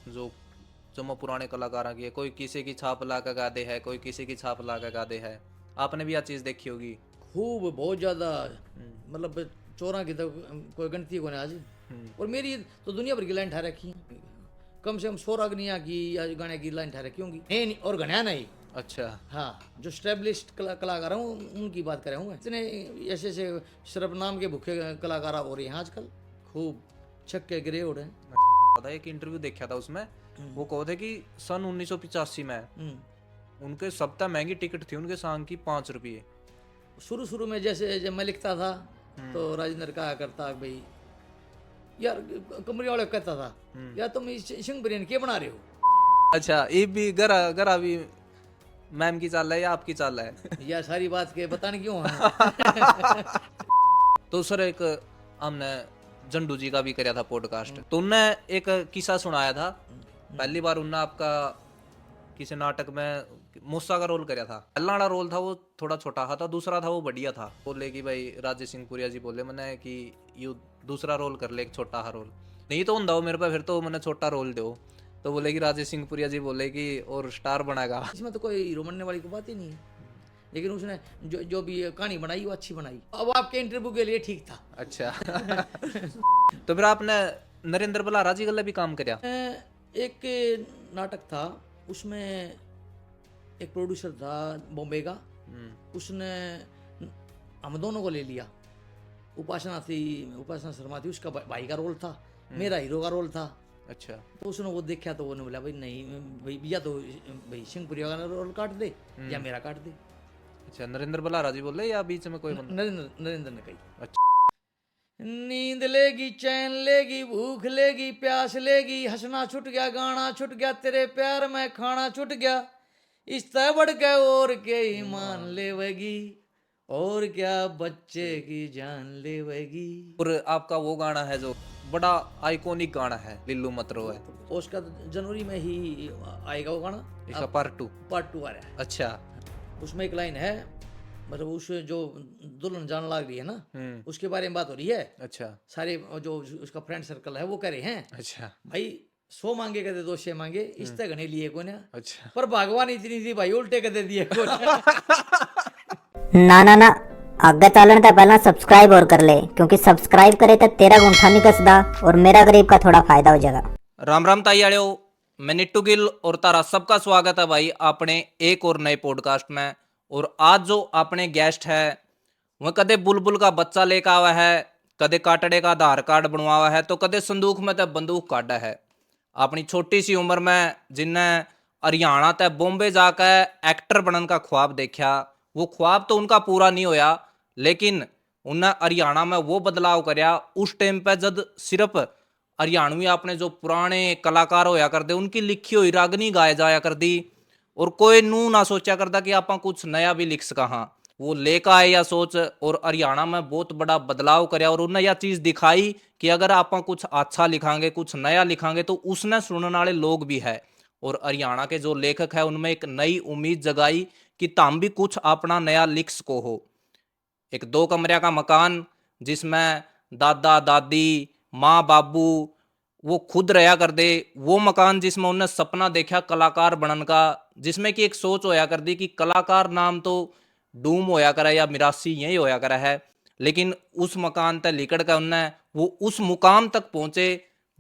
जो जो पुराने कलाकारों की है, कोई किसी की छाप ला के गा दे है, कोई किसी की छाप ला के गा दे है। आपने भी यह चीज़ देखी होगी। खूब बहुत ज़्यादा, हम्म। मतलब चोरा की तो कोई गिनती को नहीं आज। हम्म। और मेरी तो दुनिया भर की लाइन ठा रखी है, कम से कम 100 रागनिया की या गाने की लाइन ठा रखी होंगी। नहीं और गणा नहीं। अच्छा। हाँ, जो स्टेब्लिश्ड कलाकार हूँ उनकी बात कर रहा हूँ मैं। इतने ऐसे ऐसे सर्वनाम के भूखे कलाकार हो रहे हैं आजकल, खूब छक्के गिरे उड़े। था एक इंटरव्यू देखा था उसमें, वो कहो थे कि सन 1985 में उनके सबसे महंगी टिकट थी उनके सॉन्ग की 5 रुपये। शुरू शुरू में जैसे जब मैं लिखता था तो राजेंद्र कहा करता भाई यार, कमरे वाले कहता था यार तुम सिंह बिरयानी क्या बना रहे हो। अच्छा, ये भी गरा गरा भी मैम की चाल है या आपकी चाल है? यार सारी बात के बताने क्यों है। तो सर एक हमने जंडू जी का भी कराया था पॉडकास्ट, तो उनने एक किस्सा सुनाया था। पहली बार उनने आपका किसी नाटक में मूसा का रोल कराया था। पहला वाला रोल था वो थोड़ा छोटा था, दूसरा था वो बढ़िया था। बोले कि भाई राजेश सिंह पुरिया जी बोले मैंने कि यू दूसरा रोल कर ले, एक छोटा सा रोल नहीं तो ਹੁੰਦਾ मेरे पे, फिर तो मैंने छोटा रोल दो। तो बोले कि राजेश सिंह पुरिया जी बोले कि और स्टार बनाएगा। इसमें तो कोई हीरो बनने वाली कोई बात ही नहीं है, लेकिन उसने जो भी कहानी बनाई वो अच्छी बनाई। अब आपके इंटरव्यू के लिए ठीक था। अच्छा। तो फिर आपने नरेंद्र बलारा जी गल्ला भी काम कराया? एक नाटक था, उसमें एक प्रोड्यूसर था बॉम्बे का, उसने हम दोनों को ले लिया। उपासना थी, उपासना शर्मा थी, उसका भाई का रोल था, मेरा हीरो का रोल था। अच्छा। तो उसने वो देखा तो उन्होंने बोला भाई नहीं भाई, या तो भाई सिंहपुरिया का रोल काट दे या मेरा काट दे। अच्छा, नरेंद्र बलारा जी बोले या बीच में कोई बंदा? नरेंद्र ने कही। अच्छा। नींद लेगी, चैन लेगी, भूख लेगी, प्यास लेगी, हंसना छूट गया, गाना छूट गया, तेरे प्यार में खाना छूट गया, इस तरह बढ़ के और के ईमान लेवेगी, और क्या बच्चे की जान लेवेगी। और आपका वो गाना है जो बड़ा आइकॉनिक गाना है, लिल्लू मत रो है, उसका तो जनवरी में ही आएगा वो गाना। इसका पार्ट 2? पार्ट 2 आ रहा है। अच्छा। उसमें एक लाइन है, मतलब उस जो दुल्हन जान लग रही है ना, उसके बारे में बात हो रही है। अच्छा। सारे जो उसका फ्रेंड सर्कल है वो कह रहे हैं अच्छा। भाई 100 मांगे कहते 200 मांगे, इस तरह घने लिए को ना। अच्छा। पर भगवान इतनी थी भाई, उल्टे कहते दिए को ना ना ना, आगे चलन तो पहला सब्सक्राइब और कर ले, क्योंकि सब्सक्राइब करे तो तेरा गुंठा नहीं कसदा और मेरा गरीब का थोड़ा फायदा हो जाएगा। राम राम ताई आड़ो, मैं निट्टू गिल और तारा सबका स्वागत है भाई अपने एक और नए पॉडकास्ट में। और आज जो अपने गेस्ट है वह कदे बुलबुल का बच्चा लेकर आवा है, कदे काटड़े का आधार कार्ड बनवावा है, तो कदे संदूक में तो बंदूक काटा है। अपनी छोटी सी उम्र में जिनने हरियाणा तक बॉम्बे जाकर एक्टर बनने का ख्वाब देखा, वो ख्वाब तो उनका पूरा नहीं होया, लेकिन उन्हें हरियाणा में वो बदलाव करया उस टाइम पे जब सिर्फ हरियाणवी अपने जो पुराने कलाकार होया करते उनकी लिखी हुई रागनी गाया जाया कर दी, और कोई नू ना सोचा करता कि आप कुछ नया भी लिख सका। हाँ, वो लेकर आए या सोच, और हरियाणा में बहुत बड़ा बदलाव करया, और उन्हें यह चीज दिखाई कि अगर आप कुछ अच्छा लिखांगे, कुछ नया लिखांगे, तो उसने सुनने वाले लोग भी है। और हरियाणा के जो लेखक है उनमें एक नई उम्मीद जगाई कि तुम भी कुछ अपना नया लिख सको हो। एक 2 कमरे का मकान जिसमें दादा दादी माँ बाबू वो खुद रहा कर दे, वो मकान जिसमें उन्हें सपना देखा कलाकार बनने का, जिसमें कि एक सोच होया कर दी कि कलाकार नाम तो डूम होया करे या मिरासी यही होया करे है, लेकिन उस मकान तक लिकड़ कर उन्हें वो उस मुकाम तक पहुंचे,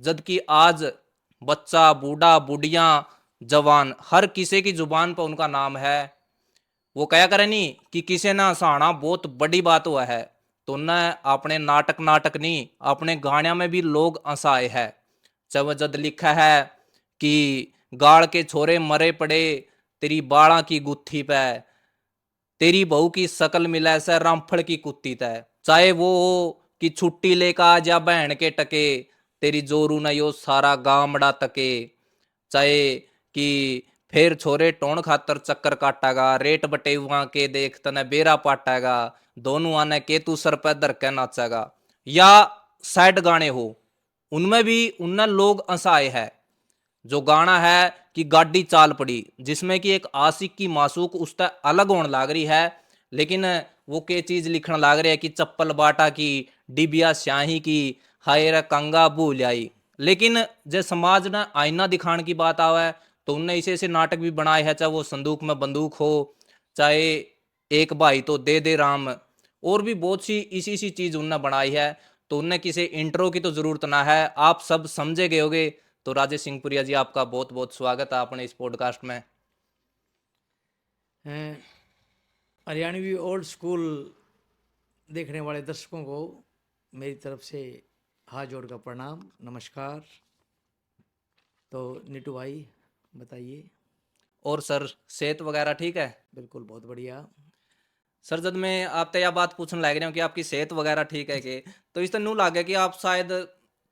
जबकि आज बच्चा बूढ़ा बुढ़िया जवान हर किसी की जुबान पर उनका नाम है। वो कया करे नहीं कि किसी ने हंसाना बहुत बड़ी बात हुआ है, तो न अपने नाटक नाटक नहीं अपने गाणिया में भी लोग हंसाए है। जब जद लिखा है कि गाड़ के छोरे मरे पड़े तेरी बाड़ा की गुत्थी पे, तेरी बहू की शकल मिले से रामफल की कुत्ती तय, चाहे वो हो कि छुट्टी लेकर आ जा बहन के टके, तेरी जोरू न यो सारा गामड़ा तके, चाहे कि फिर छोरे टोन खातर चक्कर काटागा, रेट बटेवा के देख तने बेरा पाटागा, दोनों आने के तू सर पे धर के नाचेगा, या सैड गाने हो उनमें भी उनने लोग हंसाए है। जो गाना है कि गाड़ी चाल पड़ी, जिसमें कि एक आशिक की मासूक उससे अलग होने लाग रही है, लेकिन वो के चीज लिखने लाग रही है कि चप्पल बाटा की डिबिया स्याही की, हाय रे कंगा भूल आई। लेकिन जे समाज ने आईना दिखाने की बात आवे तो उनने ऐसे ऐसे नाटक भी बनाए हैं, चाहे वो संदूक में बंदूक हो, चाहे एक भाई तो दे राम, और भी बहुत सी इसी इसी चीज उनने बनाई है। तो उनने किसी इंट्रो की तो जरूरत ना है, आप सब समझे गए होगे। तो राजेश सिंहपुरिया जी, आपका बहुत बहुत स्वागत है अपने इस पॉडकास्ट में। हैं, हरियाणवी ओल्ड स्कूल देखने वाले दर्शकों को मेरी तरफ से हाथ जोड़ का प्रणाम, नमस्कार। तो नीटू भाई बताइए। और सर, सेहत वगैरह ठीक है? बिल्कुल बहुत बढ़िया। सर, जब मैं आपसे यह बात पूछने लग रहा हूँ कि आपकी सेहत वगैरह ठीक है के, तो इस तरह नू लगे कि आप शायद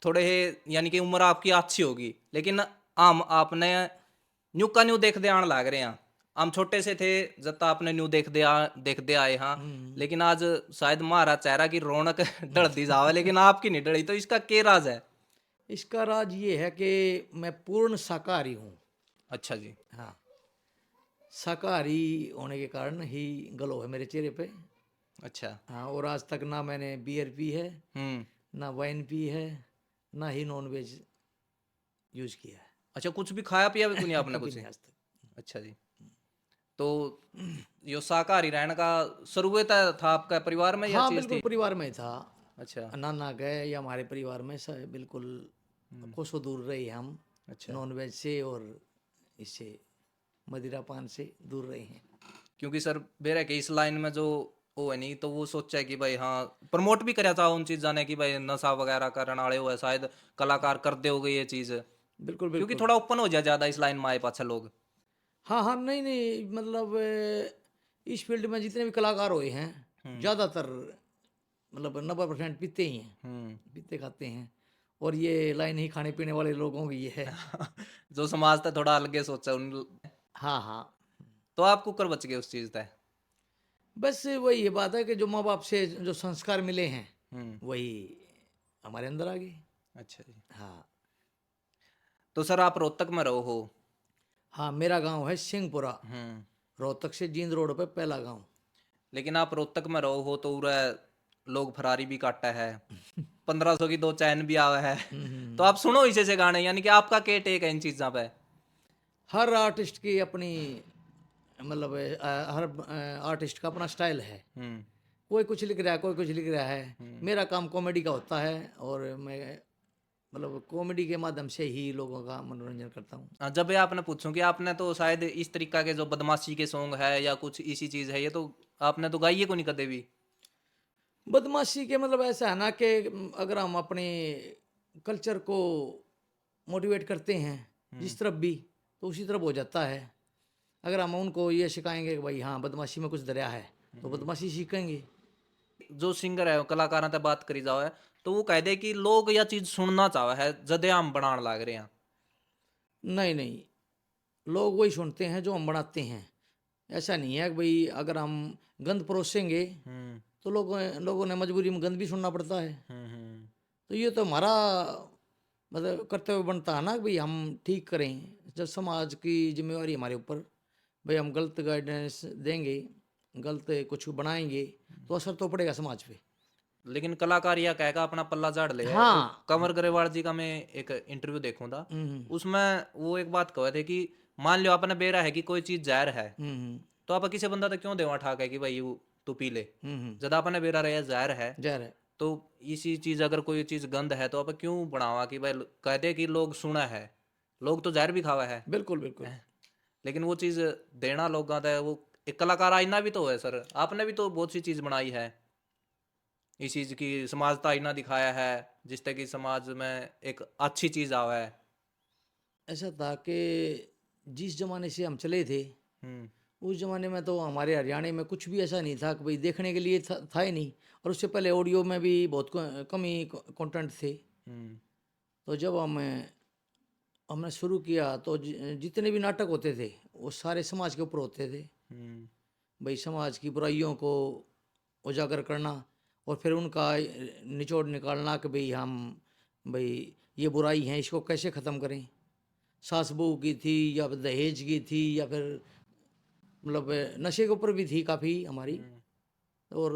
थोड़े यानी कि उम्र आपकी अच्छी होगी, लेकिन हम आपने न्यू का न्यू देखते आने लग रहे हैं। हम छोटे से थे जब तक आपने न्यू देखते आए हाँ, लेकिन आज शायद हमारा चेहरा की रौनक ढलती जावे, लेकिन आपकी नहीं ढली। तो इसका क्या राज है? इसका राज ये है कि मैं पूर्ण शाकाहारी हूँ। अच्छा जी। हाँ, शाकाहारी होने के कारण ही ग्लो है मेरे चेहरे पे। अच्छा। हाँ, और आज तक ना मैंने बियर पी है, हम्म। ना वाइन पी है, ना ही नॉन वेज यूज किया है। अच्छा, कुछ भी खाया पिया भी नहीं आपने कभी कुछ? नहीं आज तक। अच्छा जी। तो यो शाकाहारी रहने का शुरुआत था आपका परिवार में या हाँ चीज बिल्कुल, थी? परिवार में था। अच्छा। नाना गए या हमारे परिवार में सब बिल्कुल कोसों दूर रहे हम अच्छा। नॉन वेज से, और इससे मदिरा पान से दूर रहे हैं। क्योंकि सर मेरा के इस लाइन में जो वो है नहीं, तो वो सोचा है कि भाई हाँ, प्रमोट भी कराया था उन चीज़ जाने की भाई नशा वगैरह करने वाले हुए शायद कलाकार कर दे हो गए ये चीज़, बिल्कुल क्योंकि बिल्कुल। थोड़ा ओपन हो जाए ज़्यादा इस लाइन में आए पाछा लोग। हाँ हाँ, नहीं नहीं, मतलब इस फील्ड में जितने भी कलाकार हुए हैं ज़्यादातर मतलब 90% पीते ही हैं, हम्म। पीते खाते हैं। और ये लाइन ही खाने पीने वाले लोगों की है। जो समाज था थोड़ा अलग सोचा उन, हाँ हाँ, तो आप कुकर बच गए उस चीज़ तय। बस वही ये बात है कि जो माँ बाप से जो संस्कार मिले हैं हम्म। वही हमारे अंदर आ गए। अच्छा जी। हाँ तो सर आप रोहतक में रहो हो? हाँ, मेरा गांव है सिंहपुरा, हम्म। रोहतक से जींद रोड पे पहला गांव। लेकिन आप रोहतक में रहो हो तो उरा लोग फरारी भी काटा है, 1500 की 2 चैन भी आवा है। तो आप सुनो इसे से गाने, यानी कि आपका क्या टेक है इन चीज़ों पे? हर आर्टिस्ट की अपनी मतलब हर आर्टिस्ट का अपना स्टाइल है। हम्म। कोई कुछ लिख रहा है, कोई कुछ लिख रहा है। मेरा काम कॉमेडी का होता है, और मैं मतलब कॉमेडी के माध्यम से ही लोगों का मनोरंजन करता हूँ। जब ये आपने पूछूं कि आपने तो शायद इस तरीका के जो बदमाशी के सॉन्ग है या कुछ इसी चीज़ है, ये तो आपने तो गाइए को नहीं कदे भी। बदमाशी के मतलब ऐसा है ना कि अगर हम अपने कल्चर को मोटिवेट करते हैं जिस तरफ भी, तो उसी तरफ हो जाता है। अगर हम उनको ये सिखाएंगे कि भाई हाँ बदमाशी में कुछ दरिया है, तो बदमाशी सीखेंगे। जो सिंगर है कलाकारों से बात करी जाओ है, तो वो कह दे कि लोग यह चीज़ सुनना चाहे है जदे हम बनाने लग रहे हैं। नहीं नहीं, लोग वही सुनते हैं जो हम बनाते हैं। ऐसा नहीं है कि भाई अगर हम गंद परोसेंगे हम्म। तो लोगों ने मजबूरी में गंद भी सुनना पड़ता है। हम्म। तो ये तो हमारा मतलब कर्तव्य बनता है ना कि भाई हम ठीक करें। जब समाज की जिम्मेवारी हमारे ऊपर, भाई हम गलत गाइडेंस देंगे, गलत कुछ बनाएंगे, तो असर तो पड़ेगा समाज पे। लेकिन कलाकार यह कहेगा अपना पल्ला झाड़ ले है। वो हाँ। कंवर ग्रेवाल जी का मैं एक इंटरव्यू देखूं था, हम्म उसमें वो एक बात कहे थे कि मान लो आपने बेरा है कि कोई चीज जहर है, हम्म तो आप किसी बंदा तो क्यों देवा ठाक है कि भाई वो तू पी ले। हम्म। जब आपने बेरा रहा जहर है, जहर है। तो इसी चीज अगर कोई चीज गंद है तो आप क्यों बढ़ावा कि भाई कहते कि लोग सुना है, लोग तो जहर भी खावा है। बिल्कुल बिल्कुल। लेकिन वो चीज देना लोगों का वो एक कलाकार आईना भी तो है सर, आपने भी तो बहुत सी चीज बनाई है इस चीज की, समाज का आईना दिखाया है जिससे कि समाज में एक अच्छी चीज आवा है। ऐसा था कि जिस जमाने से हम चले थे, हम्म। उस जमाने में तो हमारे हरियाणा में कुछ भी ऐसा नहीं था कि भाई देखने के लिए था ही नहीं। और उससे पहले ऑडियो में भी बहुत कम ही कंटेंट थे। हम्म। तो जब हमने शुरू किया तो जितने भी नाटक होते थे वो सारे समाज के ऊपर होते थे। हम्म। भाई समाज की बुराइयों को उजागर करना, और फिर उनका निचोड़ निकालना कि भाई ये बुराई है, इसको कैसे ख़त्म करें। सास बहू की थी, या फिर दहेज की थी, या फिर मतलब नशे के ऊपर भी थी काफ़ी हमारी। और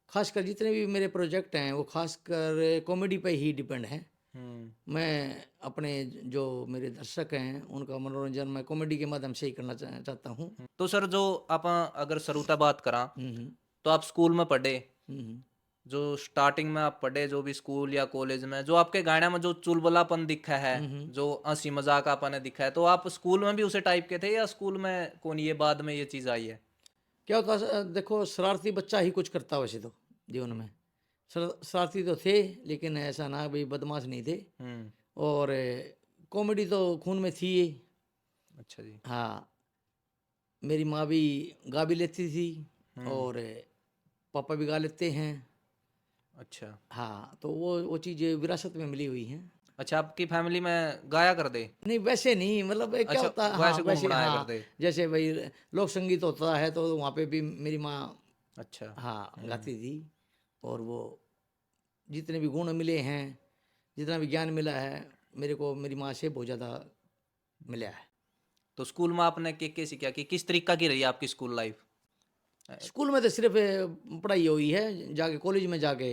खासकर जितने भी मेरे प्रोजेक्ट हैं वो खासकर कॉमेडी पे ही डिपेंड हैं। मैं अपने जो मेरे दर्शक हैं उनका मनोरंजन मैं कॉमेडी के माध्यम से ही करना चाहता हूँ। तो सर जो आप अगर शुरू बात करा हम्म, तो आप स्कूल में पढ़े, हम्म। जो स्टार्टिंग में आप पढ़े जो भी स्कूल या कॉलेज में, जो आपके गाने में जो चुलबुलापन दिखा है, जो हंसी मजाक आपने दिखा है, तो आप स्कूल में भी उसे टाइप के थे या स्कूल में कौन ये बाद में ये चीज आई है? क्या होता है, देखो शरारती बच्चा ही कुछ करता वैसे तो जीवन में। शरारती तो थे लेकिन ऐसा ना भाई बदमाश नहीं थे। हम्म। और कॉमेडी तो खून में थी ही। अच्छा जी। हाँ, मेरी माँ भी गा भी लेती थी और पापा भी गा लेते हैं। अच्छा। हाँ, तो वो चीज़ें विरासत में मिली हुई हैं। अच्छा, आपकी फैमिली में गाया कर दे? नहीं वैसे नहीं, मतलब क्या अच्छा, होता है, हाँ वैसे वैसे, गुनगुनाया कर हाँ दे। जैसे भाई लोक संगीत होता है तो वहाँ पे भी मेरी माँ अच्छा। हाँ गाती थी। और वो जितने भी गुण मिले हैं, जितना भी ज्ञान मिला है मेरे को मेरी माँ से बहुत ज़्यादा मिला है। तो स्कूल में आपने के सीखा कि किस तरीका की रही आपकी स्कूल लाइफ? स्कूल में तो सिर्फ पढ़ाई हुई है, जाके कॉलेज में जाके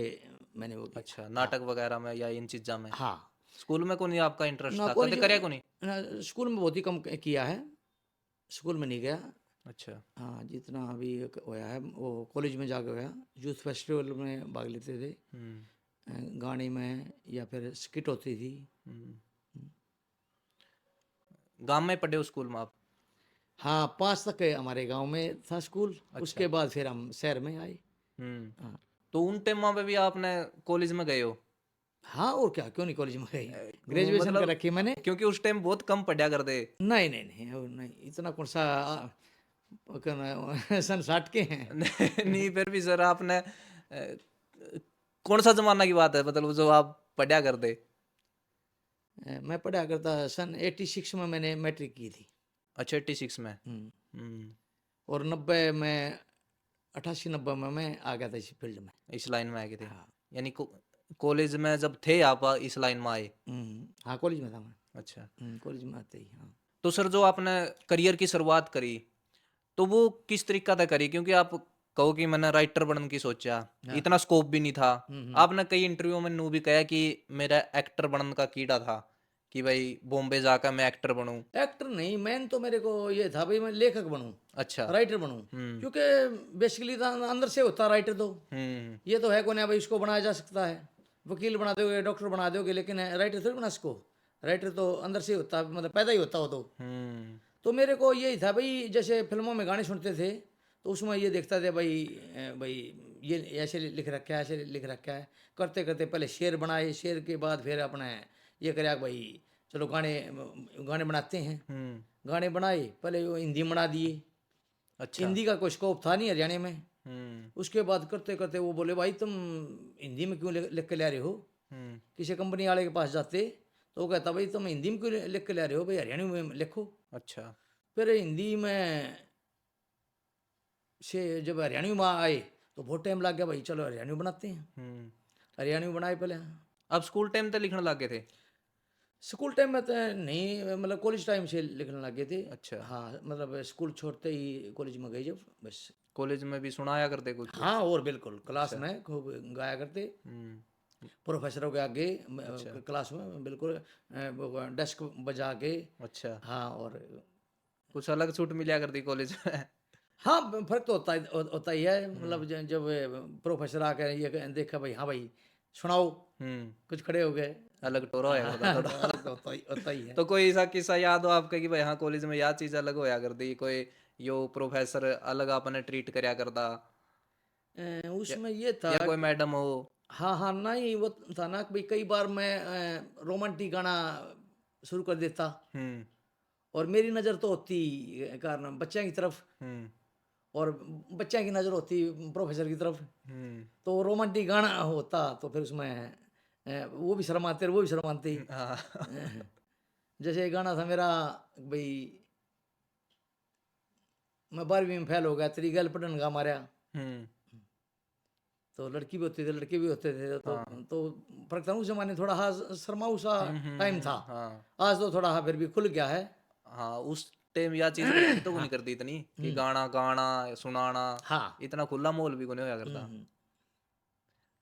मैंने वो किया। अच्छा, नाटक वगैरह में या इन चीजा में? हाँ, स्कूल में को नहीं आपका इंटरेस्ट ना था, कदे कॉलेज करे को नहीं? ना, स्कूल में बहुत ही कम किया है, स्कूल में नहीं गया। अच्छा। हाँ, जितना अभी होया है वो कॉलेज में जाके होया। यूथ फेस्टिवल में भाग लेते थे, गाने में या फिर स्किट होती थी। गांव में पढ़े हो स्कूल में आप? हाँ, 5 तक हमारे गांव में था स्कूल। उसके बाद फिर हम शहर में आए। हाँ, तो उन टाइम पे भी आपने कॉलेज में गए हो? हाँ और क्या, क्यों नहीं कॉलेज में गई, ग्रेजुएशन कर मतलब रखी है मैंने। क्योंकि उस टाइम बहुत कम पढ़ा कर दे। नहीं नहीं नहीं, वो नहीं, इतना कौन सा सन 60 के हैं। नहीं, फिर भी सर आपने कौन सा जमाना की बात है, मतलब जो आप पढ़ा कर दे? मैं पढ़ा करता सन 86 में मैंने मैट्रिक की थी। अच्छा, 86 में। हम्म, हम्म। और 90 में 88-90 में मैं आ गया था इस फील्ड में। इस लाइन में आए थे? हाँ। यानी कॉलेज में जब थे आप इस लाइन में आए? हाँ कॉलेज में था मैं। अच्छा। कॉलेज में आते ही हाँ। तो सर जो आपने करियर की शुरुआत करी तो वो किस तरीका से करी? क्योंकि आप कहो कि मैंने राइटर बनने की सोचा, इतना स्कोप भी नहीं था। आपने कई इंटरव्यू में नू भी कहा कि मेरा एक्टर बनने का कीड़ा था, कि भाई बॉम्बे जाकर मैं एक्टर बनूं। एक्टर नहीं, मेन तो मेरे को ये था भाई मैं लेखक बनूं, अच्छा। राइटर बनूं। क्योंकि बेसिकली तो अंदर से होता राइटर तो। ये तो है कौन है भाई, इसको बनाया जा सकता है, वकील बना दोगे, डॉक्टर बना दोगे, लेकिन राइटर थोड़ी बना सको। राइटर तो अंदर से होता, मतलब पैदा ही होता हो तो मेरे को यही था भाई, जैसे फिल्मों में गाने सुनते थे तो उसमें ये देखता था भाई, भाई ये ऐसे लिख रखा है, ऐसे लिख रखा है, करते करते पहले शेर बनाए, शेर के बाद फिर अपने ये कराया भाई चलो गाने गाने बनाते हैं। गाने बनाए, पहले वो हिंदी में बना दिए। अच्छा। हिंदी का कोई स्कोप था नहीं हरियाणा में। उसके बाद करते करते वो बोले भाई तुम हिंदी में क्यों लिख के ला रहे हो। किसी कंपनी वाले के पास जाते तो वो कहता भाई तुम हिंदी में क्यों लिख के ला रहे हो, भाई हरियाणवी में लिखो। अच्छा। फिर हिंदी में से जब हरियाणवी में आए तो बहुत टाइम लग गया भाई, चलो हरियाणवी बनाते हैं। हरियाणवी बनाए पहले। अब स्कूल टाइम तक लिखने लगे थे? स्कूल टाइम में तो नहीं, मतलब कॉलेज टाइम से लिखने लगे थे। अच्छा। हाँ, मतलब स्कूल छोड़ते ही कॉलेज में गए जब, बस। कॉलेज में भी सुनाया करते कुछ? हाँ और बिल्कुल, क्लास में खूब गाया करते, प्रोफेसरों के आगे क्लास में बिल्कुल डेस्क बजा के। अच्छा। हाँ और कुछ अलग छूट मिला करती कॉलेज में? हाँ, फर्क तो होता ही है, मतलब जब प्रोफेसर आकर ये देखा भाई, हाँ भाई सुनाओ, कुछ खड़े हो गए। अलग टोरा होया करता थोड़ा। अलग तो होता ही है। तो कोई ऐसा किस्सा याद हो आपका कि भाई हाँ कॉलेज में यह चीज अलग होया करती, कोई यो प्रोफेसर अलग आपने ट्रीट करया करता, उसमें ये था, या कोई मैडम हो? हाँ हाँ, नहीं वो था ना कि भाई कई बार मैं रोमांटिक गाना शुरू कर देता और मेरी नज़र तो होती कारण बच्चे की तरफ, और बच्चे की नज़र होती प्रोफेसर की तरफ। तो रोमांटिक गाना होता तो फिर उसमें वो भी शर्माते और वो भी शर्माते। जैसे एक गाना था मेरा भाई, मैं 12वीं में फेल हो गया, तेरी गर्ल पटन का मारा। तो लड़की भी होती थी, लड़के भी होते थे, तो फर्क था। उस जमाने थोड़ा हाँ शर्माऊ सा टाइम था। आज तो थोड़ा हाँ फिर भी खुल गया है। हाँ, उस टाइम यह चीज करती तो नहीं करती इतनी कि गाना गाना सुनाना, हाँ। इतना खुला माहौल भी कोई नहीं होया करता।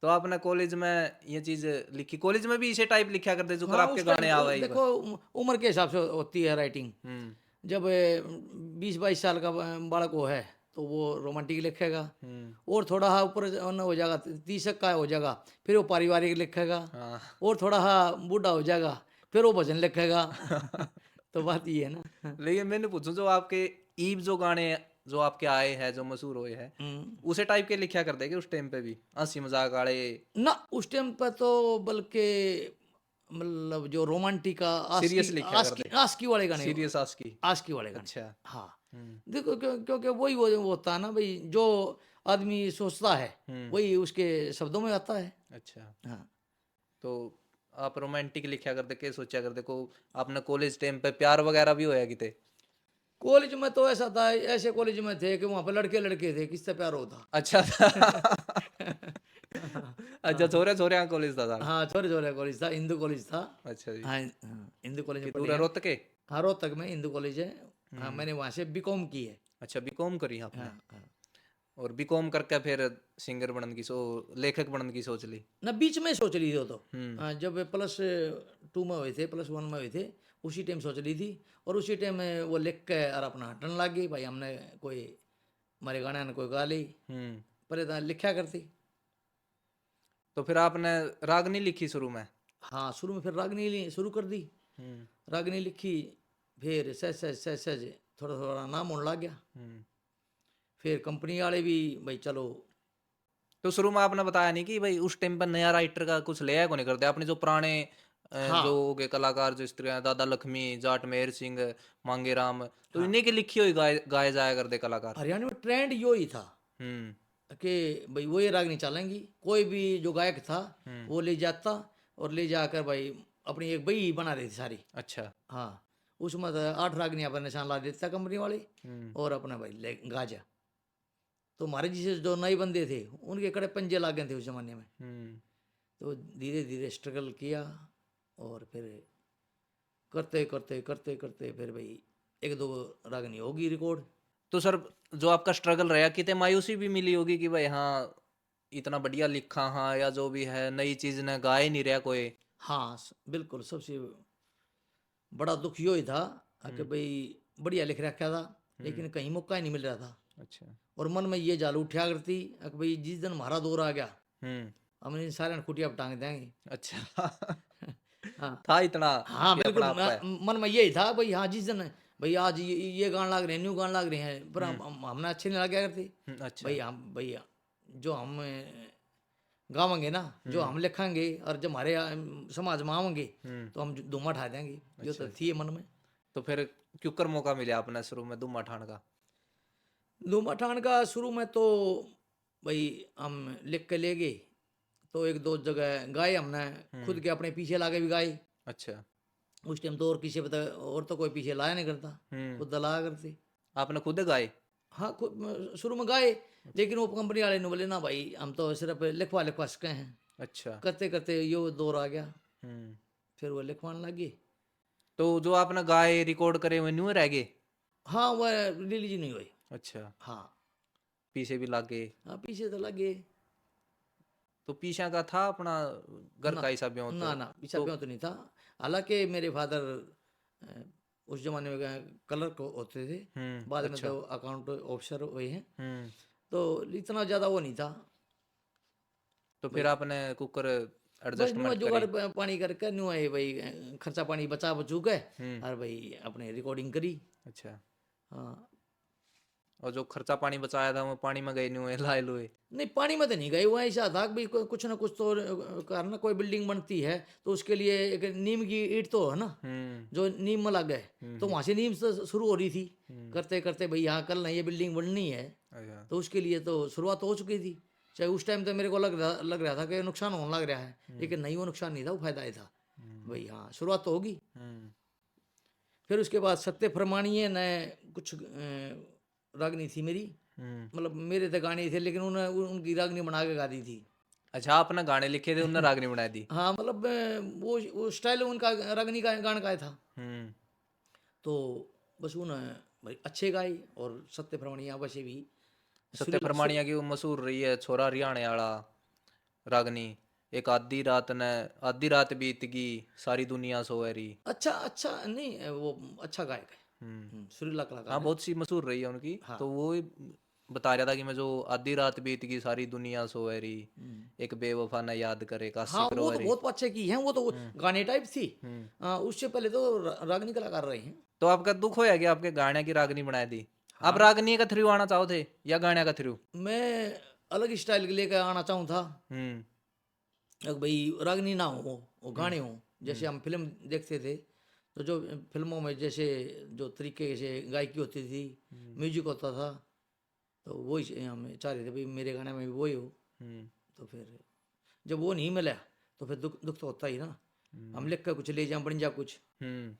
तो आपने कॉलेज में ये चीज लिखी, कॉलेज में भी इसे टाइप लिखा करते जो कर हाँ, आपके उस टाइम गाने तो आवे? देखो उम्र के हिसाब से होती है राइटिंग। हम्म। जब 20-22 साल का बालक वो है तो वो रोमांटिक लिखेगा, और थोड़ा हाँ ऊपर न हो जाएगा, 30 का हो जाएगा, फिर वो पारिवारिक लिखेगा, हाँ। और थोड़ा हाँ बूढ़ा हो जाएगा, फिर वो भजन लिखेगा। तो बात ये है ना। लेकिन मैंने पूछूं जो आपके ईब जो गाने जो आपके आए हैं जो मशहूर हुए हैं, उसे टाइप के लिखा करते कि उस टाइम पे भी हंसी मजाक वाले? ना उस टाइम पर तो बल्कि मतलब जो रोमांटिक का आस्की सीरियस लिखा आस्की करते? आस्की वाले गाने, सीरियस आस्की? आस्की वाले गाने। अच्छा। हाँ, हम्म। देखो क्योंकि वही वो होता है ना भाई, जो आदमी सोचता है वही उसके शब्दों में आता है। अच्छा। हाँ, तो आप रोमांटिक लिखा करते, क्या सोचा करते को आपने कॉलेज टाइम पे प्यार वगैरह भी होया किते? कॉलेज में तो ऐसा था, ऐसे कॉलेज में थे कि वहाँ पे लड़के लड़के थे, किससे प्यार होता। अच्छा था। अच्छा, छोरे छोरे कॉलेज था सारा? हाँ, छोरे छोरे कॉलेज था, हिंदू कॉलेज था। अच्छा जी। हाँ हाँ, हिंदू कॉलेज कि में पढ़े दूर है हैं। रोहतक के? हाँ, रोहतक में हिंदू कॉलेज है। हाँ, मैंने वहाँ से बीकॉम की है। अच्छा, बीकॉम करी आपने? हाँ हाँ। और बीकॉम करके फिर सिंगर बनने की लेखक बनने की सोच ली? ना बीच में सोच ली थी वो तो। जब +2 में हुए थे, +1 में हुए थे, उसी टाइम सोच ली थी। और उसी टाइम में वो लिख के और अपना हटने लग गई भाई, हमने कोई हमारे गाने ने कोई गा ली, हम्म। पर इतना लिखा करती। तो फिर आपने रागनी लिखी शुरू में? हाँ, शुरू में फिर रागनी शुरू कर दी। हम्म। रागनी लिखी, फिर सहज थोड़ा थोड़ा नाम होने लग गया। हम्म। फिर कंपनी वाले भी भाई चलो। तो शुरू में आपने बताया नहीं कि भाई उस टाइम पर नया राइटर का कुछ ले आया को नहीं करते आपने? जो पुराने हाँ जो हो गए कलाकार, जो स्त्रियां, दादा लक्ष्मी, जाट मेहर सिंह, मांगे राम, तो हाँ, इन्हीं की लिखी हुई गाए जाया करते कलाकार? हरियाणा में ट्रेंड यो ही था हम्म। कि भाई वो ये रागनी चलेंगी। कोई भी जो गायक था हम्म। वो ले जाता, और ले जाकर भाई अपनी एक बही बना रही थी सारी। अच्छा। हाँ, उसमें तो 8 रागनियाँ पर निशान ला देता कंपनी वाले, हम्म। और अपना भाई ले गाजा। तो हमारे जैसे जो नए बंदे थे उनके कड़े पंजे लाग गए थे उस जमाने में। हम्म। तो धीरे धीरे स्ट्रगल किया, और फिर करते करते करते करते फिर भाई 1-2 रागनी होगी रिकॉर्ड। तो सर, जो आपका स्ट्रगल रहा, कितने मायूसी भी मिली होगी कि भाई हाँ इतना बढ़िया लिखा, हाँ, या जो भी है नई चीज ने गा ही नहीं रहा कोई? हाँ, बिल्कुल सबसे बड़ा दुख यो ही था कि भाई बढ़िया लिख रखा था, लेकिन कहीं मौका ही नहीं मिल रहा था। अच्छा। और मन में ये जाल उठा करती कि भाई जिस दिन हमारा दौर आ गया, हम्म। हम इन सारे खुटिया पर टांग देंगे। अच्छा। हाँ था इतना हाँ, कि बिल्कुल अपना आप है? मन में यही था भाई, हाँ जिस दिन भाई आज ये गान लग रहे हैं, न्यू गान लग रहे हैं, पर हमने अच्छे नहीं लगा करते। अच्छा। भाई हम भैया जो हम गावेंगे ना, जो हम लिखेंगे, और जब हमारे समाज में आवेंगे तो हम धुआं उठा देंगे। जो तो थी मन में। तो फिर क्यों कर मौका मिला अपने शुरू में दुम्मा ठाण का? धुआं ठान का शुरू में तो भाई हम लिख के ले गए, तो 1-2 जगह गाए हमने, खुद के अपने पीछे लाके भी गाए। अच्छा। उस टाइम तो और किसी पता, और तो कोई पीछे लाया नहीं करता, खुद लाया करते। आपने खुद गाए? हाँ, खुद शुरू में गाए, लेकिन वो कंपनी वाले ने बोले ना भाई हम तो सिर्फ लिखवा लिखवा सके हैं। अच्छा। करते करते यो दौर आ गया, हम्म। फिर वो लिखवाने लगे। तो जो आपने गाए रिकॉर्ड करे हुए न्यू रह गए? हाँ, वह रिलीज नहीं हुई। अच्छा। हाँ पीछे भी लागे? हाँ, पीछे तो लगे। तो पीछा का था अपना घर ना का हिसाब भी हो ना ना, पीछा तो पे तो नहीं था। हालांकि मेरे फादर उस जमाने में क्लर्क होते थे, बाद में अच्छा। तो अकाउंट ऑफिसर हुए हैं। हम्म। तो इतना ज़्यादा वो नहीं था तो फिर भाई। आपने कुकर बस नुआ एडजस्टमेंट जुगाड़ करी? पानी करके नुआ ये भाई खर्चा पानी बचा बचू के, हम्म। और भाई अपने रिकॉर्डिंग करी। अच्छा। हाँ, और जो खर्चा पानी बचाया था वो पानी में गए नहीं हुए, लाए लुए? नहीं पानी में तो नहीं गई। वो ऐसा था कि भाई कुछ ना कुछ तो करना, कोई बिल्डिंग बनती है तो उसके लिए एक नीम की ईंट तो है ना, जो नीम में लग गए, तो वहां से नीम से शुरू हो रही थी। करते करते भाई यहाँ कल नहीं ये बिल्डिंग बननी है, अच्छा। तो उसके लिए तो शुरुआत हो चुकी थी। चाहे उस टाइम तो मेरे को लग रहा था कि नुकसान होने लग रहा है, लेकिन नहीं, वो नुकसान नहीं था, वो फायदा ही था। भाई हाँ, शुरुआत तो होगी। फिर उसके बाद सत्य प्रमाणीय ने कुछ रागनी थी मेरी, मतलब मेरे तो गाने थे, लेकिन उनकी रागनी बना के गा दी थी। अच्छा, आपने गाने लिखे थे, उन्होंने रागनी बना दी? हाँ, मतलब वो स्टाइल उनका रागनी का गान का था। हम्म। तो बस उन्होंने भाई अच्छे गाए, और सत्य प्रमाणिया वैसे भी सत्य प्रमाणिया की वो मशहूर रही है, छोरा हरियाणा वाला, रागनी, एक आधी रात बीत गई सारी दुनिया सोए रही। अच्छा अच्छा, नहीं वो अच्छा गायक है, सुरीला कलाकार हाँ है। बहुत सी मशहूर रही है उनकी। हाँ। तो वो ही बता रहा था कि मैं जो आधी रात बीत गई सारी दुनिया सोए रही, एक बेवफा न याद करे काशी हाँ, वो करो तो रही। बहुत अच्छे की हैं, वो तो गाने टाइप थी। उससे पहले तो रागनी कलाकार रहे हैं। तो आपका दुख होया कि आपके गाने की रागनी बना दी? आप हाँ, रागनी का थ्रू आना चाहो थे या गाने का थ्रू? मैं अलग स्टाइल के लेकर आना चाहूँ था। हम्म अब भाई रागनी ना हो, वो गाने हो। जैसे हम फिल्म देखते थे, तो जो फिल्मों में जैसे जो तरीके से गायकी होती थी, म्यूजिक होता था, तो वही हम चाह रहे थे भाई मेरे गाने में भी वही हो। हम्म तो फिर जब वो नहीं मिला, तो फिर दुख दुख तो होता ही ना। हम लिख कर कुछ ले जाए, बन जा कुछ। हम्म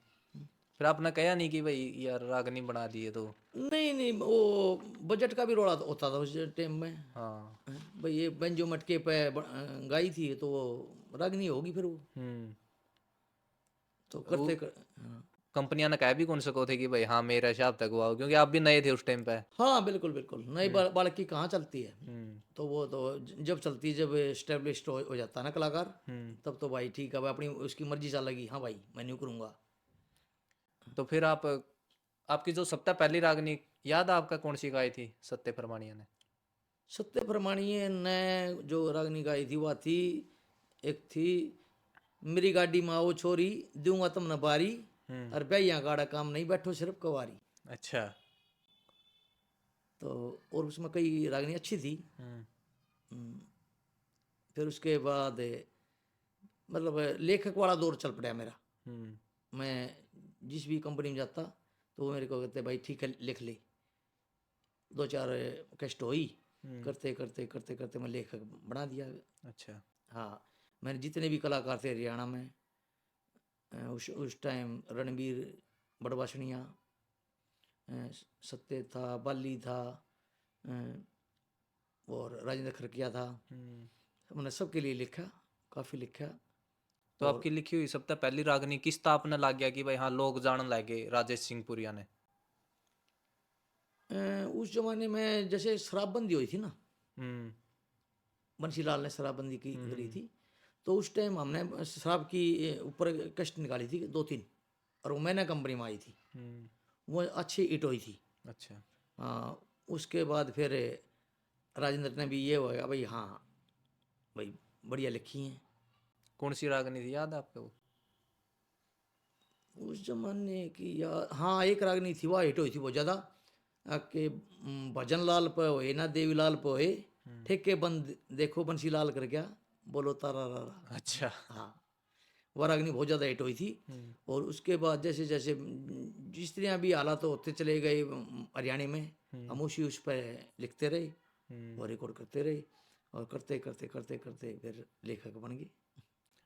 फिर आपने कहा नहीं कि भाई यार रागनी बना दिए तो? नहीं नहीं, वो बजट का भी रोड़ा होता था उस टाइम में। हाँ। भाई ये बेंजो मटके पे गाई थी, तो वो रागनी होगी फिर वो। हम्म तो वो हाँ। कंपनियां ने कह भी कौन सको थे कि भाई हाँ मेरे हिसाब तक हुआ हो, क्योंकि आप भी नए थे उस टाइम पे। हाँ बिल्कुल बिल्कुल, नई बालक की कहाँ चलती है। हम्म तो वो तो जब चलती है, जब एस्टेब्लिश्ड हो जाता है ना कलाकार, तब तो भाई ठीक है भाई, अपनी उसकी मर्जी चलेगी, हाँ भाई मैं नहीं करूँगा। तो फिर आप आपकी जो सबसे पहली रागनी याद है आपका कौन सी गाई थी सत्य प्रमाणिया ने? सत्य प्रमाणीय ने जो रागनी गाई थी वह थी, एक थी, मेरी गाड़ी में आओ छोरी, दूंगा तुम न बारी, और भैया गाड़ा काम नहीं, बैठो सिर्फ कवारी। अच्छा। तो और उसमें कई रागनी अच्छी थी। हम्म फिर उसके बाद मतलब लेखक वाला दौर चल पड़ा मेरा। हम्म मैं जिस भी कंपनी में जाता, तो वो मेरे को कहते भाई ठीक है लिख ले। दो चार कष्ट हुई, करते करते करते करते मैं लेखक बना दिया। अच्छा। हाँ, मैंने जितने भी कलाकार थे हरियाणा में, उस टाइम रणबीर बड़वासनिया, सत्य था, बाली था, अ, और राजेंद्र खरकिया था। मैंने सबके लिए लिखा, काफ़ी लिखा। तो और आपकी लिखी हुई सबसे पहली रागनी किस ताप ने लग गया कि भाई हाँ लोग जानने लगे राजेश सिंह पुरिया ने? उस जमाने में जैसे शराबबंदी हुई थी ना, हम्म बंसीलाल ने शराबबंदी की करी थी, तो उस टाइम हमने शराब की ऊपर कष्ट निकाली थी दो तीन, और वो मैंने कंपनी में आई थी, हम्म वो अच्छी हिट हुई थी। अच्छा। उसके बाद फिर राजेंद्र ने भी ये होगा भाई, हाँ भाई बढ़िया लिखी हैं। कौन सी रागनी थी याद है आपको वो? उस जमाने की यार, हाँ एक रागनी थी, वह हिट हुई थी बहुत ज़्यादा, कि भजन लाल पे होए ना देवीलाल पे होए, ठेके बंद देखो बंसी लाल कर गया, बोलो तारा रा रा। अच्छा। हाँ, वह रागनी बहुत ज़्यादा हिट हुई थी। और उसके बाद जैसे जैसे जिस तरह भी हालात होते चले गए हरियाणा में, हम उस पर लिखते रहे और रिकॉर्ड करते रहे, और करते करते करते करते फिर लेखक बन गए।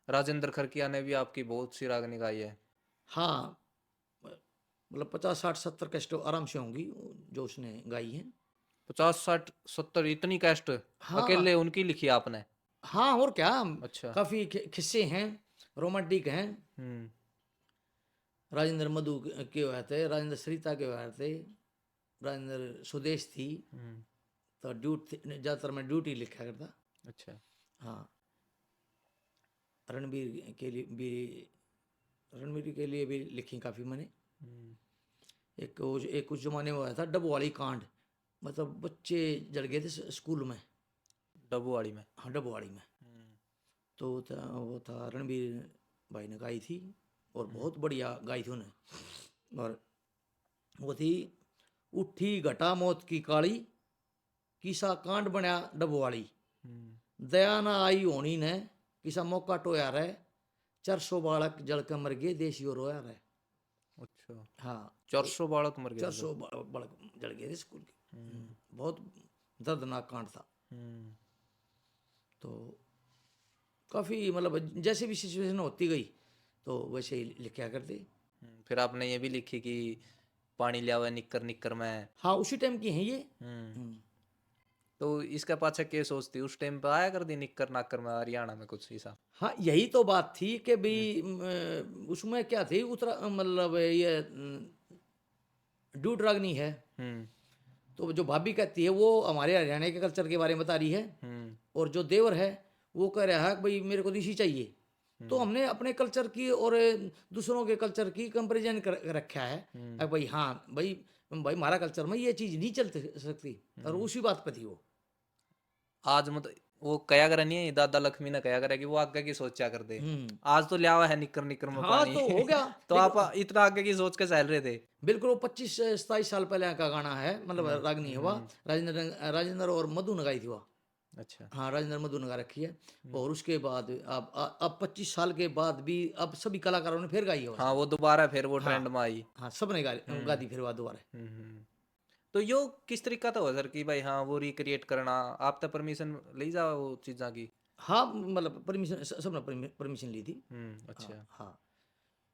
राजेंद्र खरकिया ने भी आपकी बहुत सी रागनी गाई है। हाँ, मतलब 50 60 70 कैसेट आराम से होंगी जो उसने गाई हैं। 50 60 70 इतनी कैस्ट हाँ अकेले उनकी लिखी आपने? हाँ, और क्या, अच्छा। काफ़ी किस्से हैं, रोमांटिक हैं। हम्म राजेंद्र मधु के हुए थे, राजेंद्र सरिता के हुए थे, राजेंद्र स्वदेश थी। तो ज़्यादातर मैं ड्यूटी लिखा करता। अच्छा। हाँ, रणबीर के लिए भी, रणबीर के लिए भी लिखी काफ़ी मैंने। एक उस जमाने में हुआ था डबवाली कांड, मतलब बच्चे जल गए थे स्कूल में। डबुआड़ी में? हाँ, डबवाड़ी में। तो वो था रणबीर भाई ने गाई थी, और बहुत बढ़िया गाई थी उन्हें। और वो थी, उठी घटा मौत की काली, किसा कांड बनया डबवाड़ी, दया ना आई होनी ने, किसा मौका टोया रहे, 400 बालक जल के मर गए, देशियो रोया रहे। अच्छा। हाँ, 400 बालक मर गए थे तो? 400 बालक जल गए थे स्कूल के। बहुत दर्दनाक कांड था। तो काफ़ी मतलब जैसे भी सिचुएशन होती गई, तो वैसे ही लिखा करते। फिर आपने ये भी लिखी कि पानी लिया हुआ है निक्कर निक्कर में? हाँ, उसी टाइम की हैं ये। तो इसका पाछा क्या सोचती उस टाइम पे आया कर दी निक्कर नाकर में हरियाणा में कुछ ऐसा? हाँ, यही तो बात थी कि भाई उसमें क्या थी, उतरा मतलब ये ड्यूट रागनी है, हम्म तो जो भाभी कहती है वो हमारे हरियाणा के कल्चर के बारे में बता रही है। और जो देवर है वो कह रहा है कि भाई मेरे को ऋषि चाहिए, तो हमने अपने कल्चर की और दूसरों के कल्चर की कंपैरिजन कर रखा है। अब भाई हाँ भाई भाई हमारा कल्चर में ये चीज नहीं चल सकती, और उसी बात पे थी वो। आज मतलब वो कया करे नहीं है, दादा लक्ष्मी ने कया करे कि वो आगे की सोचा कर दे। हम्म। आज तो लिया हुआ है निकर निकर में हाँ पानी तो हो गया। तो लेकिन आप इतना आगे की सोच के चल रहे थे। बिल्कुल वो 25-27 साल पहले का गाना है, मतलब रागनी है वो, राजेंद्र और मधु ने गाई थी वो। अच्छा। हाँ राजेंद्र मधु ने गा रखी है। और उसके बाद अब 25 साल के बाद भी अब सभी कलाकारों ने फिर गाई है वो हाँ song। वो दोबारा फिर वो हाँ ट्रेंड में आई। हाँ सबने गा दी फिर वो दोबारा। हम्म। तो यो किस तरीका था सर कि भाई हाँ वो रिक्रिएट करना, आप तो परमिशन ले जाओ वो चीज़ा की। हाँ मतलब परमिशन सबने परमिशन ली थी। अच्छा। हाँ हाँ,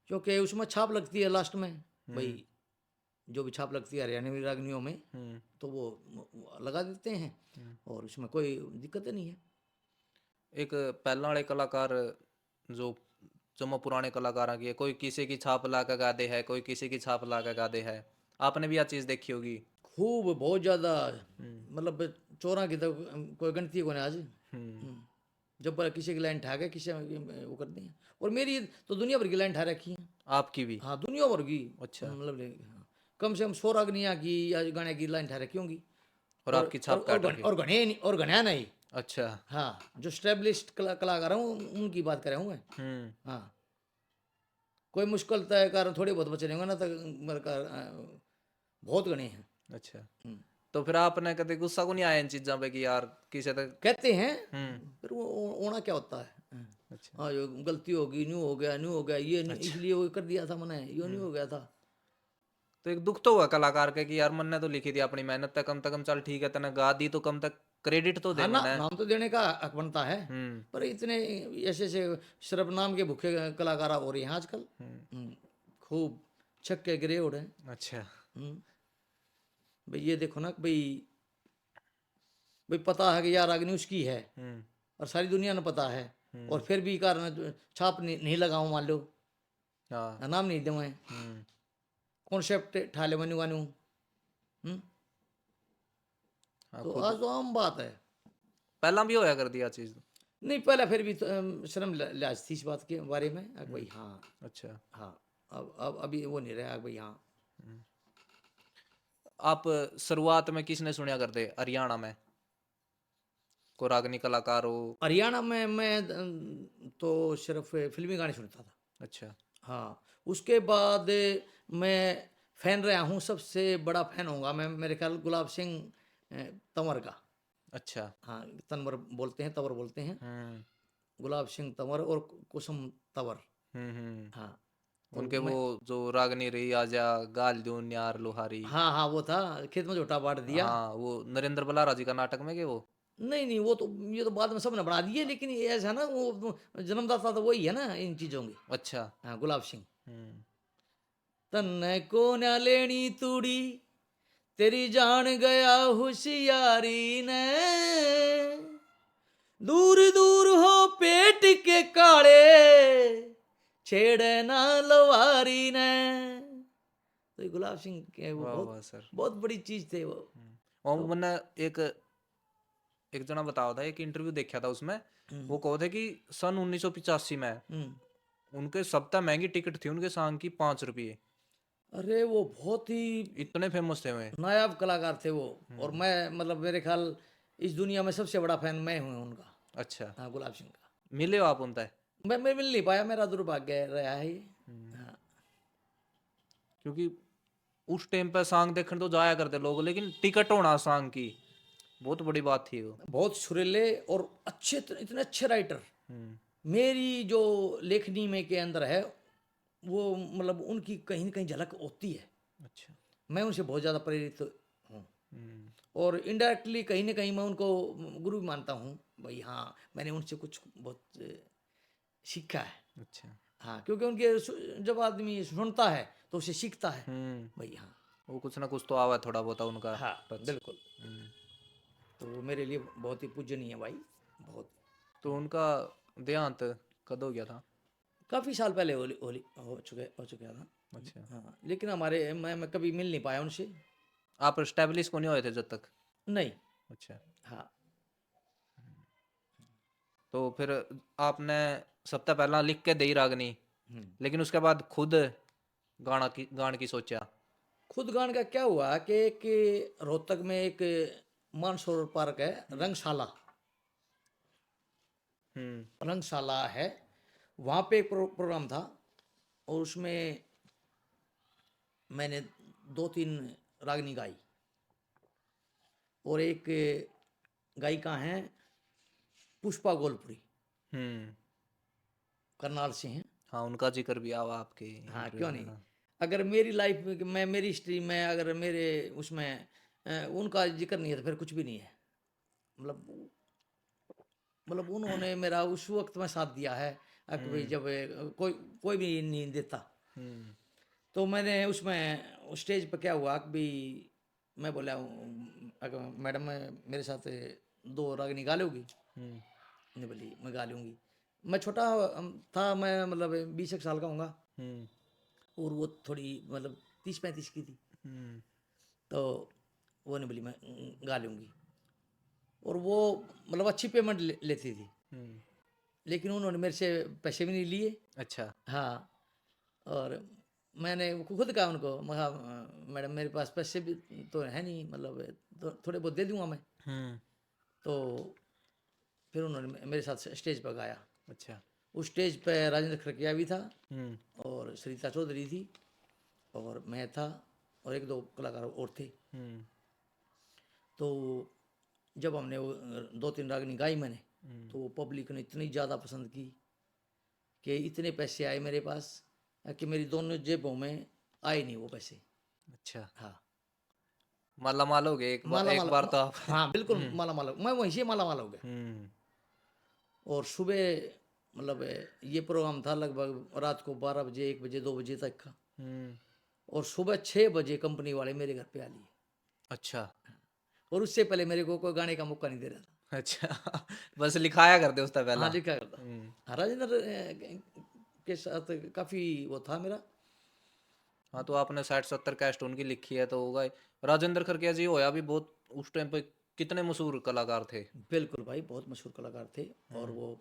क्योंकि उसमें छाप लगती है लास्ट में भाई, हम्म। जो भी छाप लगती है हरियाणवी रागनियों में, हम्म। तो वो लगा देते हैं, और उसमें कोई दिक्कत नहीं है। एक पहला वाले कलाकार जो जो पुराने कलाकारों की है, कोई किसी की छाप ला के गा दे है, कोई किसी की छाप ला के गा दे है, आपने भी यह चीज़ देखी होगी। खूब बहुत ज़्यादा, मतलब चोरा की तो कोई गिनती को नहीं आज। जब पर किसी की लाइन ठा गए किसी वो कर दी, और मेरी तो दुनिया भर की लाइन ठा रखी है। आपकी भी। हाँ दुनिया भर की, अच्छा। मतलब हाँ, कम से कम 100 रागनिया की या गाने की लाइन ठा रखी होंगी। और आपकी छाप काट रखी। और घने नहीं, और घना नहीं। अच्छा। हाँ जो स्टेब्लिश्ड कलाकार हूँ उनकी बात कर रहा हूँ मैं। हाँ कोई मुश्किल तय कारण थोड़े बहुत बचे रहेंगे ना, तो मेरे का बहुत गणे हैं। अच्छा। तो फिर आपने कभी गुस्सा को नहीं आया इन चीज़ों पे कि यार किसी तक। कहते हैं, फिर वो होना क्या होता है। अच्छा। हाँ जो गलती होगी, न्यू हो गया, न्यू हो गया, ये नहीं, इसलिए वो कर दिया था मैंने, ये नहीं हो गया था। तो एक दुख तो हुआ कलाकार के कि यार मन ने तो लिखी थी अपनी मेहनत तक, कम से कम चल ठीक है तने गा दी तो कम तक क्रेडिट तो दे हाँ ना, मने। नाम तो देने का हक बनता है, हम्म। पर इतने ऐसे ऐसे सिर्फ नाम के भूखे कलाकार हो रहे हैं आजकल। खूब छक्के गिरे उड़े। अच्छा। भाई ये देखो ना भाई, भाई पता है कि यार अग्नि उसकी है, और सारी दुनिया ने पता है, और फिर भी कारण छाप नहीं लगाऊं मान लो, हाँ। नाम नहीं दूं, कॉन्सेप्ट ठा ले मनू गानू। हाँ तो खुद आज तो आम बात है। पहला भी होया कर दिया चीज। नहीं पहले फिर भी तो, शर्म लिहाज थी इस बात के बारे में, भाई हाँ। अच्छा। हाँ अब अभी वो नहीं रहा भाई हाँ। आप शुरुआत में किसने सुनिया करते हरियाणा में, को रागनी कलाकार हो। हरियाणा में मैं तो सिर्फ फिल्मी गाने सुनता था। अच्छा। हाँ उसके बाद मैं फैन रहा हूँ, सबसे बड़ा फैन होऊंगा मैं मेरे ख्याल गुलाब सिंह तंवर का। अच्छा। हाँ तंवर बोलते हैं, तंवर बोलते हैं। हम्म। गुलाब सिंह तंवर और कुसुम तंवर। हम्म। हाँ तो उनके वो मैं, जो रागनी रही आजा गाल दून यार लोहारी। हाँ हाँ वो था खेत में झोटा बांट दिया। हाँ वो नरेंद्र बलारा जी का नाटक में के वो। नहीं नहीं वो तो, ये तो बाद में सबने बना दिए, लेकिन ये ऐसा ना वो जन्मदाता तो वही है ना इन चीजों की। अच्छा। हाँ गुलाब सिंह। हम्म। तन्ने को न लेनी तूड़ी, तेरी जान गया होशियारी ने, दूर दूर हो पेट के काले, छेड़े ना लवारी ने। तो ये गुलाब सिंह के वो वाह बहुत वाह सर। बहुत बड़ी चीज थे वो। और मैंने एक एक जना बताया था, एक इंटरव्यू देखा था उसमें, वो कहो थे कि सन 1985 में हम्म। उनके सबसे महंगी टिकट थी उनके सांग की 5 रुपये। अरे वो बहुत ही इतने फेमस थे वे। नायाब कलाकार थे वो, और मैं मतलब मेरे ख्याल इस दुनिया में सबसे बड़ा फैन मैं हूँ उनका। अच्छा। हाँ गुलाब सिंह का। मिले हो आप उनसे? मैं मिल नहीं पाया, मेरा दुर्भाग्य रहा है ये। हाँ क्योंकि उस टाइम पे सांग देखने तो जाया करते लोग, लेकिन टिकट होना सांग की बहुत बड़ी बात थी वो। बहुत सुरीले और अच्छे, इतने अच्छे राइटर। मेरी जो लेखनी में के अंदर है वो, मतलब उनकी कहीं न कहीं झलक होती है। अच्छा। मैं उनसे बहुत ज़्यादा प्रेरित हूँ, और इनडायरेक्टली कहीं ना कहीं मैं उनको गुरु भी मानता हूँ भाई। हाँ मैंने उनसे कुछ बहुत सीखा है। अच्छा। हाँ क्योंकि उनके जब आदमी सुनता है तो उसे सीखता है भाई। हाँ वो कुछ ना कुछ तो आवा थोड़ा बहुत उनका हाँ टच। बिल्कुल। तो वो मेरे लिए बहुत ही पूजनीय है भाई, बहुत। तो उनका देहांत कब हो गया था? काफ़ी साल पहले होली होली हो चुका था। अच्छा। हाँ लेकिन हमारे मैं कभी मिल नहीं पाया उनसे। आप स्टैब्लिश को नहीं हुए थे जब तक? नहीं। अच्छा। हाँ तो तो फिर आपने सबसे पहला लिख के दी रागनी, हम्म। लेकिन उसके बाद खुद गान की सोचा। खुद गान का क्या हुआ कि एक रोहतक में एक मानसरोवर पार्क है, रंगशाला रंगशाला है, वहाँ पे एक प्रोग्राम था और उसमें मैंने 2-3 रागनी गाई और एक गायिका हैं पुष्पा गोलपुरी, हम्म। करनाल से हैं। हाँ, उनका जिक्र भी आवा आपके हाँ इंटरव्यू क्यों में। नहीं। हाँ। अगर मेरी लाइफ में मेरी हिस्ट्री में अगर मेरे उसमें उनका जिक्र नहीं है तो फिर कुछ भी नहीं है। मतलब मतलब उन्होंने मेरा उस वक्त में साथ दिया है कि भाई जब कोई कोई भी नहीं देता। हम्म। तो मैंने उसमें स्टेज पर क्या हुआ कि भाई मैं बोला अगर मैडम मेरे साथ 2 रागनी गा लोगी? हम्म। नहीं बोली मैं गा लूँगी। मैं छोटा था, मैं मतलब 20 एक साल का हूँगा हम्म। और वो थोड़ी मतलब 30-35 की थी। हम्म। तो वो नहीं बोली मैं गा लूँगी और वो मतलब अच्छी पेमेंट लेती थी, हम्म। लेकिन उन्होंने मेरे से पैसे भी नहीं लिए। अच्छा। हाँ, और मैंने खुद कहा उनको, मैं कहा मैडम मेरे पास पैसे भी तो है नहीं, मतलब तो थोड़े बहुत दे दूंगा मैं। हम्म। तो फिर उन्होंने मेरे साथ स्टेज पर गाया। अच्छा। उस स्टेज पर राजेंद्र खड़किया भी था हम्म। और सरिता चौधरी थी और मैं था और 1-2 कलाकार और थे। हम्म। तो जब हमने वो 2-3 रागनी गाई मैंने, तो वो पब्लिक ने इतनी ज़्यादा पसंद की कि इतने पैसे आए मेरे पास कि मेरी दोनों जेबों में आए नहीं वो पैसे। अच्छा, हाँ, माला माल हो गए माला एक माला बार तो आप। हाँ बिल्कुल माला माला, मैं वहीं से माला माला हो गया। हम्म। और सुबह मतलब ये प्रोग्राम था लगभग रात को 12 बजे 1 बजे 2 बजे तक का, हम्म। और सुबह 6 बजे कंपनी वाले मेरे घर पे आ लिए अच्छा। और उससे पहले मेरे को कोई गाने का मौका नहीं दे रहा था। अच्छा। बस लिखाया करते उसका पहला। हाँ जी, क्या करता। हम्म। हाँ, राजेंद्र के साथ काफ़ी वो था मेरा। हाँ, तो आपने 60-70 कैस्ट उनकी लिखी है तो होगा ही। राजेंद्र खरकिया जी होया भी बहुत उस टाइम पे कितने मशहूर कलाकार थे। बिल्कुल भाई, बहुत मशहूर कलाकार थे और वो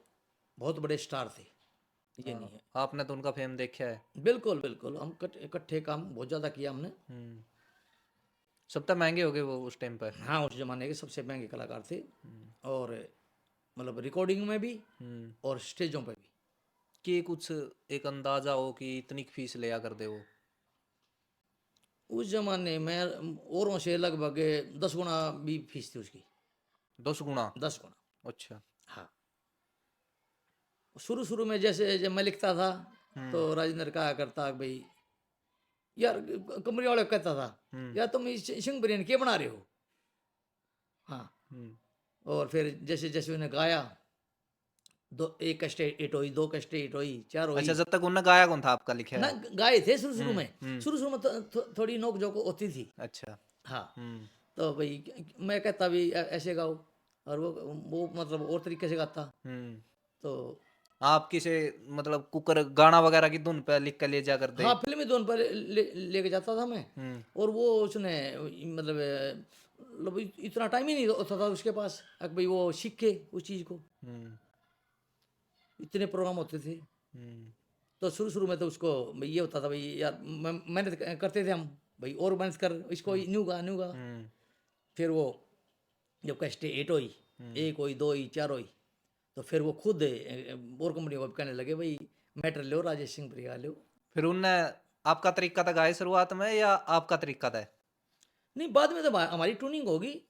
बहुत बड़े स्टार थे, ये नहीं हाँ, है। आपने तो उनका फेम देखा है। बिल्कुल बिल्कुल, हम इकट्ठे काम बहुत ज़्यादा किया हमने। हम्म। सब तो महंगे हो गए वो उस टाइम पर। हाँ, उस जमाने के सबसे महंगे कलाकार थे और मतलब रिकॉर्डिंग में भी हम्म। और स्टेजों पे भी। कि कुछ एक अंदाजा हो कि इतनी फीस लिया कर दे वो। उस जमाने में औरों से लगभग 10 गुना भी फीस थी उसकी। 10 गुना। 10 गुना। अच्छा। हाँ, शुरू शुरू में जैसे जब मैं लिखता था तो हम्म। राजेंद्र कहा करता कि भाई यार, कमरे वाले को कहता था हम्म। यार तुम सिंह बिरयानी क्या बना रहे हो। हाँ, हम्म। और फिर जैसे जैसे उन्हें गाया, दो एक कष्टे एट हुई, 2 कष्टे एट हुई, 4 हुई अच्छा, जब तक उनने गाया कौन था आपका लिखा ना, है। गाए थे शुरू शुरू हम्म। में। हम्म। शुरू शुरू में थोड़ी नोक झोंक होती थी। अच्छा। हाँ, हम्म। तो भाई मैं कहता भी ऐसे गाओ और वो मतलब और तरीके से गाता। हम्म। तो आप किसे मतलब कुकर गाना वगैरह की धुन पे लिख के ले जा कर दे। हाँ, फिल्मी धुन पर लेके जाता था मैं। हम्म। और वो उसने मतलब मतलब इतना टाइम ही नहीं होता था उसके पास कि भाई वो सीखे उस चीज़ को। हम्म। इतने प्रोग्राम होते थे हम्म। तो शुरू शुरू में तो उसको भाई ये होता था भाई यार मेहनत करते थे हम, भाई और मेहनत कर इसको न्यू गा न्यू गा। हम्म। फिर वो जब कैस्टे 8 हुई, 1 हुई, 2 हुई, 4 हुई, तो फिर वो खुद और कंपनी को कहने लगे भाई मैटर लो, राजेश सिंह प्रिया लो। फिर उनने आपका तरीका था गाए शुरुआत में या आपका तरीका था। नहीं, बाद में तो हमारी ट्यूनिंग होगी।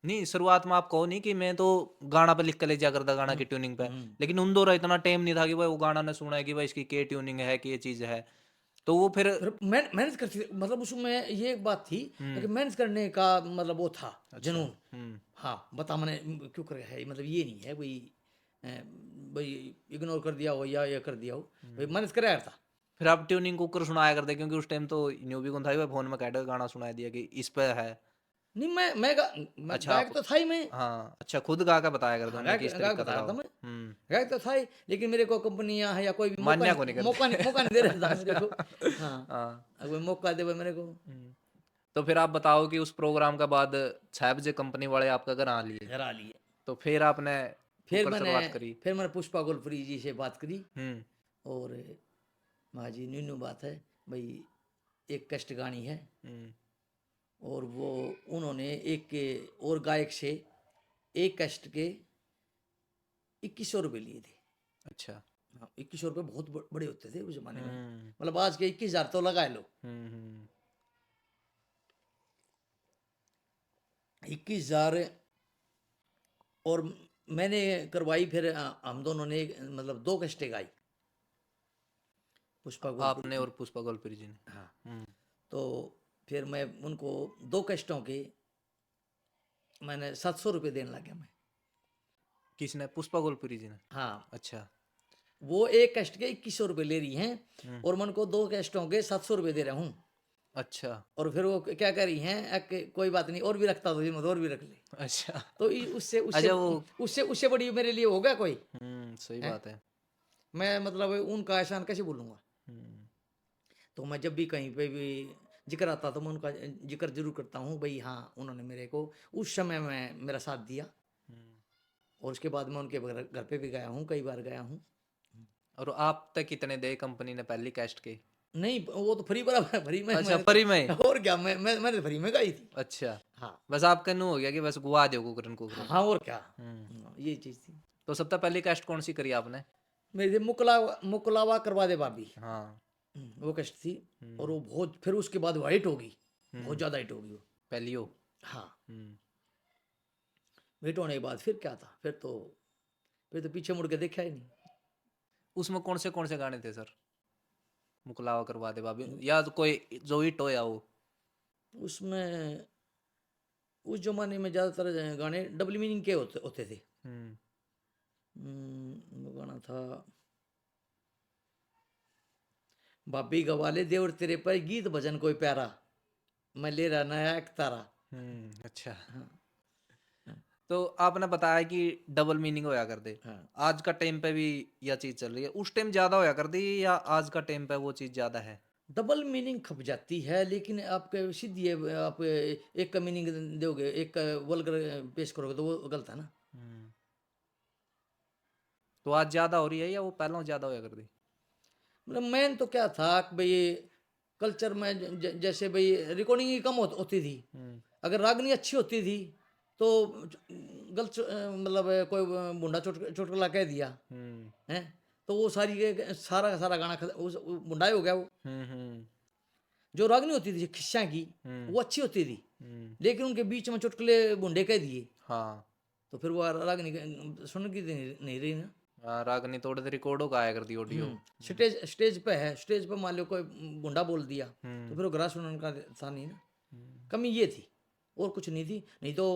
नहीं, शुरुआत में आप कहो नहीं कि मैं तो गाना पे लिख के ले जा करता गाना की ट्यूनिंग पे। लेकिन उन दौर इतना टाइम नहीं था कि भाई वो गाना ने सुना है कि भाई इसकी के ट्यूनिंग है कि ये चीज है। तो वो फिर। फिर मेहनत करती थी, मतलब उसमें ये एक बात थी कि मेहनत करने का मतलब वो था अच्छा। जुनून। हम्म। हाँ, बता मैंने क्यों कर है, मतलब ये नहीं है भाई भाई इग्नोर कर दिया हो या ये कर दिया हो, भाई मेहनत कराया था। फिर आप ट्यूनिंग कुकर सुनाया करते क्योंकि उस टाइम तो न्यू भी कौन था फोन में कैड गाना सुनाया दिया कि इस पे है। नहीं, मैं अच्छा, गायक आप। तो था ही मैं। हाँ, अच्छा, खुद गा के बताया करते हाँ, उनने कि गायक इस गायक तरीका से बता रहा था गाओ। मैं। हम्म। गायक तो था ही, लेकिन मेरे को कंपनियां है या कोई भी मान्या को नहीं करते। मौका नहीं दे रहा था मेरे को। हाँ, हाँ। अगर मौका दे मेरे को। हम्म। तो फिर आप बताओ कि उस प्रोग्राम के बाद 6 बजे कंपनी वाले आपका घर आ लिए। घर आ लिए। तो फिर आपने फिर ऊपर मैंने शुरुआत करी। फिर मैंने पुष्पा गोलपुरी जी से बात करी हम्म। और माँ जी न्यू बात है भाई, एक कष्ट गानी है हम्म। और वो उन्होंने एक के और गायक से एक कष्ट के 2100 रुपये लिए थे। अच्छा। हाँ, 2100 रुपये बहुत बड़े होते थे उस जमाने में, हम्म। मतलब आज के 21,000 तो लगाए लो। हम्म। 21,000 और मैंने करवाई। फिर हम दोनों ने मतलब 2 कष्टे गाई पुष्पा गोलपुरी आपने की। और पुष्पा गोलपुरी जी ने। हाँ, हम्म। तो फिर मैं उनको 2 कष्टों के मैंने 700 रुपये देने लग गया मैं। किसने? पुष्पा गोलपुरी जी ने। हाँ, अच्छा। वो एक कष्ट के 2100 रुपये ले रही हैं हम्म। और मैं उनको 2 कष्टों के 700 रुपये दे रहा हूँ। अच्छा। और फिर वो क्या कह रही हैं कोई बात नहीं, और भी रखता तो हिम्मत और भी रख ले। अच्छा। तो उससे उससे अच्छा वो। उससे उससे बड़ी मेरे लिए होगा कोई सही है? बात है। मैं मतलब उनका एहसान कैसे भूलूंगा। हम्म। तो मैं जब भी कहीं पे भी जिक्र आता तो मैं उनका जिक्र जरूर करता हूँ भाई, हाँ उन्होंने मेरे को उस समय में मेरा साथ दिया। हम्म। और उसके बाद मैं उनके घर पे भी गया हूँ, कई बार गया हूँ। और आप तक कितने दे कंपनी ने पहली कैस्ट के? नहीं, वो तो फ्री बराबर फ्री में अच्छा, मैंने फ्री में। तो और क्या, मैंने तो फ्री में गाई थी। अच्छा। हाँ बस आपका नु हो गया कि बस गुआ दो कुकरन कुकरन। हाँ, और क्या। हम्म। ये चीज थी तो सबसे पहली कैस्ट कौन सी करी आपने? मेरी थी मुकलावा करवा दे भाभी। हाँ। वो कष्ट थी। और हम्म। वो बहुत, फिर उसके बाद वो हिट होगी, बहुत हम्म। ज्यादा हिट होगी वो। पहली हो। हाँ, हम्म। हिट होने के बाद फिर क्या था, फिर तो पीछे मुड़ के देखा ही नहीं। उसमें कौन से गाने थे सर? मुकलावा करवा दे बाबी या तो कोई जो हिट होया हो? उसमें उस जमाने में ज्यादातर गाने डबल मीनिंग के होते थे। हम्म। वो गाना था भाभी गवाले देवर तेरे पर गीत भजन कोई प्यारा, मैं ले रहा नया एक तारा। अच्छा। हाँ तो आपने बताया कि डबल मीनिंग होया कर दे। हाँ। आज का टाइम पे भी यह चीज चल रही है, उस टाइम ज्यादा होया कर दी या आज का टाइम पे वो चीज ज्यादा है? डबल मीनिंग खप जाती है, लेकिन आपके सीधी है, आप एक का मीनिंग दोगे, एक का वल्गर पेश करोगे तो वो गलत है ना। हम्म। तो आज ज्यादा हो रही है या वो पहले ज्यादा होया कर दी? मतलब मेन तो क्या था कि भाई कल्चर में जैसे भाई रिकॉर्डिंग ही कम होती थी। हम्म। अगर रागनी अच्छी होती थी तो गलत मतलब कोई मुंडा चुटकुला कह दिया हम्म। है तो वो सारा का सारा गाना मुंडा ही हो गया वो। हम्म। जो रागनी होती थी खिस्सा की, हम्म। वो अच्छी होती थी, हम्म। लेकिन उनके बीच में चुटकुले बुंडे कह दिए हाँ। तो फिर वो रागनी सुन की नहीं रही ना। हाँ, रागनी थोड़े देर रिकॉर्ड होगा आया कर दी ऑडियो। स्टेज स्टेज पे है, स्टेज पे मान लो कोई गुंडा बोल दिया तो हम्म। फिर वो ग्रास सुनने का था नहीं ना। कमी ये थी और कुछ नहीं थी। नहीं तो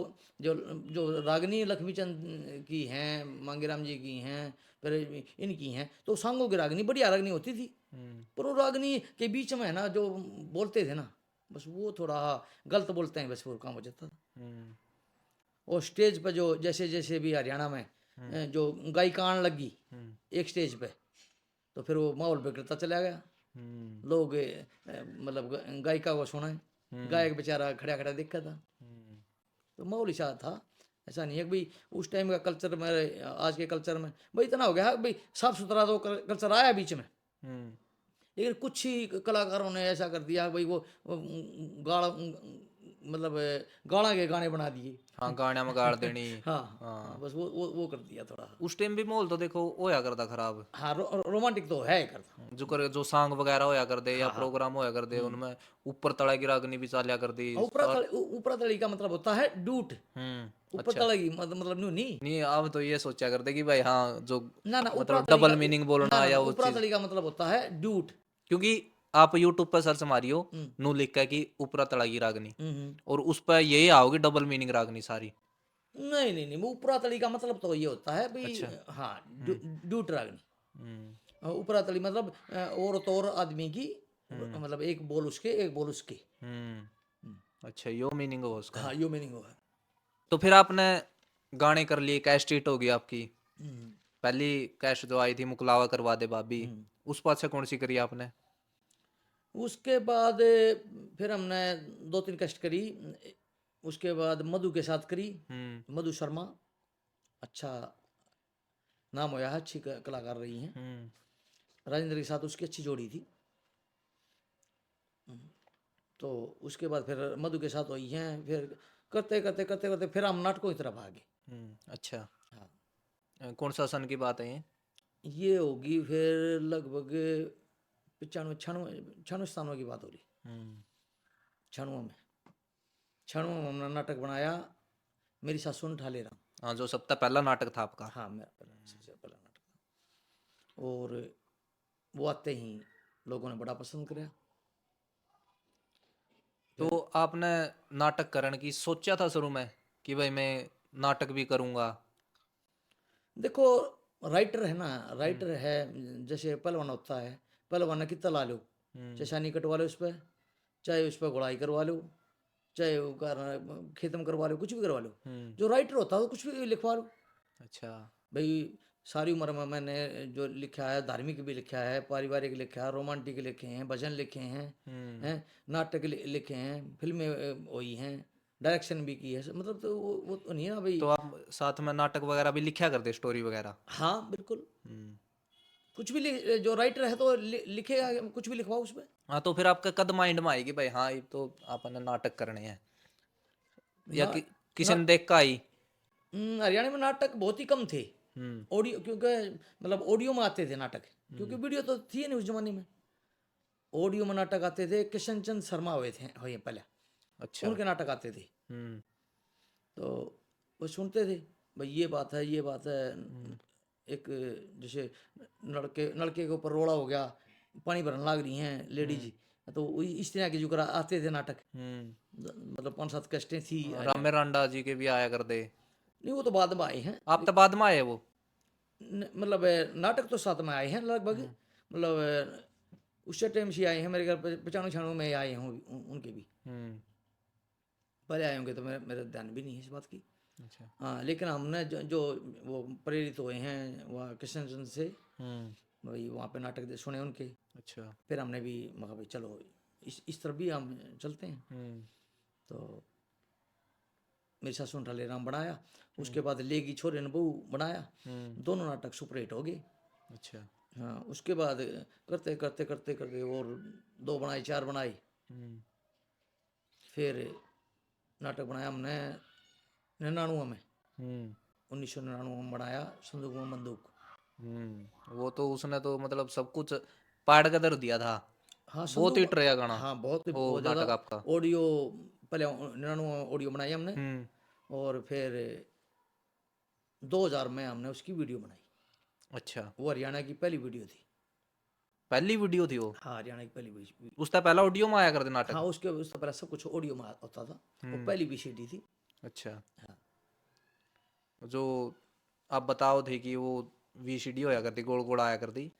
जो जो रागनी लक्ष्मीचंद की हैं, मांगेराम जी की हैं, फिर इनकी हैं, तो सांगों की रागनी बढ़िया रागनी होती थी। हम्म। पर वो रागनी के बीच में है ना जो बोलते थे ना, बस वो थोड़ा गलत बोलते हैं, बस वो काम हो जाता था। हम्म। और स्टेज पर जो जैसे जैसे भी हरियाणा में जो गायिका आने लगी हम्म। एक स्टेज पे, तो फिर वो माहौल बिगड़ता चला गया। हम्म। लोग मतलब गायिका को सुना है, गायक बेचारा खड़ा खड़ा देखा था। हम्म। तो माहौल ऐसा था। ऐसा नहीं है कि भाई उस टाइम का कल्चर में आज के कल्चर में भाई इतना हो गया है भाई, साफ सुथरा तो कल्चर आया बीच में, हम्म। लेकिन कुछ ही कलाकारों ने ऐसा कर दिया भाई वो गाड़ा मतलब गाना के गाने बना दिए। हाँ, गाने में गाड़ देनी। हाँ हाँ, हाँ। बस वो कर दिया थोड़ा। उस टाइम भी माहौल तो देखो होया करता खराब। हाँ, रोमांटिक तो है करता। जो सॉन्ग वगैरह होया कर दे या हाँ हाँ। प्रोग्राम होया कर दे उनमें ऊपर तड़ा की रागनी भी चालिया कर दी ऊपरा तली का मतलब होता है डूट। ऊपर अच्छा। तली मतलब न्यू नहीं। नहीं, अब तो ये सोचा करते कि भाई हाँ जो ना ना, ऊपरा मतलब तली का डबल मीनिंग बोलना ना या ना, वो ऊपरा चीज। तली का मतलब होता है डूट। क्योंकि आप यूट्यूब पर सर्च मारियो, हम्म नू लिखा है कि ऊपरा तड़ा की रागनी, हम्म। और उस पर यही आओगी डबल मीनिंग रागनी सारी। नहीं नहीं नहीं, वो ऊपरा तली का मतलब तो ये होता है भाई। अच्छा। हाँ, डूट रागनी। हम्म। ऊपरा तली मतलब औरत और आदमी की, हम्म। मतलब एक बोल उसके एक बोल उसके। अच्छा, यो मीनिंग हो उसका। हाँ, यो मीनिंग हुआ है। तो फिर आपने गाने कर लिए, कैस्ट हिट होगी आपकी। हम्म पहली कैस्ट जो आई थी मुकलावा करवा दे बाबी, हम्म। उस पास से कौन सी करी आपने? उसके बाद फिर हमने 2-3 कष्ट करी। उसके बाद मधु के साथ करी, हम्म। मधु शर्मा। अच्छा नाम होया है, अच्छी कलाकार रही हैं। राजेंद्र के साथ उसकी अच्छी जोड़ी थी। तो उसके बाद फिर मधु के साथ हुई हैं। फिर करते करते करते करते फिर हम नाटकों की तरफ आ गए। अच्छा। हाँ, कौन सा सन की बात है ये? ये होगी फिर लगभग 95 96 स्थानों की बात हो रही। 96 में हमने नाटक बनाया, मेरी सासू ने ठाले राम। हाँ, जो सबसे पहला नाटक था आपका। हाँ, मेरा सबसे पहला नाटक था। और वो आते ही लोगों ने बड़ा पसंद किया। तो आपने नाटक करने की सोचा था शुरू में कि भाई मैं नाटक भी करूंगा? देखो, राइटर है ना, राइटर है, जैसे पहलवान होता है, पहलवान ने कितना ला लो, चाहे छानी कटवा लो उस पर, चाहे उस पर गुड़ाई करवा लो, चाहे वो खेत में करवा लो, कुछ भी करवा लो। जो राइटर होता है वो कुछ भी लिखवा लो। अच्छा। भाई सारी उम्र में मैंने जो लिखा है, धार्मिक भी लिखा है, पारिवारिक लिखा है, रोमांटिक लिखे हैं, भजन लिखे हैं, हैं नाटक लिखे हैं, फिल्में हुई हैं, डायरेक्शन भी की है। मतलब तो वो तो नहीं है ना भाई। तो आप साथ में नाटक वगैरह भी लिखा करते, स्टोरी वगैरह? हाँ बिल्कुल, कुछ भी जो राइटर है तो लिखेगा, कुछ भी लिखवाओ उसमें। हाँ, तो फिर आपका कद माइंड में आएगी भाई, हाँ ये तो आपने नाटक करने हैं, या ना, किसी ना, ने देख का आई? हरियाणा में नाटक बहुत ही कम थे। हम्म। ऑडियो, क्योंकि मतलब ऑडियो में आते थे नाटक, क्योंकि वीडियो तो थी नहीं उस जमाने में। ऑडियो में नाटक आते थे, किशन चंद शर्मा हुए पहले, अच्छा। उनके नाटक आते थे। तो वो सुनते थे, भाई ये बात है, ये बात है। एक जैसे लड़के लड़के के ऊपर रोड़ा हो गया, पानी भरने लग रही हैं लेडीज, तो इस तरह के जो करा आते थे नाटक। मतलब 5-7 कस्टें थी। रामे रांडा जी के भी आया कर दे। नहीं, वो तो बाद में आए हैं। आप तो बाद में आए वो? मतलब नाटक तो साथ में आए हैं लगभग। मतलब उस टाइम से आए हैं मेरे घर पे, 95-96 में आए हैं उनके भी। पहले आए होंगे तो मेरे मेरा ध्यान भी नहीं है इस बात की। अच्छा। हाँ, लेकिन हमने जो वो प्रेरित हुए हैं वहाँ कृष्ण चंद्र से, भाई वहाँ पे नाटक सुने उनके। अच्छा। फिर हमने भी मगा भाई चलो इस तरफ भी हम चलते हैं। तो मेरी सासू ने ठाले राम बनाया, उसके बाद लेगी छोरे ने बहू बनाया। दोनों नाटक सुपरहिट हो गए। अच्छा। हाँ, उसके बाद करते करते करते करते और 2 बनाए, 4 बनाए। फिर नाटक बनाया हमने 99 में, 1999 में बनाया संदूक में बंदूक। वो तो उसने तो मतलब सब कुछ पाड़ के धर दिया था। हाँ, बहुत हिट रहा गाना हाँ बहुत वो बहुत ज़्यादा। नाटक आपका। ऑडियो पहले 99 में ऑडियो बनाई हमने, और फिर 2000 में हमने उसकी वीडियो बनाई। अच्छा। वो हरियाणा की पहली वीडियो थी। पहली वीडियो थी वो? हाँ, हरियाणा की पहली वीडियो। उसका पहला ऑडियो में आया करते हाँ, नाटक? उससे पहले सब कुछ ऑडियो में होता था। वो पहली VCD थी। अच्छा। हाँ, जो आप बताओ थे कि वो VCD होया करती, गोल गोल आया करती।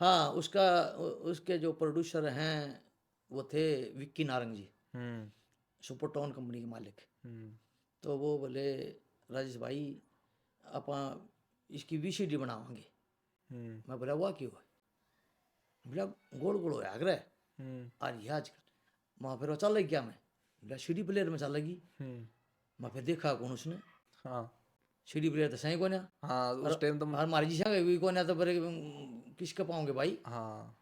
हाँ, उसके जो प्रोड्यूसर हैं वो थे विक्की नारंग जी, सुपरटोन कंपनी के मालिक। तो वो बोले राजेश भाई आप इसकी VCD बनावांगे। मैं बोला वाह क्यों है? बोला गोल गोल होया करे और ये आजकल वहाँ फिर वो चल रही क्या? मैं बोला CD प्लेयर में चल लगी। मैं फिर देखा कौन उसने, हाँ। CD प्लेयर तो सही को ना। हाँ, उस टाइम तो और हमारी जी संग भी को ना, तो फिर किसके पाओगे भाई? हाँ।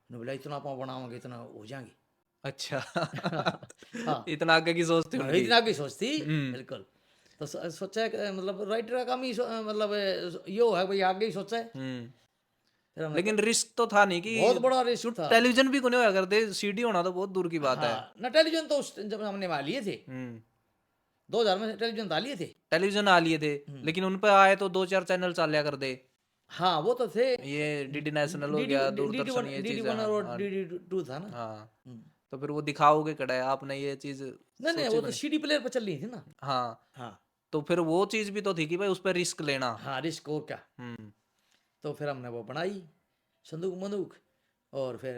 ने बोला इतना पाँव बनावांगे इतना हो जाएंगे। अच्छा। हाँ, इतना आगे की सोचती हाँ, उनकी। इतना की सोचती। बिल्कुल। तो सोचा है कि मतलब राइटर का काम ही मतलब यो है भाई, आगे ही सोचा है। फिर हमने लेकिन रिस्क तो था नहीं कि बहुत बड़ा रिस्क था। टेलीविजन भी कोने होया करते, CD होना तो बहुत दूर की बात है। हाँ, न टेलीविजन तो उस जब हमने वहाँ लिए थे 2000 में टेलीविजन तो लिए थे। टेलीविजन आ लिए थे, लेकिन उन पे आए तो 2-4 चैनल चालिया कर दे। हाँ, वो तो थे। ये DD नेशनल हो गया, दूरदर्शन, ये चीज DD1 और हाँ। DD2 था ना। हाँ। तो फिर वो दिखाओगे कड़ा है आपने ये चीज नहीं नहीं, सोची वो तो बनी? CD प्लेयर पर चल रही थी ना। हाँ। हाँ तो फिर वो चीज भी तो थी कि भाई उस पर रिस्क लेना। हाँ, रिस्क और क्या। हम्म। तो फिर हमने वो बनाई संदूक मंदूक, और फिर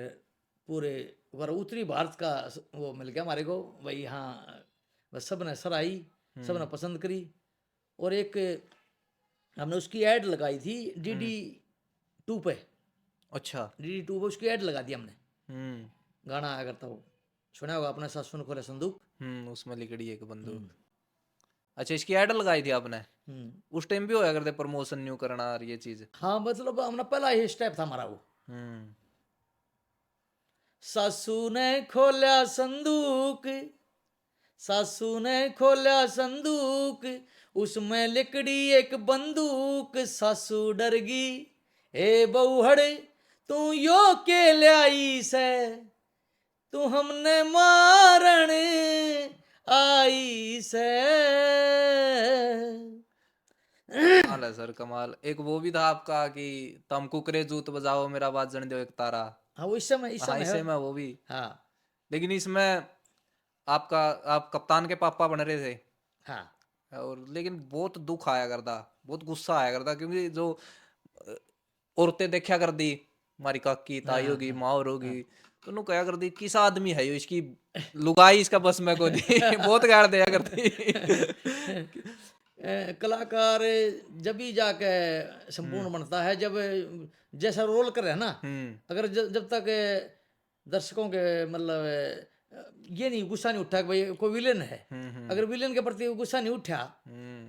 पूरे उत्तरी भारत का वो मिल गया हमारे को भाई। हाँ, बस सब ने सराही, सब ने पसंद करी। और एक हमने उसकी ऐड लगाई थी DD2 पे। अच्छा। DD2 पे उसकी ऐड लगा दी हमने। गाना आया करता वो, सुना होगा आपने, सासू ने खोला संदूक। उसमें लिखड़ी एक बंदूक। अच्छा, इसकी ऐड लगाई थी आपने? हम्म। उस टाइम भी होया करते प्रमोशन न्यू करना और ये चीज? हाँ मतलब हमने पहला ही स्टेप था हमारा वो। हम्म। सासू ने खोला संदूक, सासू ने खोला संदूक, उसमें लिकड़ी एक बंदूक, सासू डर गई, ए बहुहड़ तू यो के लाई से, तू हमने मारण आई से। कमाल है सर, कमाल। एक वो भी था आपका कि तम कुकरे जूत बजाओ मेरा बाजन दो एक तारा। हाँ वो इस समय हाँ, है। इसे में वो भी। हाँ लेकिन इसमें आपका आप कप्तान के पापा बन रहे थे, हाँ और लेकिन बहुत दुख आया करता, बहुत गुस्सा आया करता, क्योंकि जो अ, औरतें देखा कर दी, हमारी काकी ताई हाँ होगी हाँ माँ और होगी, तो उन्होंने कहा कर दी किस आदमी है यो, इसकी लुगाई इसका बस में को दी। बहुत गाड़ दिया करती। कलाकार जब भी जाके संपूर्ण बनता है जब जैसा रोल करे ना। हम्म। अगर जब तक दर्शकों के मतलब ये नहीं गुस्सा नहीं उठा कि भाई कोई विलेन है, अगर विलेन के प्रति गुस्सा नहीं उठा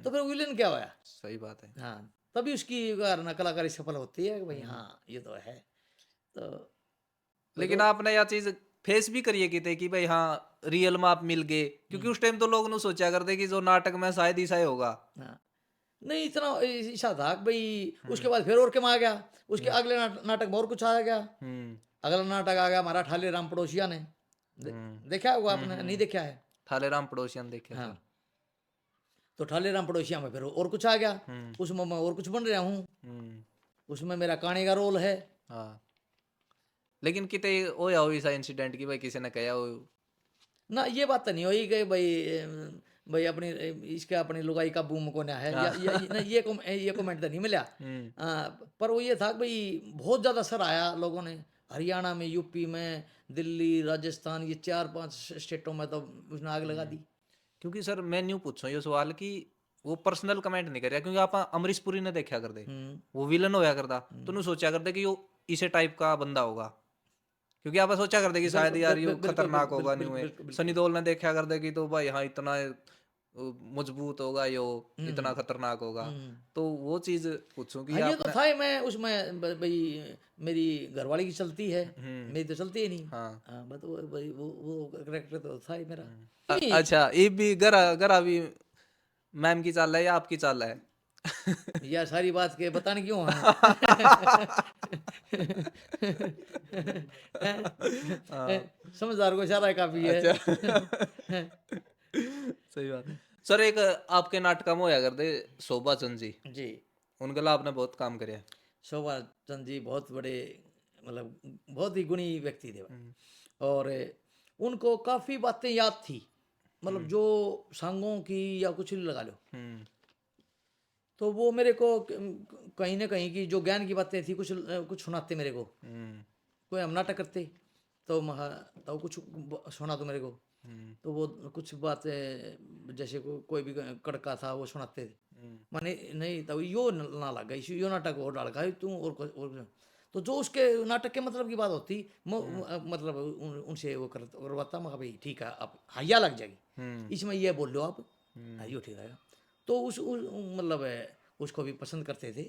तो फिर विलेन क्या होया। सही बात है। हाँ तभी उसकी कारण कलाकारी सफल होती है कि भाई हाँ ये तो है। तो लेकिन आपने यह चीज फेस भी करिए कि थे कि भाई हाँ रियल में आप मिल गए, क्योंकि उस टाइम तो लोग नु सोचा करते कि जो नाटक में शायद ऐसा ही होगा। हाँ नहीं इतना ऐसा था कि भाई उसके बाद फिर और क्या आ गया, उसके अगले नाटक में और कुछ आ गया। हम्म। अगला नाटक आ गया हमारा ठाले राम पड़ोसिया ने। देखा होगा आपने, नहीं देखा है? थाले राम पड़ोसियन देखे हाँ सर। तो ठाले राम पड़ोसिया में फिर और कुछ आ गया, उसमें मैं और कुछ बन रहा हूँ, हम्म। उसमें मेरा कहानी का रोल है। हाँ, लेकिन कितने होया हो ऐसा इंसिडेंट कि भाई किसी ने कहा हो? ना ये बात तो नहीं हुई कि भाई भाई अपनी इसके अपनी लुगाई का बूम को ना है ये कमेंट तो नहीं मिला। पर वो ये था कि भाई बहुत ज़्यादा सर आया लोगों ने, हरियाणा में, यूपी में, दिल्ली, राजस्थान, ये 4-5 स्टेटों में तो उसने आग लगा दी। क्योंकि सर मैं न्यू पूछूं ये सवाल कि वो पर्सनल कमेंट नहीं कर रहा, क्योंकि आप अमरीश पुरी ने देखा करते, वो विलन होया करता, तो नहीं सोचा करते कि वो इसे टाइप का बंदा होगा, क्योंकि आप सोचा करते कि शायद यार ये खतरनाक होगा, नहीं हुए सनी देओल ने देखा करते कि तो भाई हाँ इतना मजबूत होगा यो, इतना खतरनाक होगा, तो वो चीज पूछूं कि हाँ ये तो आपने। था ही। मैं उसमें भाई मेरी घरवाली की चलती है, मेरी तो चलती ही नहीं। हाँ। हाँ बस वो भाई वो करेक्टर तो था ही मेरा। अच्छा, ये भी गरा गरा भी मैम की चाल है या आपकी चाल है? यह सारी बात के बताने क्यों है? समझदार को इशारा काफी है। अच्छा। सही बात। सर एक आपके नाटक में होया करते शोभा चंद जी, जी उनके लिए आपने बहुत काम करे। शोभा चंद जी बहुत बड़े मतलब बहुत ही गुणी व्यक्ति थे, और उनको काफी बातें याद थी, मतलब जो सांगों की या कुछ भी लगा लो, तो वो मेरे को कहीं ना कहीं की जो ज्ञान की बातें थी कुछ कुछ सुनाते मेरे को। कोई हम नाटक करते तो तो कुछ सुना तो मेरे को, तो वो कुछ बातें जैसे कोई भी कड़का था वो सुनाते थे, माने नहीं तो यो ना लगा यो नाटक और डाल गया तू और तो जो उसके नाटक के मतलब की बात होती मतलब उनसे वो करवाता मैं भाई ठीक है आप हैया लग जाएगी इसमें ये बोल लो आप, हाँ यो ठीक रहेगा। तो मतलब उसको भी पसंद करते थे।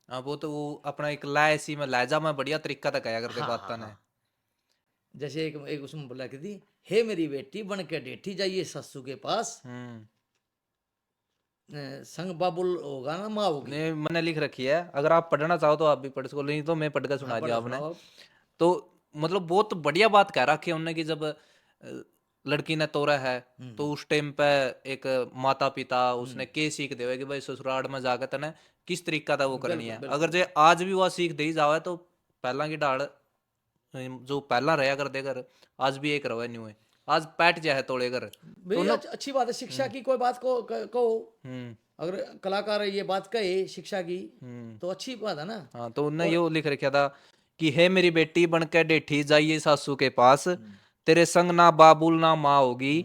हाँ, वो तो वो अपना एक लायसी में लहजा में बढ़िया तरीका था कहा करते बात ने। जैसे एक उसमें बोला कि थी, हे मेरी बेटी बन के डेठी जाइए ससुर के पास, संग बाबुल होगा ना माँ होगी। ने मैंने लिख रखी है, अगर आप पढ़ना चाहो तो आप भी पढ़ सको, नहीं तो मैं पढ़ कर सुना दिया आपने। तो मतलब बहुत बढ़िया बात कह रखी है उन्होंने कि जब लड़की ने तोड़ा है तो उस टाइम पे एक माता पिता उसने के सीख देवे कि भाई ससुराल में जाकर तने किस तरीका था वो करनी है। अगर जे आज भी वह सीख दे जावे तो पहला की डाल जो पहला रहा कर देकर आज भी एक रवा नहीं हुए, आज पैट जाए तोड़े कर। तो अच्छी बात है शिक्षा की, कोई बात को कहो अगर कलाकार ये बात कहे शिक्षा की तो अच्छी बात है ना। हाँ, तो उन्होंने यो लिख रखा था कि हे मेरी बेटी बनकर डेठी जाइए सासू के पास, तेरे संग ना बाबुल ना माँ होगी,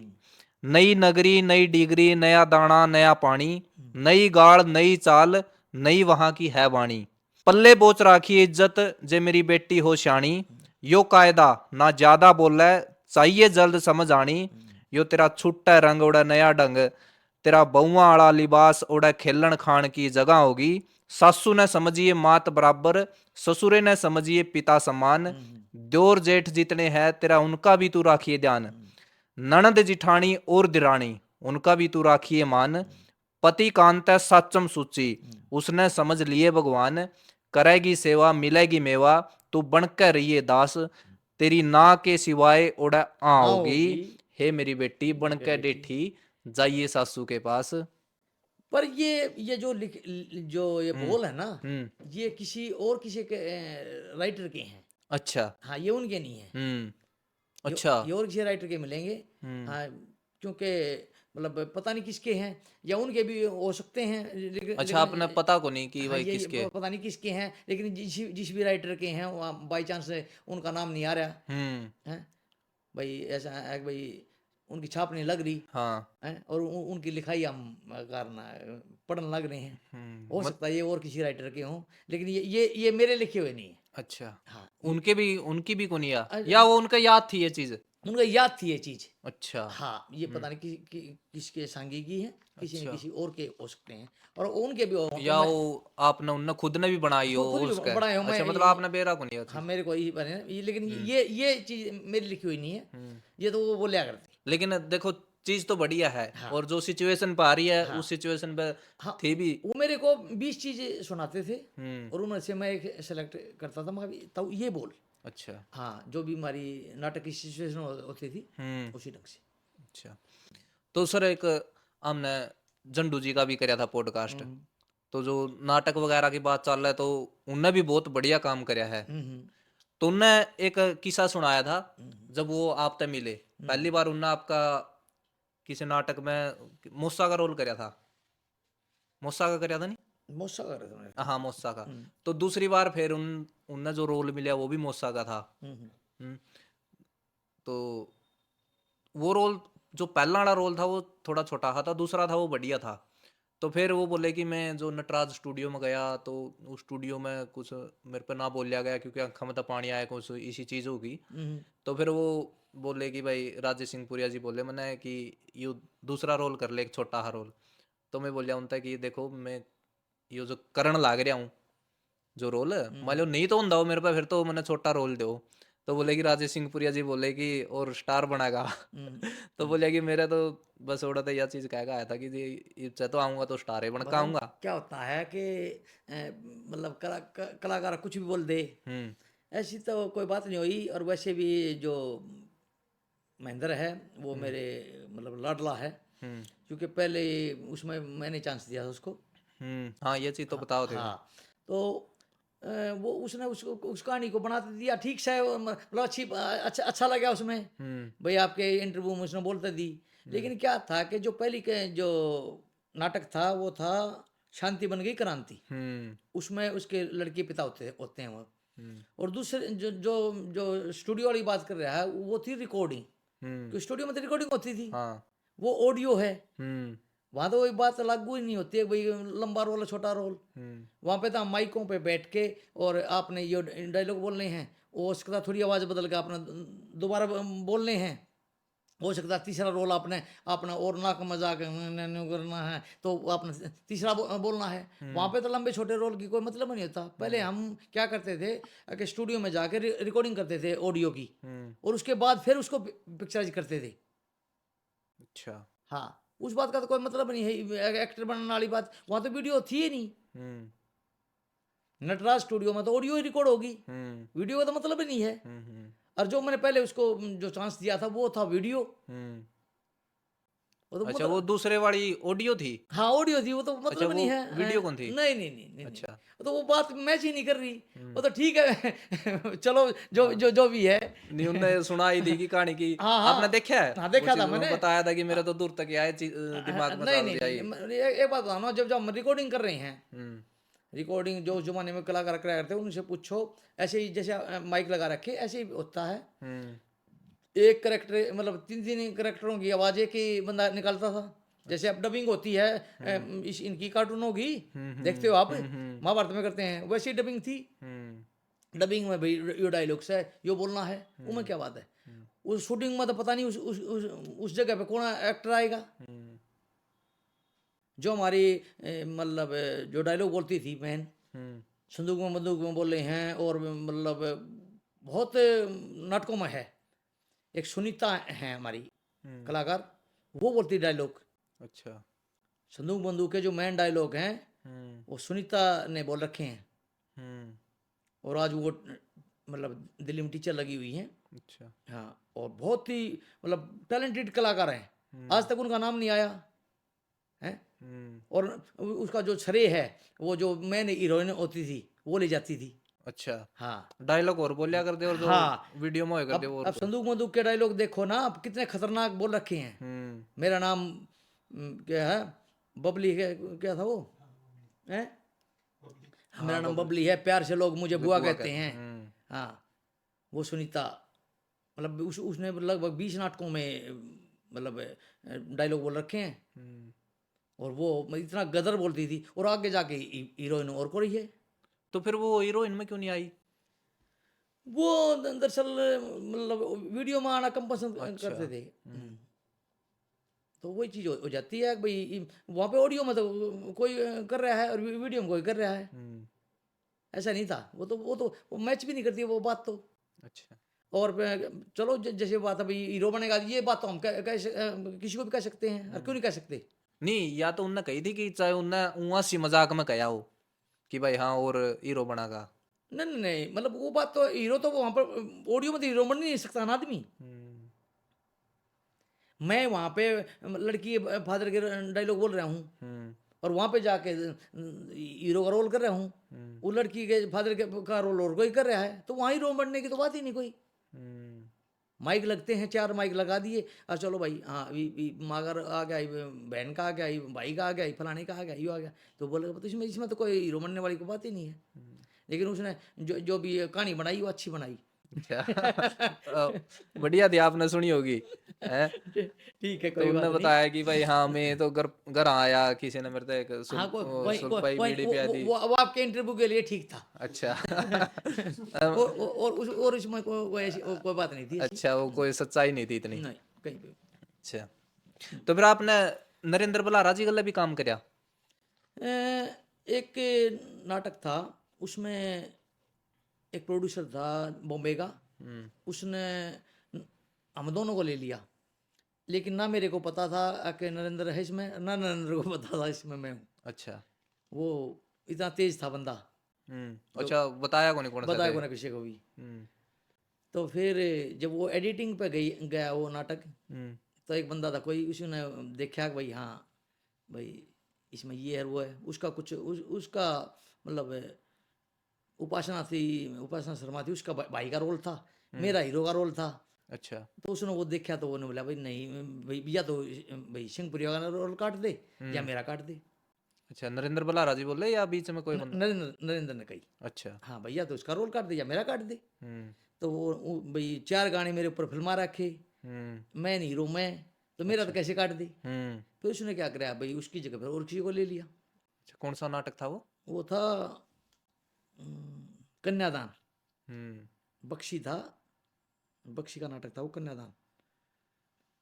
नई नगरी नई डिगरी नया दाना नया पानी, नई गाड़ नई चाल नई वहां की है वाणी, पल्ले बोच राखी इज्जत जे मेरी बेटी हो श्याणी, यो कायदा ना ज्यादा बोले चाहिए जल्द समझ आनी, यो तेरा छुट्टा रंग उड़ा नया ढंग तेरा बहुआ आला लिबास ओढ़े खेलन खान की जगह होगी। सासू ने समझिए मात बराबर, ससुरे ने समझिए पिता समान। द्योर जेठ जितने हैं तेरा उनका भी तू राखिए ध्यान। ननद जिठानी और दिरानी उनका भी तू राखिए मान। पति कांत है सच्चम सुची, उसने समझ लिए भगवान। करेगी सेवा मिलेगी मेवा, तू बनकर रहिए दास। तेरी ना के सिवाय ओढ़े आओगी, आओगी हे मेरी बेटी बनकर डेठी जाइए सासू के पास। पर ये जो जो ये बोल है ना, ये किसी के राइटर के हैं। अच्छा। हाँ, ये उनके नहीं है। अच्छा। ये और किसी राइटर के मिलेंगे। हाँ, क्योंकि मतलब पता नहीं किसके हैं, या उनके भी हो सकते हैं, अच्छा, आपने पता को नहीं कि हाँ, भाई ये किसके। पता नहीं किसके हैं, लेकिन जिस भी राइटर के हैं वो बाई चांस उनका नाम नहीं आ रहा है भाई, ऐसा है कि भाई उनकी छाप नहीं लग रही हाँ। है, और उनकी लिखाई हम करना पढ़ने लग रहे हैं। हो सकता है ये और किसी राइटर के हों, लेकिन ये मेरे लिखे हुए नहीं है। अच्छा, हाँ, उनकी भी कुनिया, अ- या वो उनका याद थी ये चीज। उनका याद थी ये चीज। अच्छा। हाँ, ये पता नहीं किसके सांगी की है, किसी ने अच्छा। किसी और के हो सकते हैं, और उनके भी हो तो या मैं वो आपने उनने खुद ने भी बनाई हो खुद भी उसका। बनाए हूँ मैं। अच्छा, मतलब आपने बेरा को नहीं हाँ, चीज। मेरे को यही बने ये, लेकिन ये चीज मेरी लिखी हुई नहीं है। ये तो वो बोलिया करती। लेकिन देखो, चीज तो बढ़िया है, हाँ, और जो सिचुएशन पे आ रही है हाँ, उस सिचुएशन पे हाँ, थी भी। वो मेरे को 20 चीजें सुनाते थे, हम्म। और उनमें से मैं एक सेलेक्ट करता था, मैं तब ये बोल। अच्छा। हाँ, जो भी हमारी नाटक की सिचुएशन होती थी उसी ढंग से। अच्छा, तो सर एक हमने झंडू जी का भी कराया था पॉडकास्ट। हम्म, तो जो नाटक वगैरह की बात चल रहा है, तो उनने भी बहुत बढ़िया काम कराया है। हम्म, तो उनने एक किस्सा सुनाया था, हम्म, जब वो आप तक मिले पहली बार। उनने आपका किसी नाटक में मूसा का रोल कराया था। मूसा का कराया था नहीं? मौसा कर रहे थे मेरे हाँ, को। मूसा का। तो दूसरी बार फिर उनने जो रोल मिला वो भी मूसा का था। हम्म, हम्म, तो वो रोल, जो पहला वाला रोल था वो थोड़ा छोटा था, दूसरा था वो बढ़िया था। तो फिर वो बोले कि मैं जो नटराज स्टूडियो में गया, तो उस स्टूडियो में कुछ मेरे पे ना बोलिया गया, क्योंकि आंखों में तो पानी आया, कुछ इसी चीज़ होगी। हम्म, तो फिर वो बोले कि भाई राजेश सिंह पुरिया जी बोले मैंने कि यू दूसरा रोल कर ले, एक छोटा सा रोल। तो मैं बोलिया उनता कि देखो मैं यो जो करण लाग रहा हूँ जो रोल, मान लो नहीं तो होंदा वो मेरे पे, फिर तो मैंने छोटा रोल दो। तो बोले कि राजेश सिंह पुरिया जी बोले कि और स्टार बनाएगा। हम्म, तो बोले कि मेरा तो बस ओड़ा तो यह चीज कहेगा आया था कि जी इच्छा तो आऊंगा तो स्टार ही बन के बताऊं आऊंगा। क्या होता है कि मतलब कलाकार कुछ भी बोल दे, हम्म। ऐसी तो कोई बात नहीं हुई। और वैसे भी जो महेंद्र है वो मेरे मतलब लाडला है, हम्म। क्योंकि पहले उसमें मैंने चांस दिया था उसको। हाँ, ये चीज तो हाँ, बताओ थे। हाँ, तो वो उसने उस कहानी को बना तो दिया ठीक से, मतलब अच्छा लगा उसमें। हम्म। भाई आपके इंटरव्यू में उसने बोलते दी। लेकिन क्या था कि जो पहली के जो नाटक था वो था शांति बन गई क्रांति। हम्म। उसमें उसके लड़के पिता होते हैं वो। हम्म। और दूसरे जो जो जो स्टूडियो वाली बात कर रहा है वो थी रिकॉर्डिंग, हम्म। कि स्टूडियो में तो रिकॉर्डिंग होती थी, हाँ। वो ऑडियो है। हम्म। वहाँ तो वही बात लागू ही नहीं होती है भाई, लंबा रोल है छोटा रोल। हम्म। वहाँ पे तो हम माइकों पे बैठ के, और आपने ये डायलॉग बोलने हैं, हो सकता है थोड़ी आवाज़ बदल के आपने दोबारा बोलने हैं। हो सकता है तीसरा रोल आपने अपना और नाक मजाक करना है तो आपने तीसरा बोलना है। वहाँ पे तो लंबे छोटे रोल की कोई मतलब नहीं होता। पहले हम क्या करते थे कि स्टूडियो में जाके रिकॉर्डिंग करते थे ऑडियो की, और उसके बाद फिर उसको पिक्चराइज करते थे। अच्छा। हाँ, उस बात का तो कोई मतलब नहीं है, एक्टर बनने वाली बात वहाँ तो वीडियो थी ही नहीं। हम्म। नटराज स्टूडियो में तो ऑडियो ही रिकॉर्ड होगी, हम्म। वीडियो का तो मतलब ही नहीं है। हम्म। और जो मैंने पहले उसको जो चांस दिया था वो था वीडियो। हम्म। वो तो अच्छा, वो मतलब दूसरे वाली ऑडियो थी। हाँ ऑडियो थी, वो तो अच्छा, मतलब वो नहीं है। वीडियो कौन थी? नहीं नहीं नहीं नहीं, नहीं। अच्छा। तो वो बात मैच ही नहीं कर रही। वो तो ठीक है चलो, जो भी है। नहीं, उनने सुनाई दी की कहानी की। हाँ, हाँ, आपने देखा है हाँ, वो देखा चीज? था उन्होंने मैंने। बताया था कि मेरा तो दूर तक आए दिमाग में नहीं चल नहीं रही आई। नहीं, एक बात बताओ ना, जब जब हम रिकॉर्डिंग कर रहे हैं, हम्म। रिकॉर्डिंग जो उस जमाने में कलाकार कराया करते हैं उनसे पूछो, ऐसे ही जैसे माइक लगा रखे ऐसे ही होता है। हम्म। एक करेक्टर मतलब तीन तीन करेक्टरों की आवाज़ एक ही बंदा निकालता था। जैसे अब डबिंग होती है, इनकी कार्टून होगी, देखते हो आप, महाभारत में करते हैं, वैसी डबिंग थी। हम्म। डबिंग में भाई यो डायलॉग्स है, यो बोलना है, उनमें क्या बात है। उस शूटिंग में तो पता नहीं उस जगह पे कौन एक्टर आएगा। जो हमारी मतलब जो डायलॉग बोलती थी बहन, हम्म संदूक में बंदूक में बोले हैं, और मतलब बहुत नाटकों में है। एक सुनीता है हमारी हम्म कलाकार, वो बोलती डायलॉग। अच्छा संदूक बंदूक के जो मेन डायलॉग हैं हम्म वो सुनीता ने बोल रखे हैं, हम्म और आज वो मतलब दिल्ली में टीचर लगी हुई हैं। अच्छा हाँ, और बहुत ही मतलब टैलेंटेड कलाकार हैं। हम्म आज तक उनका नाम नहीं आया है। हम्म और उसका जो श्रेय है वो जो मेन हीरोइन होती थी वो ले जाती थी। अच्छा हाँ डायलॉग और बोलिया कर दे और जो हाँ। वीडियो में होए कर दे वो और अब कोई संदूक बंदूक के डायलॉग देखो ना, आप कितने खतरनाक बोल रखे हैं। मेरा नाम क्या है, बबली है, क्या था वो है, मेरा हाँ नाम बबली बबली है, प्यार से लोग मुझे जो बुआ बुआ कहते कहते हैं। हाँ, वो सुनीता, मतलब उसने लगभग 20 नाटकों में मतलब डायलॉग बोल रखे हैं। हम्म और वो इतना गदर बोलती थी, और आगे जाके हीरोइन और को रही है। तो फिर वो हीरोइन में क्यों नहीं आई? वो दरअसल मतलब वीडियो में आना कम पसंद अच्छा करते थे। तो वही चीज़ हो जाती है कि भाई वहाँ पे ऑडियो में तो कोई कर रहा है और वीडियो में कोई कर रहा है। हम्म ऐसा नहीं था, वो मैच भी नहीं करती वो बात तो। अच्छा और चलो जैसे बात है भाई हीरो बनेगा, ये बात तो हम किसी को भी कह सकते हैं, और क्यों नहीं कह सकते। नहीं, या तो उनने कही थी कि चाहे उनने उहाँ सी मजाक में कहा हो कि भाई हाँ और हीरो बनागा। नहीं नहीं नहीं, मतलब वो बात तो हीरो तो वहाँ पर ऑडियो में तो हीरो बन नहीं सकता ना आदमी। हम्म मैं वहाँ पे लड़की फादर के डायलॉग बोल रहा हूँ, हम्म और वहाँ पे जाके हीरो का रोल कर रहा हूँ। हम्म वो लड़की के फादर के का रोल और कोई कर रहा है, तो वहाँ हीरो बनने की तो बात ही नहीं कोई। हम्म माइक लगते हैं, 4 माइक लगा दिए, और चलो भाई हाँ माँ का आ गया, बहन का आ गया, भाई का आ गया, फलाने का आ गया, यो आ गया, तो बोलेगा तो इसमें इसमें तो कोई हीरो बनने वाली कोई बात ही नहीं है। लेकिन उसने जो भी कहानी बनाई वो अच्छी बनाई। अच्छा बढ़िया थी, आपने सुनी होगी है। ठीक है, तो कोई उनने बात नहीं। बताया कि भाई हाँ मैं तो घर घर आया, किसी ने मेरे को एक हाँ, सुलपाई बीड़ी पिया दी। वो आपके इंटरव्यू के लिए ठीक था। अच्छा और इसमें कोई बात नहीं थी ऐसी। अच्छा वो कोई सच्चाई नहीं थी इतनी। नहीं, कहीं पे। अच्छा तो फिर आपने नरेंद्र बलारा जी गल्ला भी काम करया? एक नाटक था, उसमें एक प्रोड्यूसर था बॉम्बे का, हम्म उसने हम दोनों को ले लिया। लेकिन ना मेरे को पता था कि नरेंद्र है इसमें, ना नरेंद्र को पता था इसमें मैं हूँ। अच्छा वो इतना तेज था बंदा, जो अच्छा बताया कौन सा बताया थे? को ना किसी को भी। हम्म तो फिर जब वो एडिटिंग पे गया वो नाटक, हम्म तो एक बंदा था कोई, उसने देखा कि भाई हाँ भाई इसमें ये है वो है, उसका कुछ उसका मतलब उपासना थी, उपासना शर्मा थी, उसका भाई का रोल था, मेरा हीरो का रोल था। अच्छा तो उसने वो देखा, तो उन्होंने बोला भाई नहीं भाई, या तो भाई सिंहपुरिया का रोल काट दे, या मेरा काट दे। अच्छा नरेंद्र बलारा जी बोले या बीच में कोई बंदा? नरेंद्र नरेंद्र ने कही, अच्छा हाँ भैया तो उसका रोल काट दे या मेरा काट दे। हम्म तो वो भाई 4 गाने मेरे ऊपर फिल्मा रखे, मैं हीरो मैं, तो मेरा तो अच्छा कैसे काट दी। हम्म फिर उसने क्या कराया भाई, उसकी जगह पर और किसी को ले लिया। अच्छा कौन सा नाटक था वो? वो था कन्यादान, हम्म बख्शी था, बख्शी का नाटक था वो, कन्यादान।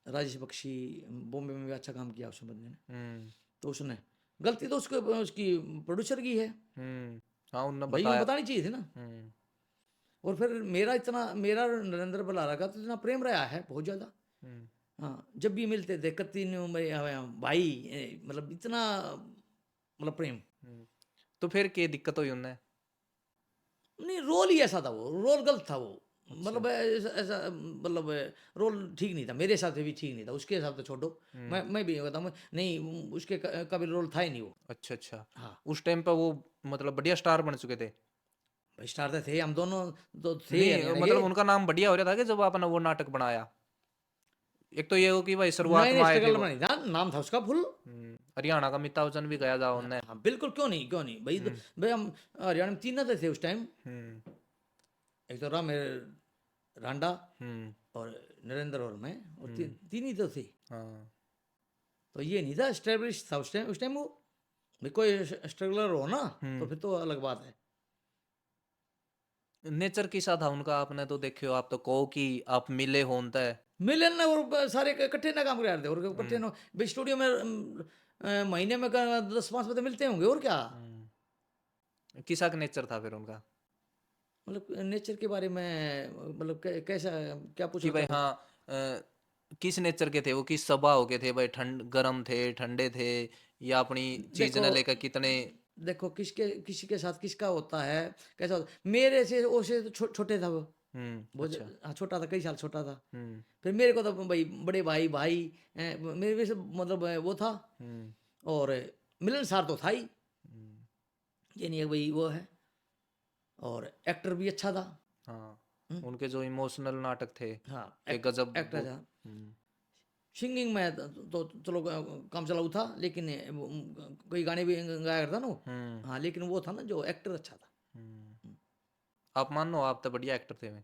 राजेश बख्शी, बॉम्बे में भी अच्छा काम किया उस बंदे ने। हम्म तो उसने गलती तो उसकी प्रोड्यूसर की है, हाँ उनने भाई उन्हें बताया। बतानी चाहिए थी ना। हम्म और फिर मेरा नरेंद्र बलारा का तो इतना प्रेम रहा है बहुत ज़्यादा। हम्म हाँ, जब भी मिलते थे कंटिन्यू में भाई मतलब इतना मतलब प्रेम। तो फिर क्या दिक्कत हुई उनने? नहीं, रोल ही ऐसा था, वो रोल गलत था वो, अच्छा मतलब ऐसा ऐसा मतलब रोल ठीक नहीं था, मेरे हिसाब से भी ठीक नहीं था, उसके हिसाब से छोड़ो। मैं भी बताऊँ, नहीं उसके काबिल रोल था ही नहीं वो। अच्छा अच्छा हाँ उस टाइम पे वो मतलब बढ़िया स्टार बन चुके थे? भाई, स्टार तो थे हम दोनों, तो थे नहीं हरियाणा के। मतलब उनका नाम बढ़िया हो रहा था कि जब आपने वो नाटक बनाया? एक तो ये हो कि भाई शुरुआत नहीं में नहीं, आए थे स्ट्रगल वो। में नहीं था, नाम था उसका फुल। हरियाणा का अमिताभ बच्चन भी गया था उनने। हाँ बिल्कुल, क्यों नहीं क्यों नहीं भाई, भाई हम हरियाणा में 3 थे उस टाइम। हम्म एक तो राम रांडा, हम्म और नरेंद्र और मैं, और तीन ही तो थे। हाँ तो ये नहीं था, स्टैब्लिश था उस टाइम वो। भाई कोई स्ट्रगलर हो ना, तो फिर तो अलग बात है। नेचर कैसा था उनका? आपने तो देखे हो, आप तो कहो कि आप मिले हो उनते। मिलन ना और सारे इकट्ठे ना काम कर रहे थे और इकट्ठे ना भाई स्टूडियो में महीने में 10-5 बजे मिलते होंगे और क्या। किसा का नेचर था फिर उनका? मतलब नेचर के बारे में मतलब कैसा क्या कि पूछना भाई चाहते हो? हाँ, किस नेचर के थे वो, किस स्वभाव के थे भाई? ठंड गर्म थे, ठंडे थे, या अपनी चीज देखो ने लेकर कितने? देखो किसी के साथ किसका होता है कैसा होता है। मेरे से ओसे तो छोटे था वो। अच्छा। हाँ छोटा था, कई साल छोटा था। हम्म। फिर मेरे को तो भाई बड़े भाई भाई मेरे भी से मतलब वो था। हम्म। और मिलनसार तो था ही, हम्म। ये नहीं है भाई वो है। और एक्टर भी अच्छा था। हाँ, हम्म, उनके जो इमोशनल नाटक थे हाँ के गजब एक्टर वो। था। सिंगिंग में तो चलो काम चलाऊ था, लेकिन कोई गाने भी गाया करता ना वो। हम्म। हाँ लेकिन वो था ना जो एक्टर अच्छा था। हम्म। आप मान लो, आप तो बढ़िया एक्टर थे वे।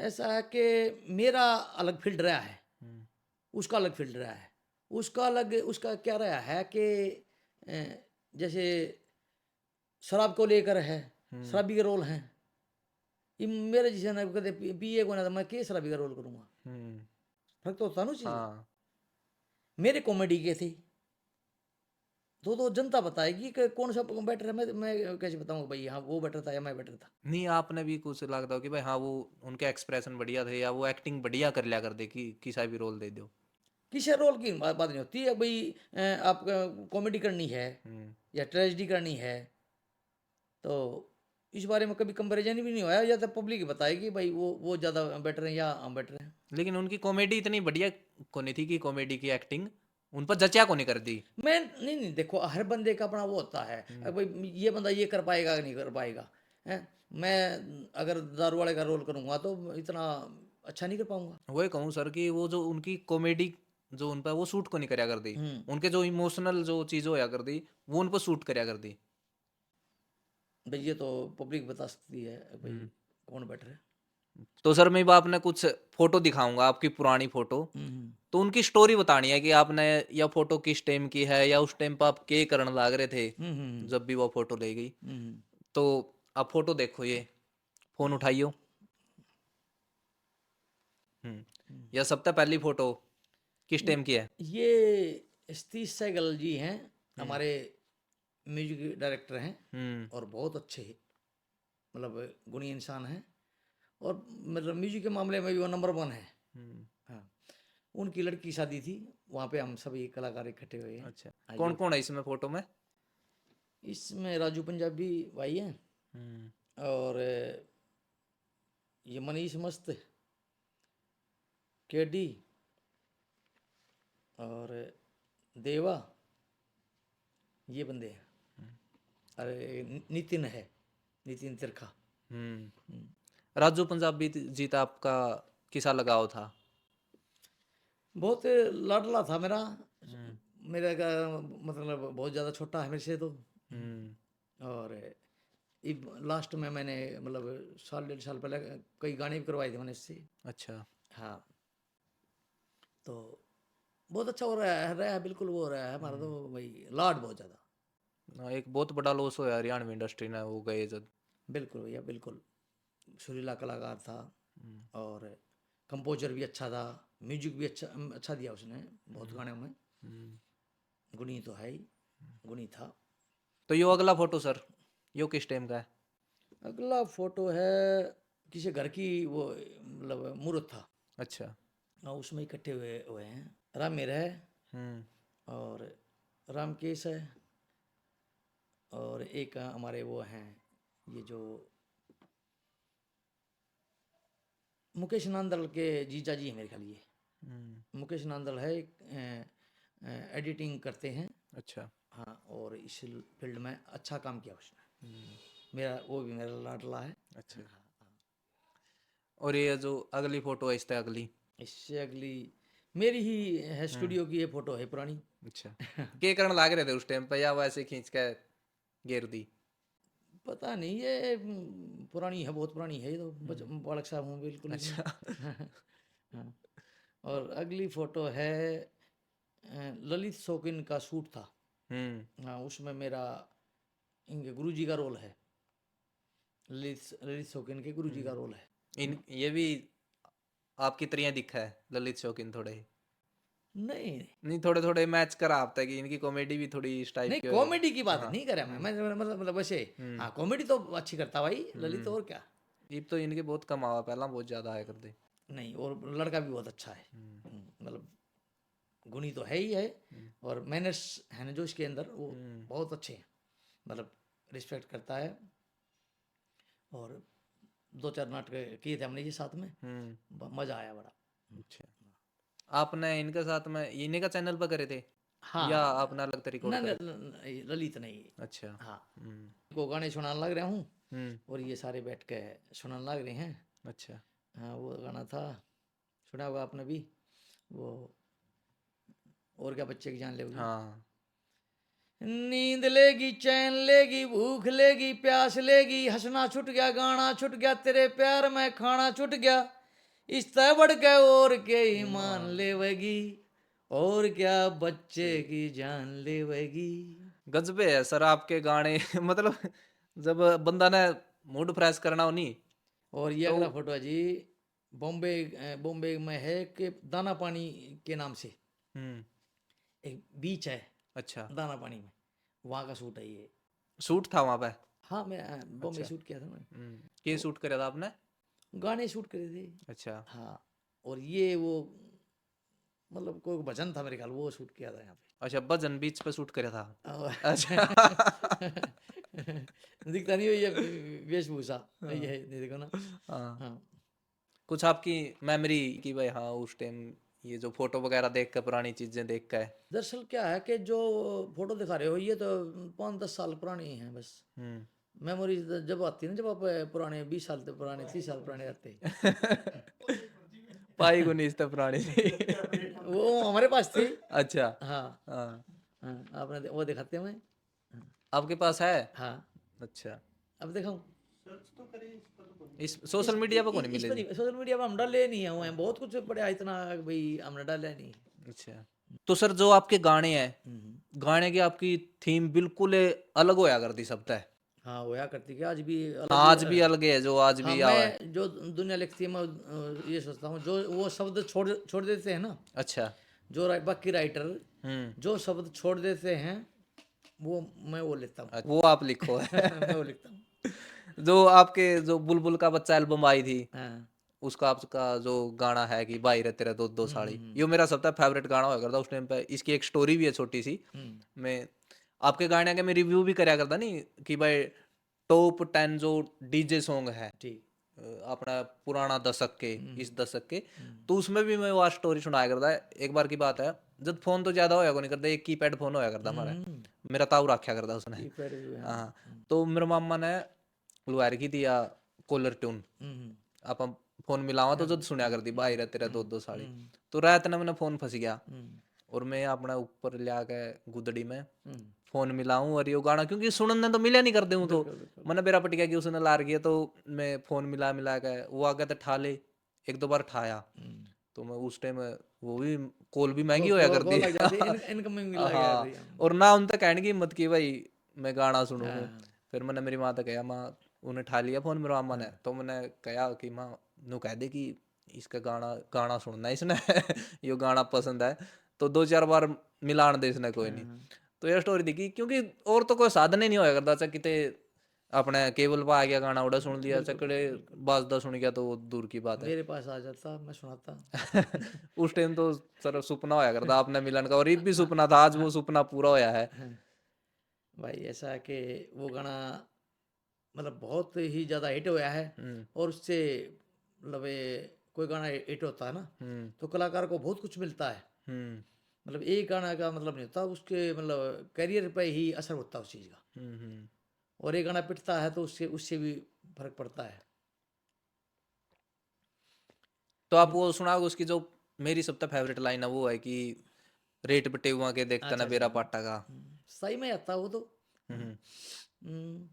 ऐसा है कि मेरा अलग फील्ड रहा है, हम्म। उसका अलग फील्ड रहा है। उसका अलग उसका क्या रहा है कि अ, जैसे शराब को लेकर है, शराबी के रोल हैं। ये मेरे जैसे ना कहते पिए को ना, तो मैं के शराबी का रोल करूंगा। हम्म। फर्क तो होता ना उस चीज का। हाँ। मेरे कॉमेडी के थे तो जनता बताएगी कि कौन सा बेटर है। मैं कैसे बताऊंगा भाई हाँ वो बेटर था या मैं बेटर था। नहीं, आपने भी कुछ लगता हो कि भाई हाँ वो उनके एक्सप्रेशन बढ़िया थे, या वो एक्टिंग बढ़िया कर लिया कर दे कि किसा भी रोल दे दो। किसी रोल की बात नहीं होती है भाई। आप कॉमेडी करनी है हम्म। या ट्रेजेडी करनी है तो इस बारे में कभी कंपैरिजन भी नहीं हुआ है, या तो पब्लिक बताएगी भाई वो ज़्यादा बेटर है या हम बेटर हैं। लेकिन उनकी कॉमेडी इतनी बढ़िया को नहीं थी कि कॉमेडी की एक्टिंग उन पर जचा को नहीं कर दी। मैं नहीं नहीं देखो हर बंदे का अपना वो होता है। अब भाई ये बंदा ये कर पाएगा कि नहीं कर पाएगा है। मैं अगर दारू वाले का रोल करूंगा तो इतना अच्छा नहीं कर पाऊंगा। वही कहूँ सर कि वो जो उनकी कॉमेडी जो उन पर वो सूट को नहीं करया कर दी। हम्म। उनके जो इमोशनल जो चीज़ होया कर दी वो उन पर सूट करया कर दी। भाई ये तो पब्लिक बता सकती है भाई कौन बेटर है। तो सर मैं आपने कुछ फोटो दिखाऊंगा, आपकी पुरानी फोटो। हम्म। तो उनकी स्टोरी बतानी है कि आपने यह फोटो किस टाइम की है, या उस टाइम पर आप के करने लाग रहे थे हम्म। हम्म। जब भी वो फोटो ले गई। हम्म। तो आप फोटो देखो, ये फोन उठाइयो। यह सबसे पहली फोटो किस टाइम की है? ये सतीश सहगल जी हैं, हमारे म्यूजिक डायरेक्टर हैं हम्म। और बहुत अच्छे मतलब गुणी इंसान हैं। और मतलब म्यूजिक के मामले में भी वो नंबर 1 है। हम्म। हाँ उनकी लड़की की शादी थी, वहाँ पे हम सभी कलाकार इकट्ठे हुए हैं। अच्छा, कौन आइए। कौन है इसमें फोटो में? इसमें राजू पंजाबी भाई हैं हम्म। और ये मनीष मस्त, केडी और देवा, ये बंदे हैं। अरे नितिन है, नितिन तिरखा। राजू पंजाबी जी तो आपका किसा लगाव था? बहुत लाडला था मेरा। मेरा का मतलब बहुत ज़्यादा छोटा है मेरे से तो। हम्म। और लास्ट में मैंने मतलब साल 1.5 साल पहले कई गाने भी करवाए थे मैंने इससे। अच्छा। हाँ तो बहुत अच्छा हो रहा है बिल्कुल वो हो रहा है हमारा तो भाई लाड बहुत ज़्यादा। एक बहुत बड़ा लॉस हो यार हरियाणवी इंडस्ट्री ने वो गए जब। बिल्कुल भैया बिल्कुल। सुरीला कलाकार था और कंपोजर भी अच्छा था, म्यूजिक भी अच्छा अच्छा दिया उसने बहुत गानों में। गुणी तो है ही, गुणी था। तो यो अगला फोटो सर, यो किस टाइम का है? अगला फोटो है किसी घर की वो मतलब मुहूर्त था। अच्छा। हाँ उसमें इकट्ठे हुए हुए हैं। राम मेरा है हम्म। और रामकेश है और एक हमारे वो हैं ये जो मुकेश नांदल के जीजा जी हैं मेरे ख्याल ये। मुकेश नांदल है एडिटिंग करते हैं। अच्छा। हाँ और इस फील्ड में अच्छा काम किया उसने। मेरा वो भी मेरा लाडला है। अच्छा। और ये जो अगली फोटो है, इस तरह अगली। इससे अगली मेरी ही है, स्टूडियो की ये फोटो है पुरानी। अच्छा, के कारण लाग रहे थे उस टाइम पे, या वैसे खींच के घेर दी? पता नहीं ये पुरानी है, बहुत पुरानी है ये तो बालक साहब हूँ बिल्कुल इसमें। अच्छा। हाँ और अगली फोटो है ललित शौकीन का सूट था। हम्म। हाँ उसमें मेरा इनके गुरुजी का रोल है। ललित ललित शौकीन के गुरु जी का रोल है। इन ये भी आपकी तरह दिखा है ललित शौकीन थोड़े ही? नहीं नहीं, थोड़े थोड़े मैच करा आपता है कि इनकी कॉमेडी भी थोड़ी इस टाइप नहीं, की कॉमेडी की बात हाँ। नहीं करे मतलब वैसे हाँ, कॉमेडी तो अच्छी करता भाई ललित, और क्या। ये तो इनके बहुत कम आवा, पहला बहुत ज्यादा आया करते। नहीं, और लड़का भी बहुत अच्छा है। मतलब गुणी तो है ही है, और मैनर्स है ना जो इसके अंदर, वो बहुत अच्छे हैं। मतलब रिस्पेक्ट करता है, और 2-4 नाटक किए थे हमने ये साथ में, मजा आया बड़ा। अच्छा, आपने इनके साथ में इन्हीं का चैनल पर करे थे हाँ, या आपने अलग से रिकॉर्ड करे? ललित नहीं। अच्छा। हाँ, को गाने सुनाने लग रहा हूँ, हम्म। और ये सारे बैठ के सुनाने लग रहे हैं। अच्छा। हाँ, वो गाना था, सुना होगा आपने भी, वो और क्या बच्चे की जान लेगी। हाँ। नींद लेगी, चैन लेगी, भूख लेगी, प्यास लेगी, हंसना छूट गया, गाना छूट गया, तेरे प्यार में खाना छूट गया, इस तरह बढ़ के और के ईमान लेवेगी, और क्या बच्चे की जान लेवेगी। गजबे है सर आपके गाने मतलब जब बंदा ने मूड फ्रेश करना हो नहीं और ये तो अगला फोटो है जी, बॉम्बे बॉम्बे में है कि दाना पानी के नाम से एक बीच है, अच्छा, दाना पानी में, वहाँ का शूट है ये। शूट था वहां पे? हाँ, मैं बॉम्बे अच्छा। शूट किया था मैंने, के शूट करा था आपने? गाने शूट करे थे। अच्छा। हाँ, और ये वो मतलब कोई भजन था मेरे ख्याल, वो शूट किया था यहाँ पे। अच्छा, भजन बीच पे शूट करा था। और अच्छा। दिखता नहीं हो ये वेशभूषा, ये है, ये देखो ना। हाँ, हाँ, कुछ आपकी मेमोरी की भाई, हाँ उस टाइम ये जो फोटो वगैरह देख कर, पुरानी चीजें देख कर। दरअसल क्या है कि जो फोटो दिखा रहे हो ये तो 5-10 साल पुरानी है बस। मेमोरीज जब आती है ना, जब आप पुराने 20 साल पुराने 30 साल पुराने आते पाई को नहीं इस पुरानी वो हमारे पास थी। अच्छा। हाँ, हाँ, हाँ, आपने वो दिखाते हैं। आपके पास है? हाँ, अच्छा, अब दिखाऊं? इस सोशल मीडिया पर कौन इस मिले पर जी? सोशल मीडिया पर हम डाले नहीं है, हुए हैं बहुत कुछ पड़े इतना भाई, हमने डाला नहीं। अच्छा, तो सर जो आपके गाने हैं, गाने की आपकी थीम बिल्कुल अलग होया करती सबता है। हाँ, होया करती कि आज भी अलग ही आज भी अलग है जो आज हाँ, भी आवा है। मैं जो दुनिया लिखती है, मैं ये सोचता हूँ जो वो शब्द छोड़ छोड़ देते हैं ना, अच्छा। जो बाकी राइटर हम्म। जो शब्द छोड़ देते हैं, वो मैं वो लेता हूँ। वो आप लिखो मैं वो लिखता हूँ। जो आपके जो बुलबुल का बच्चा एल्बम आई थी, हाँ, उसका आपका जो गाना है कि भाई रे तेरे दो दो साड़ी, ये मेरा सबसे फेवरेट गाना होया करता उस टाइम पे। इसकी एक स्टोरी भी है छोटी सी। मैं आपके गाने के मैं रिव्यू भी करया करता नहीं कि भाई टॉप 10 जो डीजे सॉन्ग है ठीक। अपना पुराना दशक के, इस दशक के, तो उसमें भी मैं वो स्टोरी सुनाया करता है। एक बार की बात है, जब फोन तो ज्यादा होया को नहीं करता, एक कीपैड फोन होया करता हमारा, मेरा ताऊ रखा करता उसने। कीपैड भी है। हाँ, तो मेरे मामा ने लुआ रखी थी या कॉलर ट्यून, आप फोन मिलावा तो जब सुनया करती भाई रे तेरे दो दो साड़ी। तो रात ने मैंने फोन फंस गया, और मैं अपना ऊपर ले आके गुदड़ी में फोन मिलाऊं और ये गाना, क्योंकि सुनने तो मिले नहीं करते हूँ, तो मैंने बेरा पटिया की उसने लार गया, तो मैं फोन मिला मिला के वो आ गया, तो ठा ले, एक दो बार ठाया, तो मैं उस टाइम वो भी कॉल भी महंगी होया करती लग जाती है, इनकमिंग भी लग जाती है। हाँ, और ना उन तक कहने की हिम्मत की भाई मैं गाना सुनूं। हाँ। फिर मैंने मेरी माँ तक कहा, माँ उन्हें ठा लिया फोन मेरे मामा ने, तो मैंने कहा कि माँ नू कह दे कि इसका गाना गाना सुनना है इसने ये गाना पसंद है, तो 2-4 बार मिलान दे इसने कोई नहीं। तो ये स्टोरी दिखी, क्योंकि और तो कोई साधन ही नहीं होया करता, चाहे किते अपने केबल पर आ गया गाना उड़ा सुन लिया, चकड़े बाजदा सुन गया तो वो दूर की बात है। मेरे पास आ जाता, मैं सुनाता। उस टाइम तो सर सपना होया करता आपने मिलन का, और ये भी सपना था, आज वो सपना पूरा होया है। भाई ऐसा है कि वो गाना मतलब बहुत ही ज़्यादा हिट होया है, और उससे मतलब कोई गाना हिट होता है ना, तो कलाकार को बहुत कुछ मिलता है। मतलब एक गाना का मतलब नहीं होता, उसके मतलब करियर पे ही असर होता है उस चीज़ का। और एक गाना पिटता है तो उससे उससे भी फर्क पड़ता है। तो आप वो सुनाओगे उसकी जो मेरी सबसे फेवरेट लाइन है, वो है कि रेट बटे हुआ के देखता ना अच्छा, बेरा अच्छा। पाटा का। सही में आता वो तो। हम्म।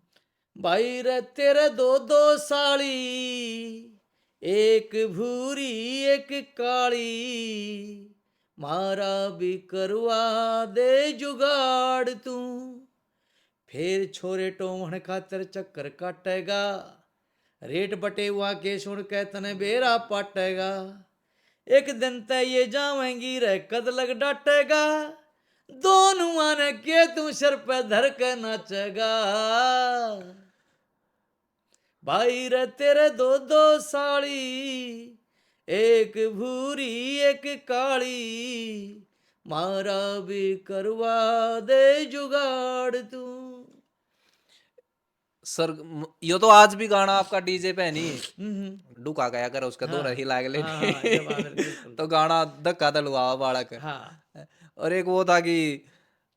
भाई रे तेरे दो दो साड़ी, एक भूरी एक काली, मारा भी करवा दे जुगाड़ तू, फिर छोरे टोमण खातर चक्कर काटेगा, रेट बटे हुआ के सुन के तने बेरा पाटेगा, एक दिन तय ये जावेंगी रे कद लग डाटेगा, दोनों ने के तू सिर पे धर के नाचेगा। भाई रे तेरे दो दो साड़ी, एक भूरी एक काली, मारा भी करवा दे जुगाड़ तू। सर यो तो आज भी गाना आपका डीजे पे नहीं हम्म। डुका गया कर उसका दो रही लाग ले हाँ, ये बात है, बिल्कुल। तो गाना धक्का दलवा बाड़क। हाँ, और एक वो था कि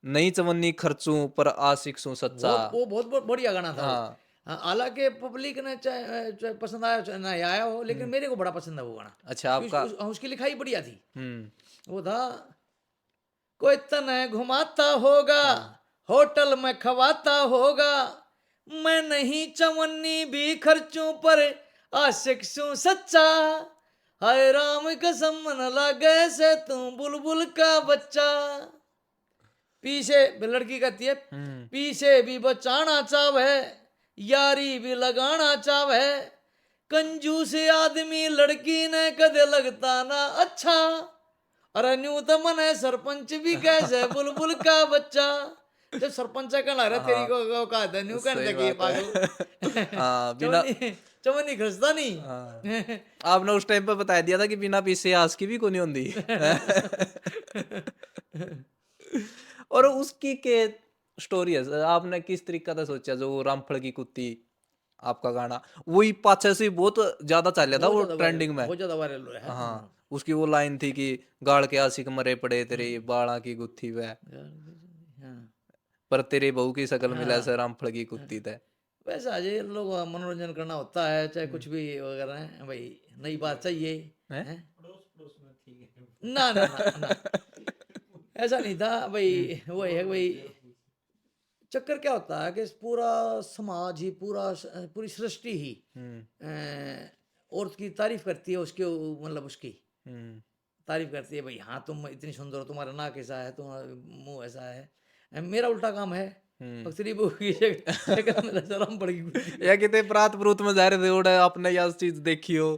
नहीं चवन्नी खर्चूं पर आशिक सूं सच्चा। वो बहुत बढ़िया गाना था वो। हाँ हाँ, हालांकि पब्लिक ने चाहे पसंद आया चाहे ना आया हो, लेकिन मेरे को बड़ा पसंद है वो गाना। अच्छा आपका। उसकी लिखाई बढ़िया थी। हम्म वो था, कोई तने घुमाता होगा, होटल में खवाता होगा, मैं नहीं चवन्नी भी खर्चूं पर आशिक सूं सच्चा, हाय राम कसम न लागे से तू बुलबुल का बच्चा। पीछे लड़की कहती है, पीछे भी बचाना चाहे, यारी भी लगाना चाहे, कंजूस आदमी लड़की ने कदे लगता ना अच्छा, अरे न्यू तो मन है सरपंच भी कैसे बुलबुल का बच्चा। जब सरपंच कहना रहा तेरी को कहा था न्यू कहने सही लगी बात है। पागल। हाँ बिना चवन्नी खर्चता हाँ, नहीं। आपने उस टाइम पे बता दिया था कि बिना पीसे आस की भी कोनी होती। और उसकी के स्टोरी है सर, आपने किस तरीका से सोचा जो वो रामफल की कुत्ती आपका गाना वही पाछे से बहुत ज्यादा चल था वो ट्रेंडिंग में। बहुत ज्यादा वायरल हुआ है। हाँ उसकी वो लाइन थी कि गाड़ के आशिक मरे पड़े तेरे बाड़ा की गुत्थी वे, हाँ, पर तेरे बहू की शकल मिला से हाँ। रामफल की कुत्ती थे। वैसा अजय लोग मनोरंजन करना होता है, चाहे कुछ भी वगैरह है भाई, नई बात चाहिए हैं? है। ना ना ना ना, ऐसा नहीं था भाई। वो है भाई, चक्कर क्या होता है कि पूरा समाज ही पूरी सृष्टि ही हम्म औरत की तारीफ करती है, उसके मतलब उसकी हम्म तारीफ करती है भाई, हाँ तुम इतनी सुंदर हो, तुम्हारा नाक ऐसा है, तुम्हारा मुंह ऐसा है। मेरा उल्टा काम है, अक्सरी बहू की शक्ल में शर्म पड़ गई। या कितने प्रात प्रूत में जा रहे थे उड़ा आपने यह चीज देखी हो।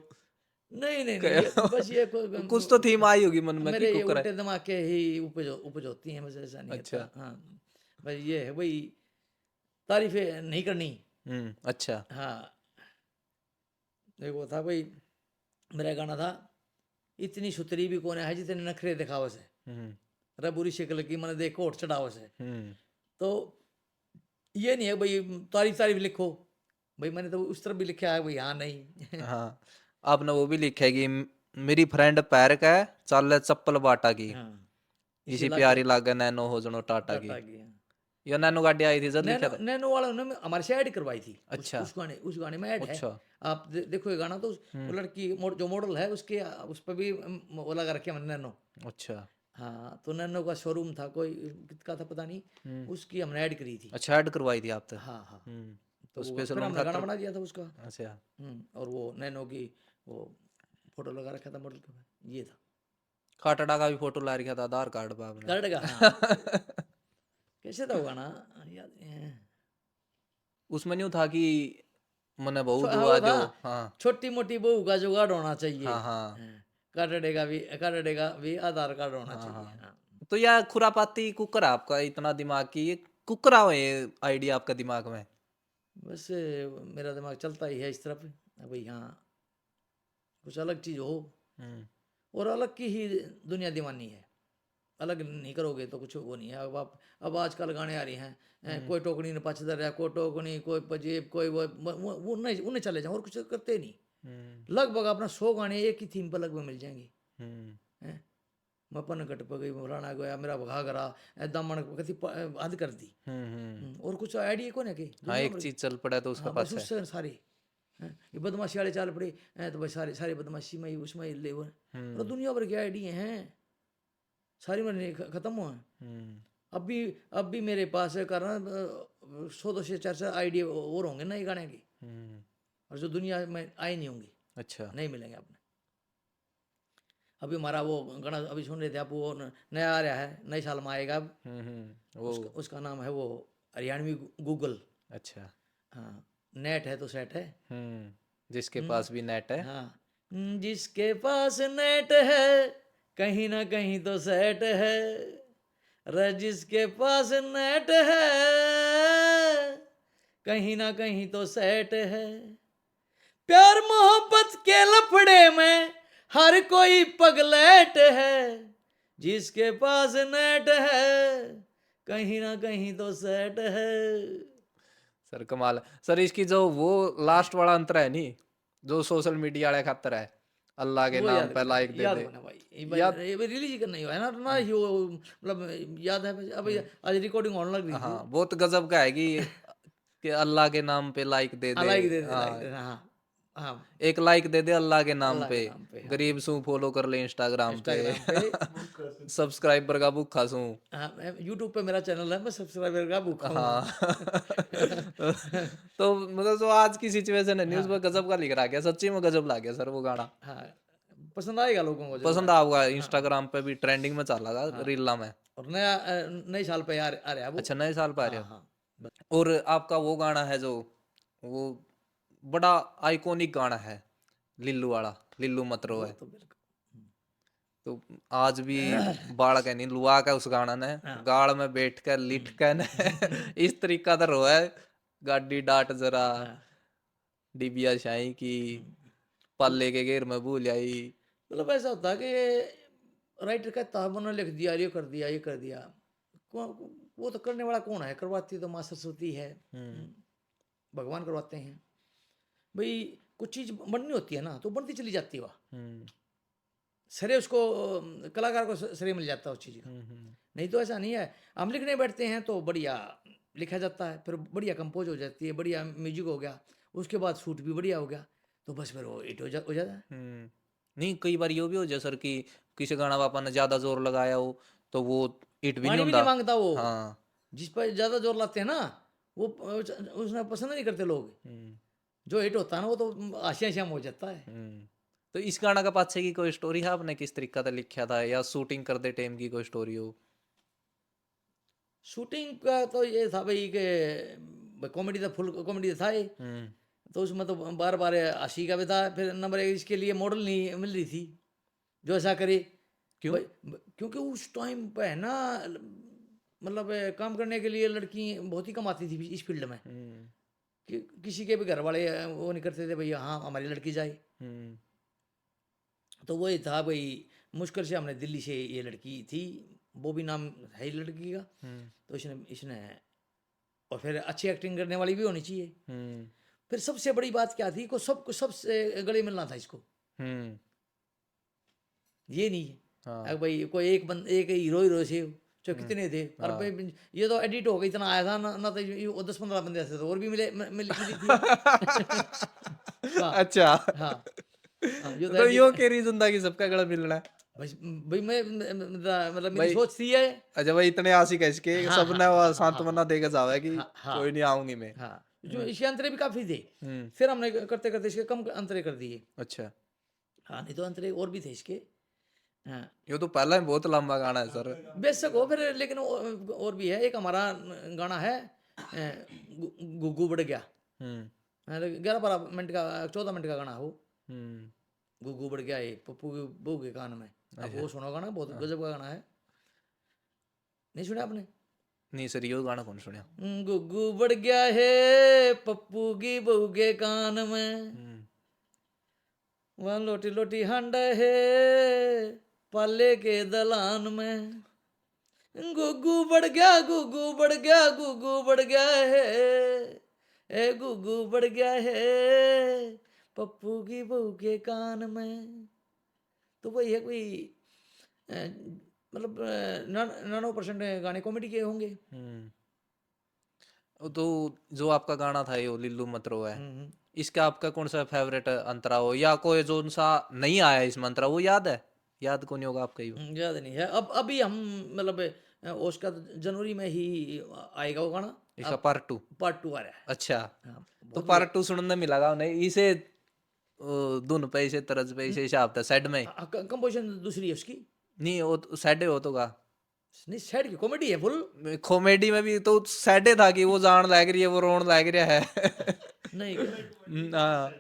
नहीं नहीं नहीं, ये बस ये कुछ तो थीम आई होगी मन में कि मेरे ये कुकर है। उल्टे दिमाग के ही उपज होती हैं, बस ऐसा नहीं अच्छा। होता। हाँ भाई, ये है भाई, तारीफें नहीं करनी। अच्छा। हाँ, देखो था भाई, मेरा गाना था, इतनी सुतरी भी कौन है जितने नखरे दिखावस है, रबुरी शक्ल की मैंने देखो और चढ़ावस है। तो ये नहीं है भाई तारीफ तारीफ लिखो भाई, मैंने तो उस तरफ भी लिखा है भाई, हाँ नहीं। हाँ आपने वो भी लिखा है कि मेरी फ्रेंड पैर का है चल चप्पल बाटा की, हाँ, इसी प्यारी लागे नैनो हो जनो टाटा की। टाटा की। हाँ। ये नैनो गाड़ी आई थी जब लिखा नैनो था। नैनो वाला उन्होंने हमारे से ऐड करवाई थी। अच्छा। उस गाने में ऐड है। अच्छा। आप देखो ये गाना तो वो लड़की जो मॉडल है उसके उस पर भी वो लगा रखे मैंने नैनो। अच्छा। हाँ, तो नैनो का शोरूम था कोई किसका था पता नहीं, उसकी हमने ऐड करी थी। अच्छा ऐड करवाई थी आपने। हाँ हाँ, तो तो स्पेशल फिर उन हमने गाना खातर। बना दिया था उसका। अच्छा। और वो नैनो की वो फोटो लगा रखा था मॉडल का, ये था। खाटड़ा का भी फोटो ला रखा था आधार कार्ड पे आपने। कर्ड का, हाँ। कैसे था वो गाना याद उसमें नहीं था कि मने बहु हाँ, वो दुआ था, दो। हाँ छोटी मोटी बहू का जुगाड़ होना चाहिए। हाँ हाँ कार्ड भी आधार कार्ड होना हाँ चाहिए। हाँ। हाँ। तो यार खुरापाती कुकर है आपका इतना दिमाग की ये कुकरा है ये आइडिया आपका दिमाग में। बस मेरा दिमाग चलता ही है इस तरफ, भाई हाँ कुछ अलग चीज हो, और अलग की ही दुनिया दीवानी है। अलग नहीं करोगे तो कुछ वो नहीं है। अब आजकल गाने आ रही हैं, कोई टोकनी ने पछ दर कोई टोकनी कोई पजेब कोई वो नहीं, उन्हें चले जाओ और कुछ करते नहीं। लगभग अपना 100 गाने एक ही थीम पर लगभग मिल जाएंगे। हैं? मपन घट पर गई राणा गया मेरा घाघरा दामन कति हद कर दी। और कुछ आइडिया कौन है कि हाँ एक चीज चल पड़ा तो उसका हाँ, बस पास है। उससे सारे ये बदमाशी वाले चाल पड़े हैं, तो भाई सारे सारे बदमाशी में ही उसमें ही ले वो और दुनिया भर के आइडिया हैं, सारी मैंने खत्म हुआ है। अब भी मेरे पास है कारण 100-200 आइडिया और होंगे ना ये गाने के, और जो दुनिया में आए नहीं होंगे। अच्छा। नहीं मिलेंगे आपने। अभी हमारा वो गाना अभी सुन रहे थे आप, वो नया आ रहा है, नए साल में आएगा अब। वो उसका नाम है वो हरियाणवी गूगल। अच्छा। हाँ, नेट है तो सेट है। जिसके पास भी नेट है। हाँ, जिसके पास नेट है कहीं ना कहीं तो सेट है, रे जिसके पास नेट है कहीं ना कहीं तो सेट है। प्यार मोहब्बत के लफड़े में हर कोई पगलेट है, जिसके पास नेट है कहीं ना कहीं तो सेट है। सर कमाल। सर इसकी जो वो लास्ट वाला अंतर है नहीं, जो सोशल मीडिया वाले खातर है, अल्लाह के वो नाम याद पे करना, लाइक दे याद दे। करना भाई, याद। ये रिलीज करना ही है ना, ना ही वो मतलब याद है। अब आज रिकॉर्डिंग होने लग रही थी। हाँ बहुत गजब का है कि अल्लाह के नाम पे like they they. Like they they, like हाँ दे, हाँ हाँ, एक लाइक दे दे अल्लाह के नाम अल्लाह पे। के नाम पे, हाँ गरीब सू फॉलो कर ले इंस्टाग्राम पे। इंस्टाग्राम पे। सब्सक्राइबर का भूखा सू। हाँ, यूट्यूब पे मेरा चैनल है, मैं सब्सक्राइबर का भूखा हूँ। हाँ। तो मतलब जो आज की सिचुएशन है न्यूज हाँ में गजब का लिख रहा गया, सच्ची में गजब ला गया सर वो गाना। हाँ, पसंद आएगा लोगों को जरूर। पसंद आऊंगा, इंस्टाग्राम पे भी ट्रेंडिंग में चला था रीला में। और नया नए साल पे आ रहा है वो। अच्छा नए साल पे आ रहे हाँ हो। हाँ, और आपका वो गाना है जो वो बड़ा आइकॉनिक गाना है, लिल्लू वाला, लिल्लू मत रो वो है। तो बिल्कुल। तो आज भी बाल का नहीं लुआ का उस गाना ने हाँ। गाल में बैठ कर लिट कर ने इस तरीका का रो है, गाड़ी डाट जरा हाँ, डिबिया शाही की पाले के घेर में भूल आई। मतलब ऐसा होता है कि राइटर कहता है मैंने लिख दिया, ये कर दिया, ये कर दिया। वो तो करने वाला कौन है? करवाती तो माँ सरस्वती है, भगवान करवाते हैं भाई। कुछ चीज बननी होती है ना तो बनती चली जाती है, वह श्रेय उसको कलाकार को श्रेय मिल जाता है उस चीज का। नहीं तो ऐसा नहीं है, हम लिखने बैठते हैं तो बढ़िया लिखा जाता है, फिर बढ़िया कंपोज हो जाती है, बढ़िया म्यूजिक हो गया, उसके बाद शूट भी बढ़िया हो गया, तो बस फिर वो हिट हो जाता है। नहीं कई बार ये भी हो जाए सर कि किसी गाना पापा ने ज्यादा जोर लगाया हो तो वो हिट भी नहीं पानी भी नहीं होता। मांगता वो। हाँ। जिस पर ज्यादा जोर लाते हैं ना वो उसने पसंद नहीं करते लोग। जो हिट होता है ना वो तो आशिया शाम हो जाता है। तो इस गाना का पाछे की कोई स्टोरी है आपने किस तरीका से लिखा था, या शूटिंग करते टाइम की कोई स्टोरी हो? शूटिंग का तो ये था भाई कि कॉमेडी था, फुल कॉमेडी था ये। तो उसमें तो बार बार हंसी का भी था, फिर नंबर एक इसके लिए मॉडल नहीं मिल रही थी जो ऐसा करे। क्यों? क्योंकि उस टाइम पे है ना, मतलब काम करने के लिए लड़की बहुत ही कम आती थी इस फील्ड में। कि किसी के भी घर वाले वो नहीं करते थे भैया हाँ हमारी लड़की जाए। तो वही था भाई, मुश्किल से हमने दिल्ली से ये लड़की थी, वो भी नाम है ही लड़की का। तो इसने इसने और फिर अच्छी एक्टिंग करने वाली भी होनी चाहिए। फिर सबसे बड़ी बात क्या थी, को सबसे गले मिलना था इसको। ये नहीं है हाँ। भाई कोई एक हीरो से चाहे कितने थे। और भाई ये तो एडिट हो गई, इतना आया था ना, ना तो ये 10-15 बंदे ऐसे तो और भी मिली थी। हाँ अच्छा। हाँ हाँ, ये तो यो के रीजन था कि सबका गला मिलना है भाई। भाई मैं मतलब मेरी भाई। सोच थी है। अच्छा भाई इतने आशिक है इसके, हाँ सबने हाँ वो हाँ सांत्वना देकर जावे कि हाँ हाँ कोई नहीं आऊंगी मैं। हाँ, जो इसके अंतरे भी काफी थे। फिर हमने करते करते इसके कम अंतरे कर दिए। अच्छा। हाँ, नहीं तो अंतरे और भी थे इसके। हाँ, ये तो पहला ही बहुत लंबा गाना है सर। बेशक हो फिर, लेकिन और भी है। एक हमारा गाना है गुग्गू बढ़ गया, 11-12 मिनट का, 14 मिनट का गाना हो। गुग्गू बढ़ गया, ये पप्पू की बहू के कान में। अब वो सुनो गाना, बहुत गजब का गाना है। नहीं सुना आपने? नहीं सर यो गाना कौन सुनिया? गुग्गू बढ़ गया है पप्पू की बहू के कान में, वह लोटी लोटी हांडा है पाले के दलान में। गुग्गू बढ़ गया, गुग्गू बढ़ गया, गुग्गू बढ़ गया है, ए गुग्गू बढ़ गया है पप्पू की बहू के कान में। तो वही है कोई मतलब 99% गाने कॉमेडी के होंगे। तो जो आपका गाना था ये लिल्लू मत रो है, इसका आपका कौन सा फेवरेट अंतरा हो, या कोई जो सा नहीं आया इस मंत्रा वो याद है? याद कौन होगा आपका ही? याद नहीं है। अब अभी हम मतलब उसका जनवरी में ही आएगा वो गाना। इसका पार्ट 2? पार्ट 2 आ रहा है। अच्छा। हाँ, तो पार्ट 2 सुनने मिला नहीं इसे? धुन पे इसे तरज पे इसे हिसाब था साइड में कंपोजिशन दूसरी है उसकी। नहीं वो सैडे हो तो का नहीं, सैड की कॉमेडी है फुल। कॉमेडी में भी तो सैडे था कि वो जान लग रही है, वो रोन लग रहा है। नहीं हाँ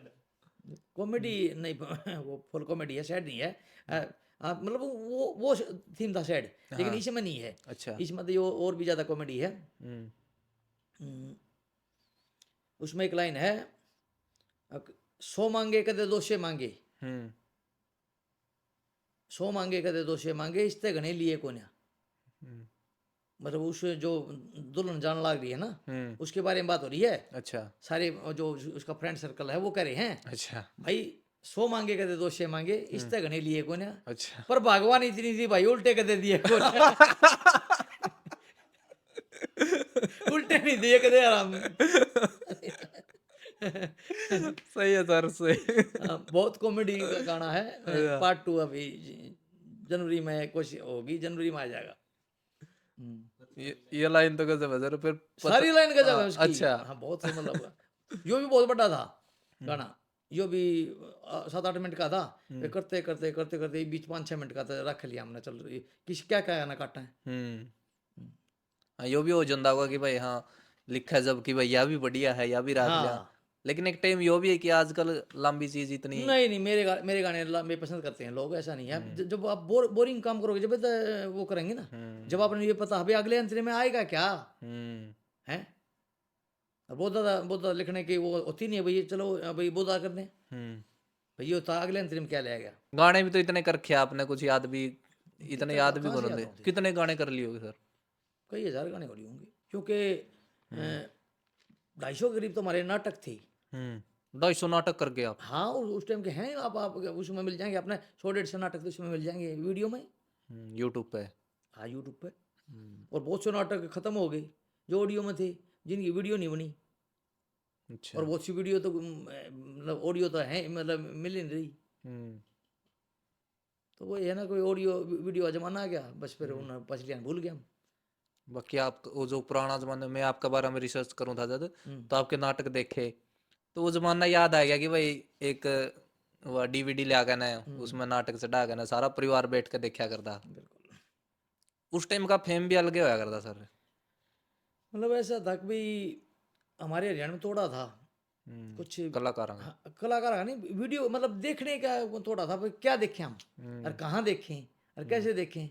कॉमेडी नहीं वो फुल कॉमेडी है, सैड नहीं है। मतलब वो थीम था सैड, लेकिन हाँ। इसमें नहीं है। अच्छा। इसमें तो ये और भी ज्यादा कॉमेडी है। हम्म। हम्म, उसमें एक लाइन है, 100 मांगे कदे 200 मांगे, हम्म। 100 मांगे कदे 200 मांगे, इससे घने लिए कोन्या। हम्म। मतलब उस जो दुल्हन जान लाग रही है ना, हम्म। उसके बारे में बात हो रही है। अच्छा। सारे जो उसका फ्रेंड सर्कल है वो कह रहे हैं, अच्छा। भाई 100 मांगे कदे 200 मांगे, इससे घने लिए कोन्या। अच्छा। पर भगवान इतनी थी भाई, उल्टे कदे दिए कोन्या। उल्टे नहीं दिए कदे आराम। सही है सर, सही। बहुत कॉमेडी का गाना है। अच्छा। पार्ट 2 अभी जनवरी में कोशिश होगी, जनवरी में आ जाएगा। ये लाइन तो गजब है सर, फिर सारी लाइन गजब है हाँ, उसकी। अच्छा। हाँ बहुत से मतलब यो भी बहुत बड़ा था गाना। यो भी 7-8 मिनट का था। फिर करते करते करते करते बीच 5-6 मिनट का था, रख लिया हमने, चल रही किस क्या क्या गाना काटना है। हाँ, यो भी हो जाता होगा कि भाई हाँ लिखा है जब कि भाई यह भी बढ़िया है, या भी राख लिया। हाँ लेकिन एक टाइम यो भी है कि आजकल लंबी चीज इतनी। नहीं नहीं, मेरे गाने में पसंद करते हैं लोग, ऐसा नहीं है। जब आप बोरिंग काम करोगे जब तो वो करेंगे ना। जब आपने ये पता अभी अगले अंतरे में आएगा क्या हम्म। है। बहुत ज्यादा लिखने की वो होती नहीं है भाई, चलो भाई बहुत ज्यादा कर दें हम्म। भाई, ये होता अगले अंतरे में क्या ले गया। गाने भी तो इतने कर रखे आपने, कुछ याद भी इतने याद भी कहाँ से करो याद दे, होते, कितने गाने कर लिए होगे सर? कई हजार गाने हो रही होंगे, क्योंकि 250 करीब तो हमारे नाटक थे। 250 नाटक कर गए आप? हाँ उस टाइम के हैं, आप उसमें मिल जाएंगे अपने 100-150 नाटक, तो उसमें मिल जाएंगे वीडियो में। यूट्यूब पे? हाँ यूट्यूब पे। और बहुत से नाटक खत्म हो गए जो ऑडियो में थे, जिनकी वीडियो नहीं बनी। अच्छा। और बहुत सी वीडियो तो मतलब ऑडियो तो है, मतलब मिल ही नहीं रही। हम्म। तो वही है ना, कोई ऑडियो वीडियो का जमाना आ गया, बस फिर उन पछलियां भूल गया हम। बाकी आप वो जो पुराना जमाने में आपके बारे में रिसर्च करूँ था जब, हम्म, तो आपके नाटक देखे तो वो जमाना याद आ गया कि भाई एक वो डीवीडी ले आकर ना उसमें नाटक चढ़ा कर ना सारा परिवार बैठ के देखा करता। बिल्कुल। उस टाइम का फेम भी अलग ही होया करता सर। मतलब ऐसा था कि भाई हमारे हरियाणा में थोड़ा था कुछ। कलाकारों का। हाँ, कलाकार का नहीं, वीडियो मतलब देखने का वो थोड़ा था भाई, क्या देखें हम और कहाँ देखें और कैसे देखें।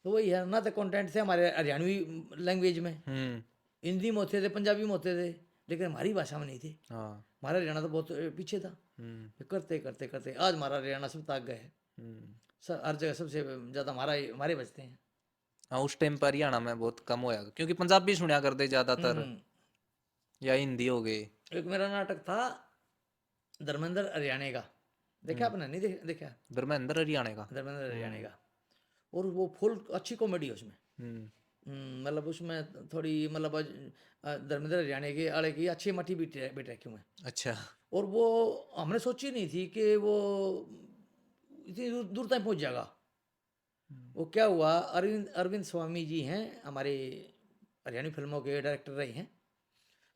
तो वही है ना, तो कंटेंट थे हमारे हरियाणवी लैंग्वेज में, हिंदी में होते थे, पंजाबी में होते थे, लेकिन हमारी भाषा में नहीं थे। हाँ। हमारा हरियाणा तो बहुत पीछे था। फिर करते करते करते आज हमारा हरियाणा सब आगे है। हर जगह सबसे ज़्यादा हमारे बजते हैं। हाँ, उस टाइम पर हरियाणा में बहुत कम होया क्योंकि पंजाबी सुनया करते ज्यादातर, या हिंदी हो गई। एक मेरा नाटक था धर्मेंद्र हरियाणे का, देखा आपने? नहीं देखा? धर्मेंद्र हरियाणा का? धर्मेंद्र हरियाणे का। और वो फुल अच्छी कॉमेडी है उसमें। मतलब उसमें थोड़ी मतलब धर्मेंद्र हरियाणे के आड़े की अच्छी मठी बीट रखी हुए। अच्छा। और वो हमने सोची नहीं थी कि वो इतनी दूर दूर तक पहुंच जाएगा। वो क्या हुआ, अरविंद अरविंद स्वामी जी हैं हमारे हरियाणवी फिल्मों के डायरेक्टर रहे हैं।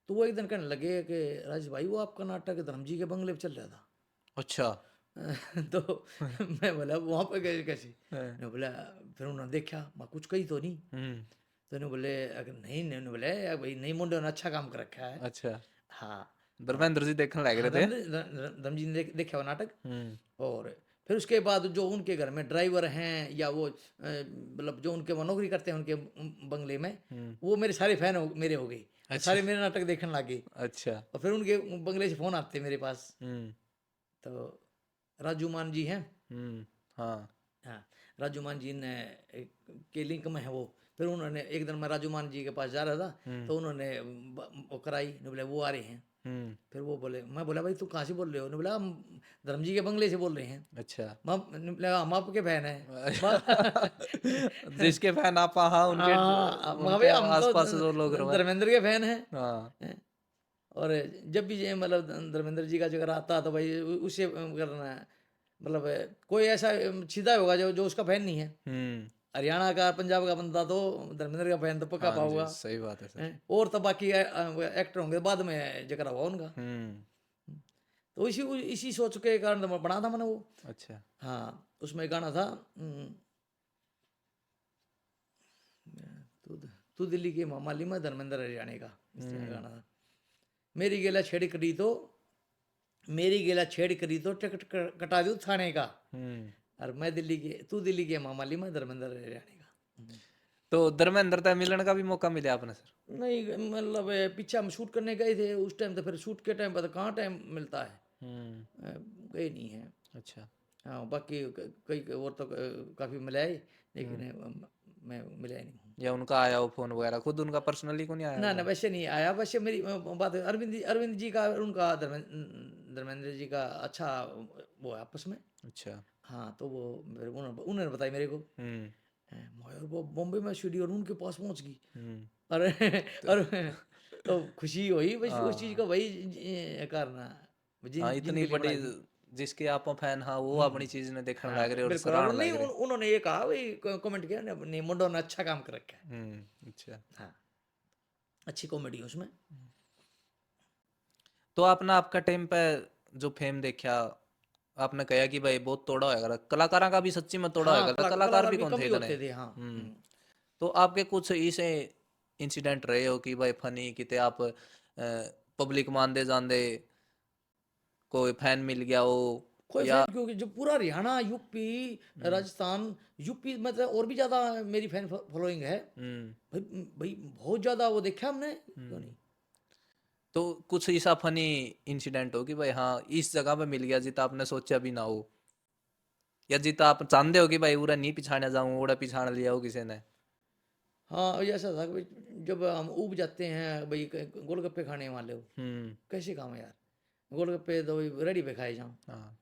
तो वो एक दिन कहने लगे कि राजेश भाई वो आपका नाटक धर्म जी के बंगले पे चल रहा था। अच्छा। तो मैं बोला वहाँ पे गए कैसे? हाँ। ने बोला, फिर उन्होंने देखा मैं कुछ कही तो नहीं। तो उन्होंने बोले अगर नहीं, उन्होंने बोले "यार भाई नहीं मुंडे ने अच्छा काम कर रखा है। अच्छा। हाँ धर्मेंद्र जी देखने लग हाँ, रहे थे? धर्म जी ने देखा वो नाटक। और फिर उसके बाद जो उनके घर में ड्राइवर हैं या वो मतलब जो उनके वो नौकरी करते हैं उनके बंगले में, वो मेरे सारे फैन मेरे हो गए। अच्छा। सारे मेरे नाटक देखने लगे। अच्छा। और फिर उनके बंगले से फोन आते मेरे पास। हम्म। तो राजू मान जी हैं। हाँ। हाँ राजू मान जी ने के लिंक में है वो। फिर उन्होंने एक दिन मैं राजू मान जी के पास जा रहा था, तो उन्होंने वो कराई, ने बोले वो आ रहे हैं। फिर वो बोले, मैं बोला भाई तू कहाँ से बोल रहे हो? ने बोला हम धर्म जी के बंगले से बोल रहे हैं। अच्छा। हम आपके फैन हैं। जिसके फैन आप, हाँ उनके भाई उनके हम तो आसपास जो लोग रहे। धर्मेंद्र के फैन हैं। हाँ। और जब भी ये मतलब धर्मेंद्र जी का जिक्र आता है तो भाई उससे करना है। मतलब कोई ऐसा सीधा होगा जो जो उसका फैन नहीं है। हरियाणा का पंजाब का बंदा तो धर्मेंद्र का फैन तो पक्का हाँ जी, पाऊंगा। सही बात है सर। और तो बाकी एक्टर होंगे बाद में जिक्र हुआ उनका। तो इसी इसी सोच के कारण तो बना था मैंने वो। अच्छा। हाँ उसमें गाना था तू तू दिल्ली की मामाली में, धर्मेंद्र हरियाणे का इस तरह का गाना था। मेरी गेला छेड़ी कड़ी तो मेरी गेला छेड़ करी तो टिकट कटा दूँ थाने का। हम्म। और मैं दिल्ली के, तू दिल्ली के मामाली, मैं धर्मेंद्र हरियाणा का। तो धर्मेंद्र तक मिलने का भी मौका मिला आपने सर? नहीं मतलब पीछे हम शूट करने गए थे उस टाइम, तो फिर शूट के टाइम पर तो कहाँ टाइम मिलता है, गए नहीं है। अच्छा। हाँ बाकी कई और तो काफ़ी मिला है, लेकिन मैं मिला ही नहीं हूँ। या उनका आया हो फोन वगैरह, खुद उनका पर्सनली को नहीं आया ना होगा? वैसे नहीं आया। वैसे मेरी बात है, अरविंद जी का और उनका धर्मेंद्र जी का अच्छा वो है आपस में। अच्छा। हाँ तो वो फिर उन्होंने बताई मेरे को। हम्म। मैं वो बॉम्बे में सीडी और उनके पास पहुंच गई। हम्म। और तो और तो खुशी हुई बस उस चीज़ हाँ का, वही करना हाँ, इतनी जिनके लिए बड़ी बनाई थी। जिसके आप फैन, हाँ वो अपनी चीज ने देखने हाँ लग रहे और बिल्कुल। और सराहना नहीं लग रहे। उन्होंने ये कहा, वही कमेंट किया नहीं, मुंडो ने अच्छा काम कर रखा है। अच्छा। हाँ अच्छी कॉमेडी है उसमें। तो आपने आपका टाइम पे जो फेम देखा, आपने कहा कि भाई बहुत तोड़ा होएगा, कलाकारों का भी सच्ची में तोड़ा हाँ होएगा, कलाकार कलाकार भी भी कौन कम थे ही इतने? होते थे। हाँ तो आपके कुछ ऐसे इंसिडेंट रहे हो कि भाई फनी किते आप पब्लिक मानदे जांदे कोई फैन मिल गया हो? कोई या फैन, क्योंकि जो पूरा हरियाणा, यूपी, राजस्थान, यूपी में तो और भी ज़्यादा मेरी फैन फॉलोइंग है। हम्म। भाई भाई बहुत ज़्यादा वो देखा हमने, क्यों नहीं। तो कुछ ऐसा फनी इंसिडेंट हो कि भाई हाँ इस जगह पे मिल गया जितना आपने सोचा भी ना हो, या जितना आप चाहते हो कि भाई उरा नहीं पिछाने जाऊं, उड़ा पिछाड़ लिया हो किसी ने? हाँ ये ऐसा था कि भाई जब हम ऊब जाते हैं भाई, गोलगप्पे खाने वाले हो, हम्म। कैसे काम है यार, गोलगप्पे तो रेडी पे खाए जाऊँ। हाँ।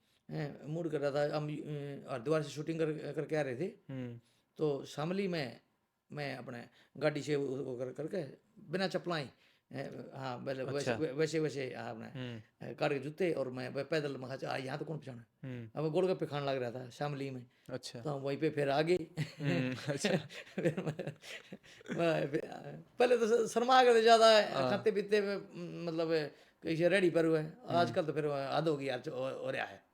मूड कर रहा था, हम हरिद्वार से शूटिंग करके आ रहे थे। हम्म। तो शामली में मैं अपने गाड़ी से वो करके बिना चप्पलाएं, हाँ वैसे अच्छा। वैसे वैसे हाँ, अपने हम्म। कार के जूते, और मैं पैदल मैं कहा, यहाँ तो कौन पहुँचाना। हम्म। अब गोलगप्पे खाने लग रहा था शामली में। अच्छा। तो हम वहीं पे फिर आगे अच्छा। फिर पहले तो शर्मा गए थे ज़्यादा हाँ। खाते पीते में, मतलब कैसे रेडी पर हुए। हम्म। आजकल तो फिर हद होगी यार, हो रहा है।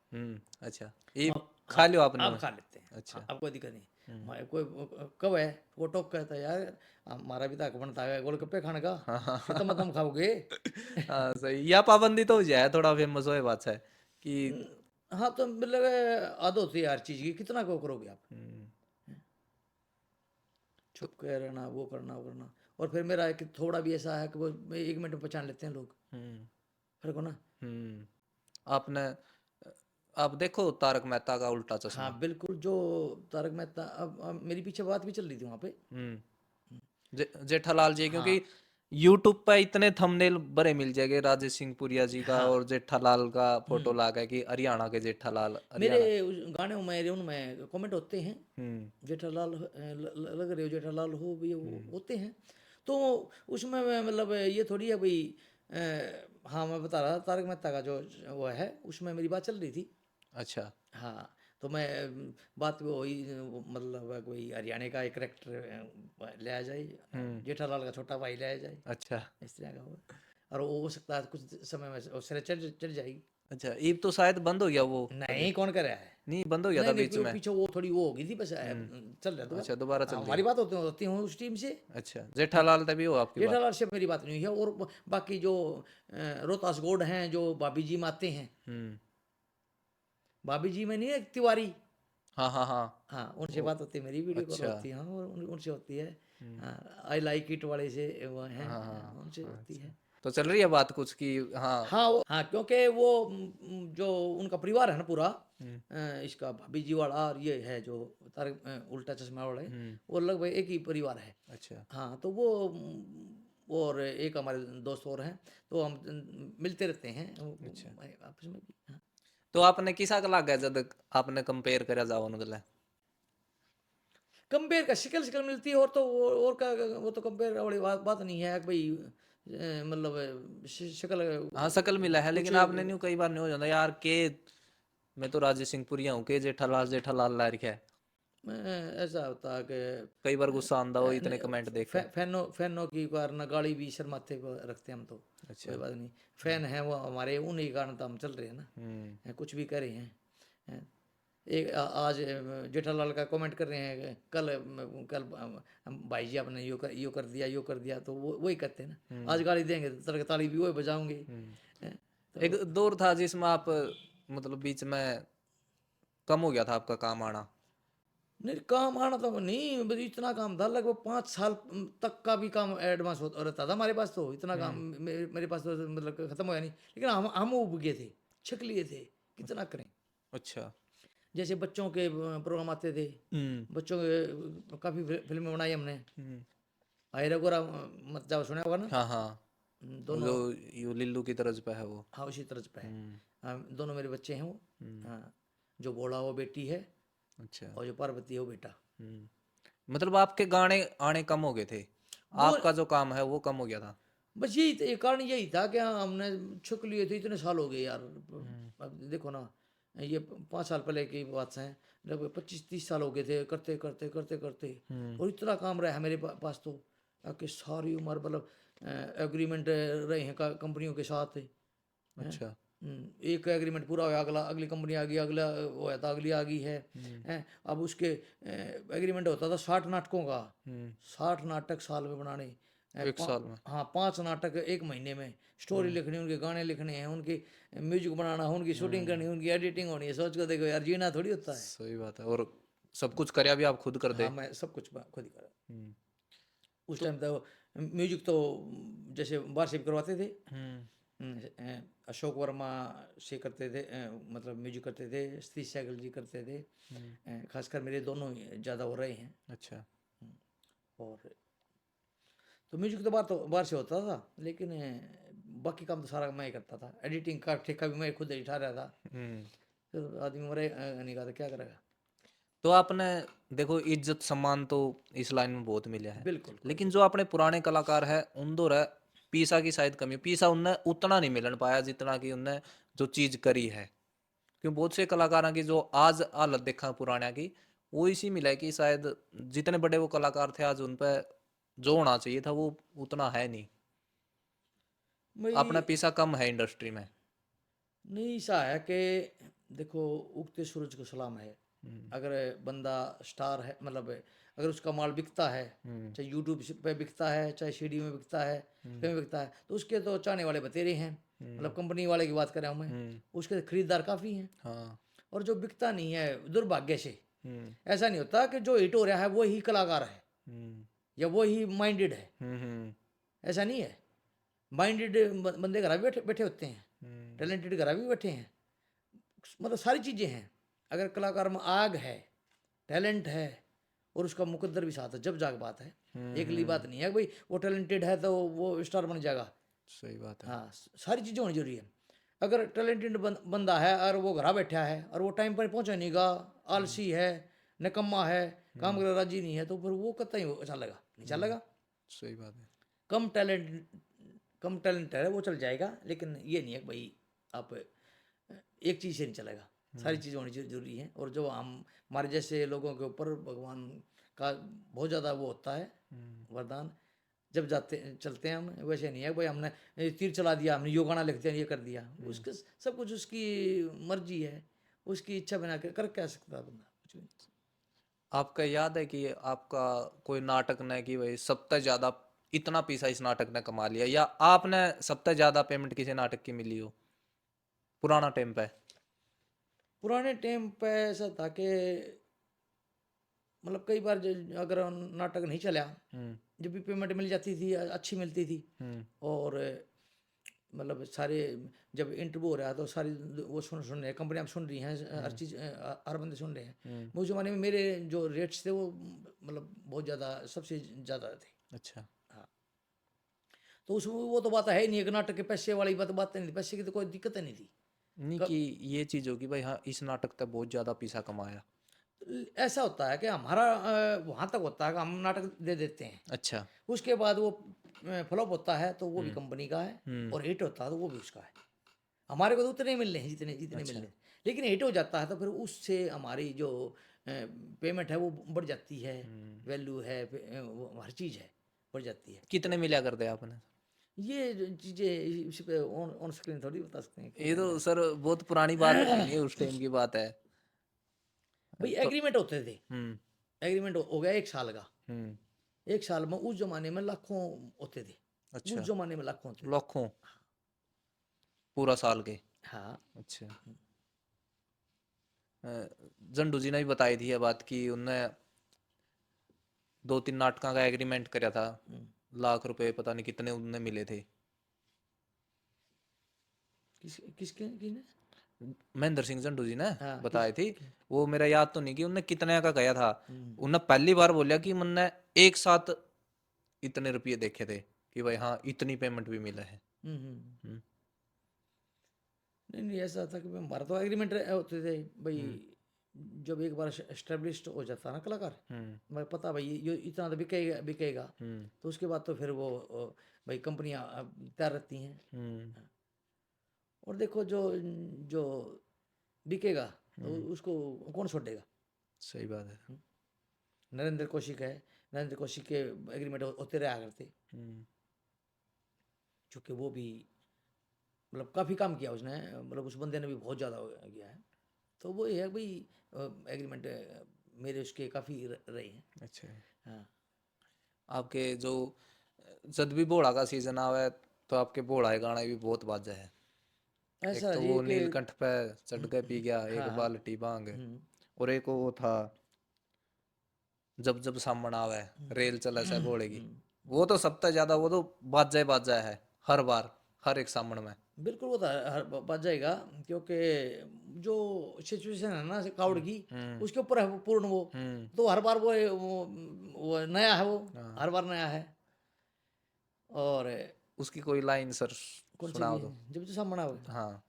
अच्छा, ये हाँ खा हाँ लियो आपने आप में? खा लेते हैं। अच्छा। हाँ अब कोई दिक्कत नहीं। हमारे कोई कब है वो टोक कहता है यार, हमारा भी तो हक बनता है गोलगप्पे खाने का, हाँ हाँ कितना तुम खाओगे। हाँ सही, या पाबंदी तो हो जाए थोड़ा फेमस होए बात है कि हाँ तो मतलब आदत होती है हर चीज़ की, कितना को करोगे आप। हम्म। तो छुप के रहना, वो करना वो करना। और फिर मेरा एक थोड़ा भी ऐसा है कि वो 1 मिनट में पहचान लेते हैं लोग, हम्म। फर्क हो ना। हम्म। आपने आप देखो तारक मेहता का उल्टा हाँ चश्मा? बिल्कुल, जो तारक मेहता, अब मेरी पीछे बात भी चल रही थी वहाँ पे। जेठालाल जी, क्योंकि हाँ यूट्यूब पे इतने थंबनेल बड़े मिल जाएंगे राजेश सिंह पुरिया जी का हाँ और जेठालाल का फोटो लगा है कि हरियाणा के जेठालाल, मेरे हरियाणा। गाने में उनमें कमेंट होते हैं, हम्म। जेठालाल लग रहे हो, जेठालाल हो भी, वो होते हैं। तो उसमें मतलब ये थोड़ी है भाई, हाँ मैं बता रहा था तारक मेहता का जो वो है, उसमें मेरी बात चल रही थी। अच्छा। हाँ तो मैं बात वो हुई, मतलब कोई हरियाणा का एक करेक्टर ले आ जाए, जेठालाल का छोटा भाई ले आ जाए, अच्छा। इस तरह का हो। और वो हो सकता है कुछ समय में वो सिरे चढ़ जाएगी। अच्छा, ईब तो शायद बंद हो गया वो अभी? नहीं कौन कर रहा है। नहीं, बंद हो गया था नहीं नहीं बीच वो में। पीछे वो थोड़ी वो हो गई थी बस, चल रहा अच्छा, दोबारा। दोबारा हाँ चल रही हमारी है। बात होती हूँ उस टीम से। अच्छा, हाँ जेठालाल तभी हो आपकी बात? जेठालाल से मेरी बात नहीं हुई है। और बाकी जो रोहतास गोड हैं, जो भाभी जी में आते हैं, हम्म। भाभी जी में नहीं है, तिवारी। हाँ हाँ हाँ। हाँ उनसे ओ, बात होती है, मेरी वीडियो कॉल अच्छा। होती है। हाँ और उनसे होती है। हाँ आई लाइक इट वाले से वो हैं, हाँ उनसे हाँ। होती अच्छा, है। तो चल रही है बात कुछ की? हाँ। हाँ हाँ क्योंकि वो जो उनका परिवार है ना पूरा, इसका भाभी जी वाला और ये है जो तारक उल्टा चश्मा वाला है, वो लगभग एक ही परिवार है। अच्छा। हाँ तो वो और एक हमारे दोस्त और हैं, तो हम मिलते रहते हैं अच्छा, आपस में भी। हाँ तो आपने किसा का लगा जब आपने कंपेयर करा जाओ उनके? कंपेयर का शिकल शिकल मिलती है, और तो और का वो तो कंपेयर वाली बात नहीं है कि भाई मतलब शक्ल हाँ शकल मिला है, कुछ लेकिन आपने नहीं कई बार नहीं हो जाता यार के मैं तो राजेश सिंह पुरिया हूँ के जेठालाल जेठालाल ला रखा है? ऐसा होता है कि कई बार गुस्सा आंदा हो इतने कमेंट देख के। फैनों की कारण गाड़ी भी शर्माते को रखते हैं हम तो। कोई अच्छा। बात नहीं, फैन है वो हमारे, उन्हीं के कारण तो हम चल रहे हैं ना। हम्म। कुछ भी करे हैं। एक आज जेठालाल का कमेंट कर रहे हैं कि कल हम भाई जी आपने यो कर दिया, यो कर दिया, तो वो वही करते हैं ना। आज गाली देंगे तो तड़के ताली भी वही बजाओगे। एक दौर था जिसमें आप मतलब बीच में कम हो गया था आपका काम आना। नहीं काम आना तो नहीं, बस इतना काम था लगभग 5 साल तक का भी काम एडवांस होता रहता था हमारे पास, तो इतना काम मेरे पास तो मतलब खत्म होया नहीं, लेकिन हम उब गए थे, छिक लिए थे, कितना करें। अच्छा। जैसे बच्चों के प्रोग्राम आते थे, बच्चों के काफ़ी फिल्में बनाई हमने। आई रघुरा मत जाओ, सुना होगा ना। हाँ हाँ, वो दोनों, जो यू लिल्लू की तरज पे है वो। हाँ उसी तरह पे है। दोनों मेरे बच्चे हैं वो। हाँ, जो भोला वो बेटी है, अच्छा। और जो पार्वती है वो बेटा। मतलब आपके गाने आने कम हो गए थे, वो आपका जो काम है वो कम हो गया था। बस यही एक कारण यही था कि हमने छुक लिए थे, इतने साल हो गए यार। अब देखो ना, ये 5 साल पहले की बात है, लगभग 25-30 साल हो गए थे करते करते करते करते। और इतना काम रहा है मेरे पास तो, कि सारी उम्र मतलब एग्रीमेंट रहे हैं कंपनियों के साथ। अच्छा। एक एग्रीमेंट पूरा हुआ, अगला अगली कंपनी आ गई, अगला हुआ था अगली आ गई है। अब उसके एग्रीमेंट होता था 60 नाटकों का, 60 नाटक साल में बनाने। एक साल में। हाँ 5 नाटक एक महीने में, स्टोरी लिखनी, उनके गाने लिखने हैं, उनकी म्यूजिक बनाना, उनकी शूटिंग करनी, उनकी एडिटिंग होनी है। सोच कर देखो यार, जीना थोड़ी होता है। सही बात है, और सब कुछ करया भी आप खुद कर हाँ दे। मैं सब कुछ खुद ही करा। उस टाइम तो म्यूजिक तो जैसे बाहर से भी करवाते थे। अशोक वर्मा से करते थे, मतलब म्यूजिक करते थे, सतीश सहगल जी करते थे। खासकर मेरे दोनों ज़्यादा हो रहे हैं। अच्छा। और तो म्यूजिक तो बाहर से होता था, लेकिन बाकी काम तो सारा मैं ही करता था। एडिटिंग का ठेका भी मैं खुद ही उठा रहा था। फिर आदमी मरे नहीं कहा तो क्या करेगा। तो आपने देखो इज्जत सम्मान तो इस लाइन में बहुत मिला है, बिल्कुल कोई लेकिन जो अपने पुराने कलाकार है उन दो है पीसा की शायद कमी, पीसा उनने उतना नहीं मिलन पाया जितना कि उनने जो चीज करी है। क्यों बहुत से कलाकारों की जो आज हालत देखा पुराने की, वो इसी मिला है कि शायद जितने बड़े वो कलाकार थे आज उन पे जो होना चाहिए था वो उतना है नहीं। अपना भाई। पीसा कम है इंडस्ट्री में। नहीं सा है कि देखो, उगते सूरज को सलाम है। अगर बंदा स्टार है, मतलब अगर उसका माल बिकता है, चाहे यूट्यूब पे बिकता है, चाहे सीडी में बिकता है, कहीं में बिकता है, तो उसके तो चाहने वाले बतेरे हैं। मतलब कंपनी वाले की बात करें हमें, उसके खरीदार काफ़ी हैं। हाँ। और जो बिकता नहीं है, दुर्भाग्य से ऐसा नहीं होता कि जो हिट हो रहा है वो ही कलाकार है या वो ही माइंडेड है। ऐसा नहीं है। माइंडेड बंदे घर भी बैठे बैठे होते हैं, टैलेंटेड घर भी बैठे हैं, मतलब सारी चीज़ें हैं। अगर कलाकार में आग है, टैलेंट है, और उसका मुकद्दर भी साथ है, जब जाग बात है। एकली बात नहीं है भाई वो टैलेंटेड है तो वो स्टार बन जाएगा। सही बात है। हाँ, सारी चीज़ें होनी जरूरी है। अगर टैलेंटेड बंदा है और वो घर बैठा है और वो टाइम पर पहुंचा नहीं गा, आलसी है, निकम्मा है, काम कर राजी नहीं है, तो फिर वो कतई चलेगा नहीं चलेगा। सही बात है। कम टैलेंट कम टैलेंट है वो चल जाएगा, लेकिन ये नहीं है कि भाई आप एक चीज़ से नहीं चलेगा। सारी चीज़ होनी जरूरी है। और जो हम हमारे जैसे लोगों के ऊपर भगवान का बहुत ज़्यादा वो होता है वरदान। जब जाते चलते हैं हम, वैसे नहीं है भाई हमने तीर चला दिया, हमने यो गाना लिख दिया, ये कर दिया। उसके सब कुछ उसकी मर्जी है, उसकी इच्छा बना कर क्या सकता है बंदा, कुछ भी नहीं। आपका याद है कि आपका कोई नाटक ने कि भाई सबसे ज्यादा इतना पैसा इस नाटक ने कमा लिया, या आपने सबसे ज्यादा पेमेंट किसी नाटक की मिली हो पुराना टाइम पे? पुराने टाइम पे ऐसा था कि मतलब कई बार अगर नाटक नहीं चला, जब भी पेमेंट मिल जाती थी, अच्छी मिलती थी। और मतलब सारे जब इंटरव्यू हो रहा है तो सारी वो सुन रहे हैं, कंपनियां सुन रही हैं, हर चीज़ हर बंदे सुन रहे हैं। वो ज़माने में मेरे जो रेट्स थे वो मतलब बहुत ज़्यादा, सबसे ज़्यादा थे। अच्छा। हाँ, तो उसमें वो तो बात है ही नहीं, एक नाटक के पैसे वाली बात नहीं थी, पैसे की तो कोई दिक्कत ही नहीं थी। नहीं कि ये चीज होगी भाई हाँ इस नाटक तक बहुत ज्यादा पैसा कमाया। ऐसा होता है कि हमारा वहाँ तक होता है कि हम नाटक दे देते हैं, अच्छा। उसके बाद वो फ्लॉप होता है तो वो भी कंपनी का है, और हिट होता है तो वो भी उसका है। हमारे को तो उतने मिल रहे हैं जितने जितने मिल रहे हैं, लेकिन हिट हो जाता है तो फिर उससे हमारी जो पेमेंट है वो बढ़ जाती है, वैल्यू है, हर चीज़ है बढ़ जाती है। कितने मिला कर दे आपने? ये जो चीज़ें इस पे ऑन ऑन स्क्रीन थोड़ी बता सकते हैं ये कितने तो मिले। सर बहुत पुरानी बात नहीं है, उस टाइम की बात है। भाई तो एग्रीमेंट होते थे, हम्म। एग्रीमेंट हो गया 1 साल का। हम्म। 1 साल में उस जमाने में लाखों होते थे, उस अच्छा। जमाने में लाखों होते थे। लाखों। पूरा साल के। हाँ। अच्छा। जंडू जी ने भी बताई थी ये बात कि उनने 2-3 नाटकों का एग्रीमेंट करा था, लाख रुपए पता नहीं कितने उनने मिले थे। किसके किने? महेंद्र सिंह जंडू जी ने हाँ, बताई थी। वो मेरा याद तो नहीं कि उनने कितने का गया था। उनने पहली बार बोलिया कि मैंने एक साथ इतने रुपये देखे थे कि भाई हाँ इतनी पेमेंट भी मिला है। हम्म। नहीं नहीं, ऐसा था कि हमारा तो एग्रीमेंट होते थे भाई। जब एक बार एस्टेब्लिश्ड हो जाता ना कलाकार, मैं पता भाई ये इतना तो बिकेगा बिकेगा, तो उसके बाद तो फिर वो भाई कंपनियां तैयार रहती हैं। और देखो जो जो बिकेगा तो उसको कौन छोड़ेगा। सही बात है। नरेंद्र कौशिक है, नरेंद्र कौशिक के एग्रीमेंट होते रहा करते, चूँकि वो भी मतलब काफ़ी काम किया उसने, मतलब उस बंदे ने भी बहुत ज़्यादा किया है। तो वो ये है भाई, एग्रीमेंट मेरे उसके काफ़ी रहे हैं। अच्छा। हाँ। आपके जो जब भी बोड़ा का सीजन आवे तो आपके बोड़ा के गाना भी बहुत बाजा है। एक ऐसा तो ये वो कि नीलकंठ पे चढ़ के पी गया, एक हाँ हाँ। बाल्टी भांग, और एक वो था जब जब सामन आवे रेल चले से घोड़े की। वो तो सबसे ज्यादा वो तो बाजा ही बाजा है हर बार, हर एक सामन में। बिल्कुल वो तो हर बात जाएगा, क्योंकि जो सिचुएशन है ना कावड़ की, उसके ऊपर है वो पूर्ण वो। तो हर बार वो नया है, वो हर बार नया है। और उसकी कोई लाइन सर कौन सी सुनाओ की? तो। जब जो सामने आवे, हाँ।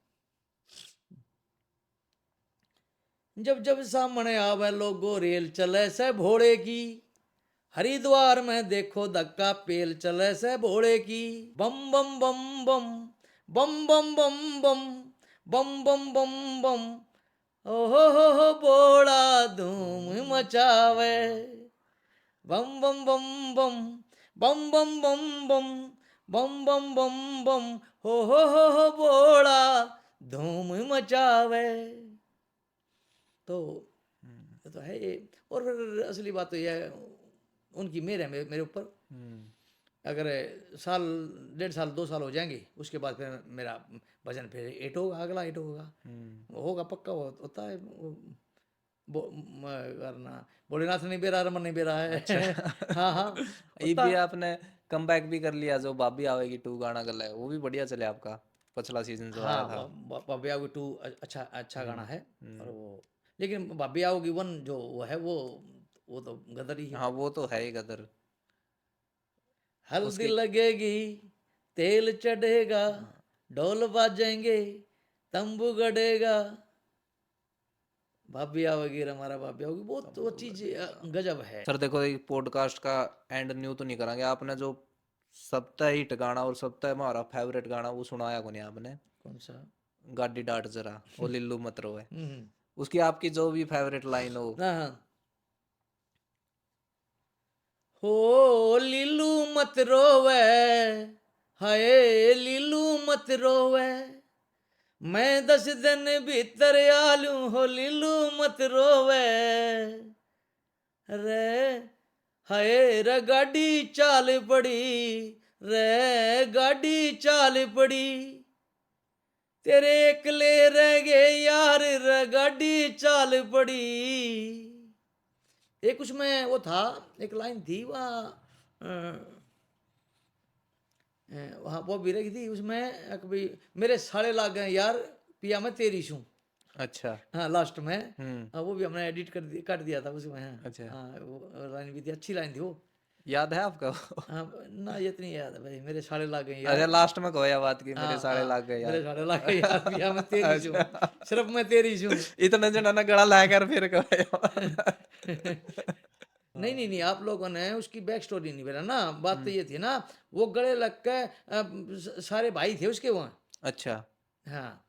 जब जब सामने आवे लोगो रेल चले से भोड़े की, हरिद्वार में देखो धक्का पेल चले से भोड़े की। बम बम बम बम बम बम बम बम बम बम बम बम, हो बोड़ा धूम मचावे। बम बम बम बम बम बम बम बम बम बम बम बम, हो बोड़ा धूम मचावे। तो ये तो है ये। और फिर असली बात तो यह है उनकी मेहर है मेरे ऊपर। अगर साल 1.5 साल 2 साल हो जाएंगे, उसके बाद फिर मेरा भजन फिर एट होगा, अगला एट होगा, होगा पक्का होता है वो। करना भोलेनाथ नहीं बेरा, रमन नहीं बेरा है। अच्छा। हाँ हाँ, ये होता। भी आपने कम बैक भी कर लिया, जो भाभी आवेगी 2 गाना गला है वो भी बढ़िया चले आपका, पिछला सीजन जो आया था। हाँ, बाबी आओगी 2 अच्छा अच्छा गाना है। और वो लेकिन बाबी आओगी 1 जो वो है वो तो गदर ही है। हाँ वो तो है ही गदर। हल्दी उसकी लगेगी, तेल चढ़ेगा, ढोल बाजेंगे, तंबू गड़ेगा, भाभी आओगी, हमारा भाभी आओगी, बहुत वो चीज गजब है। सर देखो एक पॉडकास्ट का एंड न्यू तो नहीं करांगे, आपने जो सबसे हिट गाना और सबसे हमारा फेवरेट गाना वो सुनाया को नहीं आपने। कौन सा? गाड़ी डांट जरा वो लिल्लू मत रोए, हम्म। उसकी आपकी जो भी फेवरेट लाइन हो। हाँ हाँ। हो लीलू मत रोवे, हाय लीलू मत रोवे, मैं 10 दिन भीतर आलू, हो लीलू मत रोवे रे, हाय रे गाड़ी चाल पड़ी, रे गाड़ी चाल पड़ी, तेरे एकले रह गए यार, रे गाड़ी चाल पड़ी। एक उसमें वो था, एक लाइन थी वहाँ वो भी रखी थी उसमें कभी, मेरे साले लाग गए यार, पिया मैं तेरी शू। अच्छा। हाँ लास्ट में। हम्म। हाँ, वो भी हमने एडिट काट दिया था उसमें। हाँ अच्छा। हाँ, वो लाइन भी थी, अच्छी लाइन थी वो। याद है आपका? हाँ ना, ये तो नहीं याद है भाई, मेरे साले लाग गए यार। अरे लास्ट में खोया बात की हाँ मेरे सारे हाँ, लाग गए मेरे यार। साले लाग गए यार, पिया मैं तेरी शू, अच्छा। सिर्फ मैं तेरी शू। इतने जना ना गला लाकर फिर खोया। नहीं नहीं नहीं, आप लोगों ने उसकी बैक स्टोरी नहीं बोला ना। बात तो ये थी ना, वो गले लग के सारे भाई थे उसके वहाँ। अच्छा। हाँ।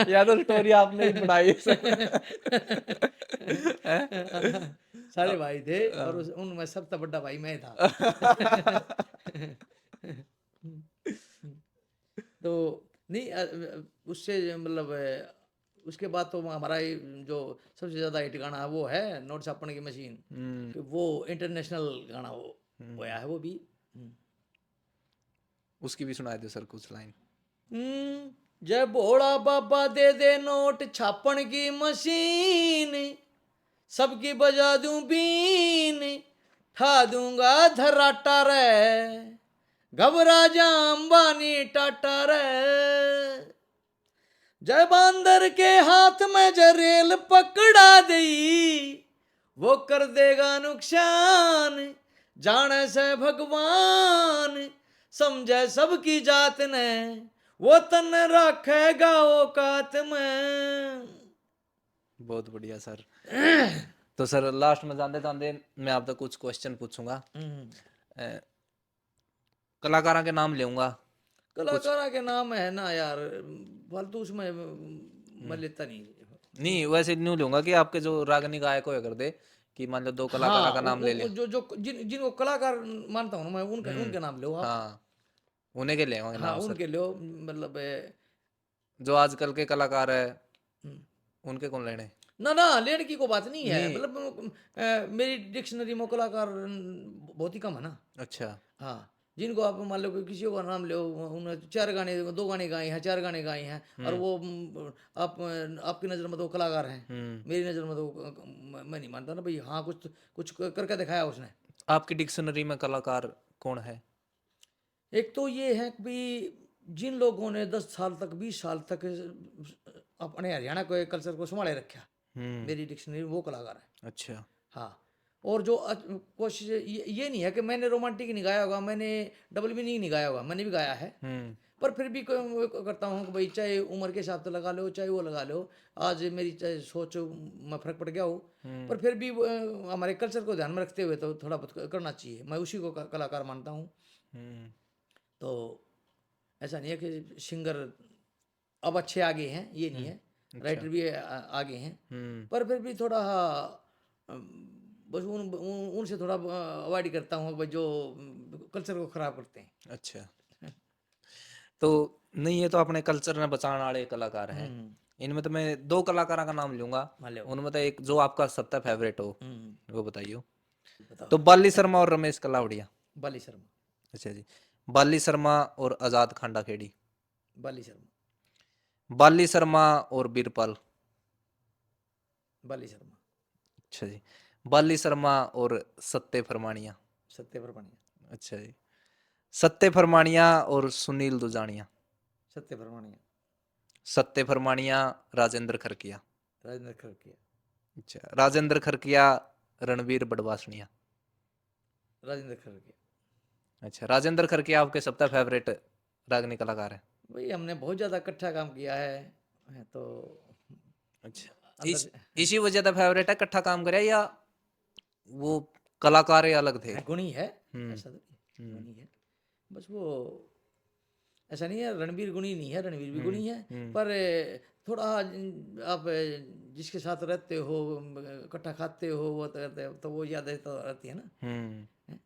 या तो स्टोरी आपने ही बनाई है सब। हैं? सारे भाई थे, और उनमें सबसे बड़ा भाई मैं था। तो नहीं, उससे मतलब उसके बाद तो हमारा जो सबसे ज्यादा हिट गाना है वो है नोट छापने की मशीन, कि वो इंटरनेशनल गाना वो होया है वो भी। उसकी भी सुनाए दो सर कुछ लाइन। जय भोला बाबा दे दे नोट छापन की मशीन, सबकी बजा दूं बीन, ठा दूंगा धराटा रे, घबरा जा अंबानी टाटा रे। जय बांदर के हाथ में जरेल पकड़ा दई, वो कर देगा नुकसान, जाने से भगवान, समझे सबकी जात ने, वो तन रखेगा औकात में। बहुत बढ़िया सर। तो सर लास्ट में जाते जाते मैं आपसे कुछ क्वेश्चन पूछूंगा। कलाकारों के नाम लूंगा। कलाकारा के नाम है ना यार, फालतू उसमें मैं लेता नहीं। नहीं वैसे नहीं लूंगा कि आपके जो रागनी गायक हो कर दे कि मान लो दो कलाकारों हाँ, का नाम ले लिया। जो जो जिनको कलाकार मानता हूँ ना मैं, उनके उनके नाम लो आप। हाँ उन्हें के ले हाँ नाम सर। उनके लो, मतलब जो आजकल के कलाकार है हम्म। उनके कौन लेने। ना ना लेने की कोई बात नहीं है, नहीं। मतलब मेरी डिक्शनरी में कलाकार बहुत ही कम है ना। अच्छा। हाँ, जिनको आप मान लो कि किसी का नाम लो, उन्होंने 4 गाने 2 गाने गाए हैं, 4 गाने गाए हैं, और वो आप आपकी नज़र में तो कलाकार हैं, मेरी नज़र में तो मैं नहीं मानता ना भाई। हाँ कुछ कुछ करके दिखाया उसने। आपकी डिक्शनरी में कलाकार कौन है। एक तो ये है कि भाई जिन लोगों ने 10 साल तक 20 साल तक अपने हरियाणा को कल्चर को संभाले रखा, मेरी डिक्शनरी वो कलाकार है। अच्छा। हाँ, और जो कोशिश ये नहीं है कि मैंने रोमांटिक नहीं गाया होगा, मैंने डबल मीनिंग नहीं गाया होगा, मैंने भी गाया है। पर फिर भी करता हूँ कि भाई चाहे उम्र के हिसाब से लगा लो, चाहे वो लगा लो, आज मेरी चाहे सोच में फर्क पड़ गया हो, पर फिर भी हमारे कल्चर को ध्यान में रखते हुए तो थोड़ा बहुत करना चाहिए। मैं उसी को कलाकार मानता हूँ। तो ऐसा नहीं है कि सिंगर अब अच्छे आगे हैं, ये नहीं है, राइटर भी आगे हैं, पर फिर भी थोड़ा बस उनसे थोड़ा अवॉइड करता हूँ भाई जो कल्चर को खराब करते हैं। अच्छा। तो नहीं ये तो अपने कल्चर ने बचाने वाले कलाकार हैं। इनमें तो मैं 2 कलाकारों का नाम लूंगा। उनमें तो एक जो आपका सबसे फेवरेट हो वो बताइए। बताओ। तो बाली शर्मा और रमेश कलावड़िया। बाली शर्मा। अच्छा जी। बाली शर्मा और आजाद खांडा खेड़ी। बाली शर्मा। बाली शर्मा और बीरपाल। बाली शर्मा। अच्छा जी। बाली शर्मा और सत्य फरमानिया। सत्य फरमानिया। अच्छा जी। सत्य फरमानिया और सुनील दुजानिया। सत्य फरमानिया। सत्य फरमानिया राजेंद्र खरकिया। राजेंद्र खरकिया। अच्छा राजेंद्र खरकिया रणवीर बड़वासनिया। राजेंद्र खरकिया। अच्छा राजेंद्र खरकिया आपके सबसे फेवरेट रागनी कलाकार है। भाई हमने बहुत ज़्यादा इकट्ठा काम किया है तो अच्छा अंदर से इसी वजह से फेवरेट है इकट्ठा काम करे या वो कलाकार ही अलग थे। गुणी है, ऐसा तो नहीं, गुणी है बस। वो ऐसा नहीं है रणवीर गुणी नहीं है, रणवीर भी गुणी है, पर थोड़ा आप जिसके साथ रहते हो, इकट्ठा खाते हो, वो करते हो, तो वो यादें तो रहती है ना।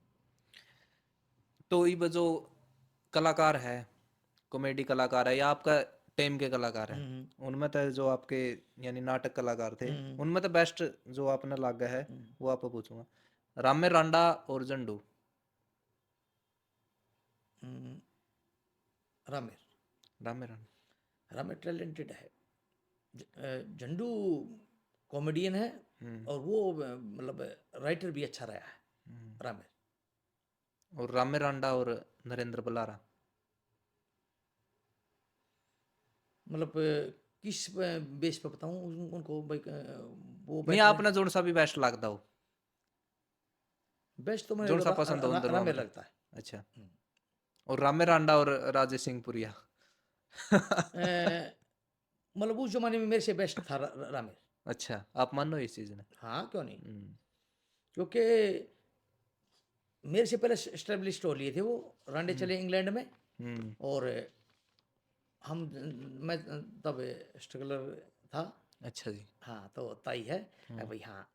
तो ये जो कलाकार है कॉमेडी कलाकार है या आपका टाइम के कलाकार हैं उनमें तो जो आपके यानी नाटक कलाकार थे उनमें तो बेस्ट जो आपने लागा है वो आपको पूछूंगा। रामे रांडा और जंडू। रामेर। रामे रांडा। रामेर टैलेंटेड है, झंडू कॉमेडियन है, और वो मतलब राइटर भी अच्छा रहा है रामेर। और रामे रांडा और नरेंद्र बलारा। मतलब किस बेस पे बताऊं उनको भाई, वो नहीं बेटर है। आपने जोड़ सा भी बेस्ट लगता हो बेस्ट तो मुझे जोड़ सा पसंद हो उन दोनों रामेर में। लगता है। अच्छा और रामे रांडा और राजेश सिंह पुरिया। मतलब उस जमाने में मेरे से बेस्ट था रामेर। अच्छा आप मान लो इस चीज ने। हाँ क्यों नहीं, क्योंकि मेरे से पहले स्टेब्लिश्ड हो लिए थे वो, रांडे चले इंग्लैंड में, और हम मैं तब स्ट्रगलर था। अच्छा जी। हाँ तो ताई है भाई। हाँ,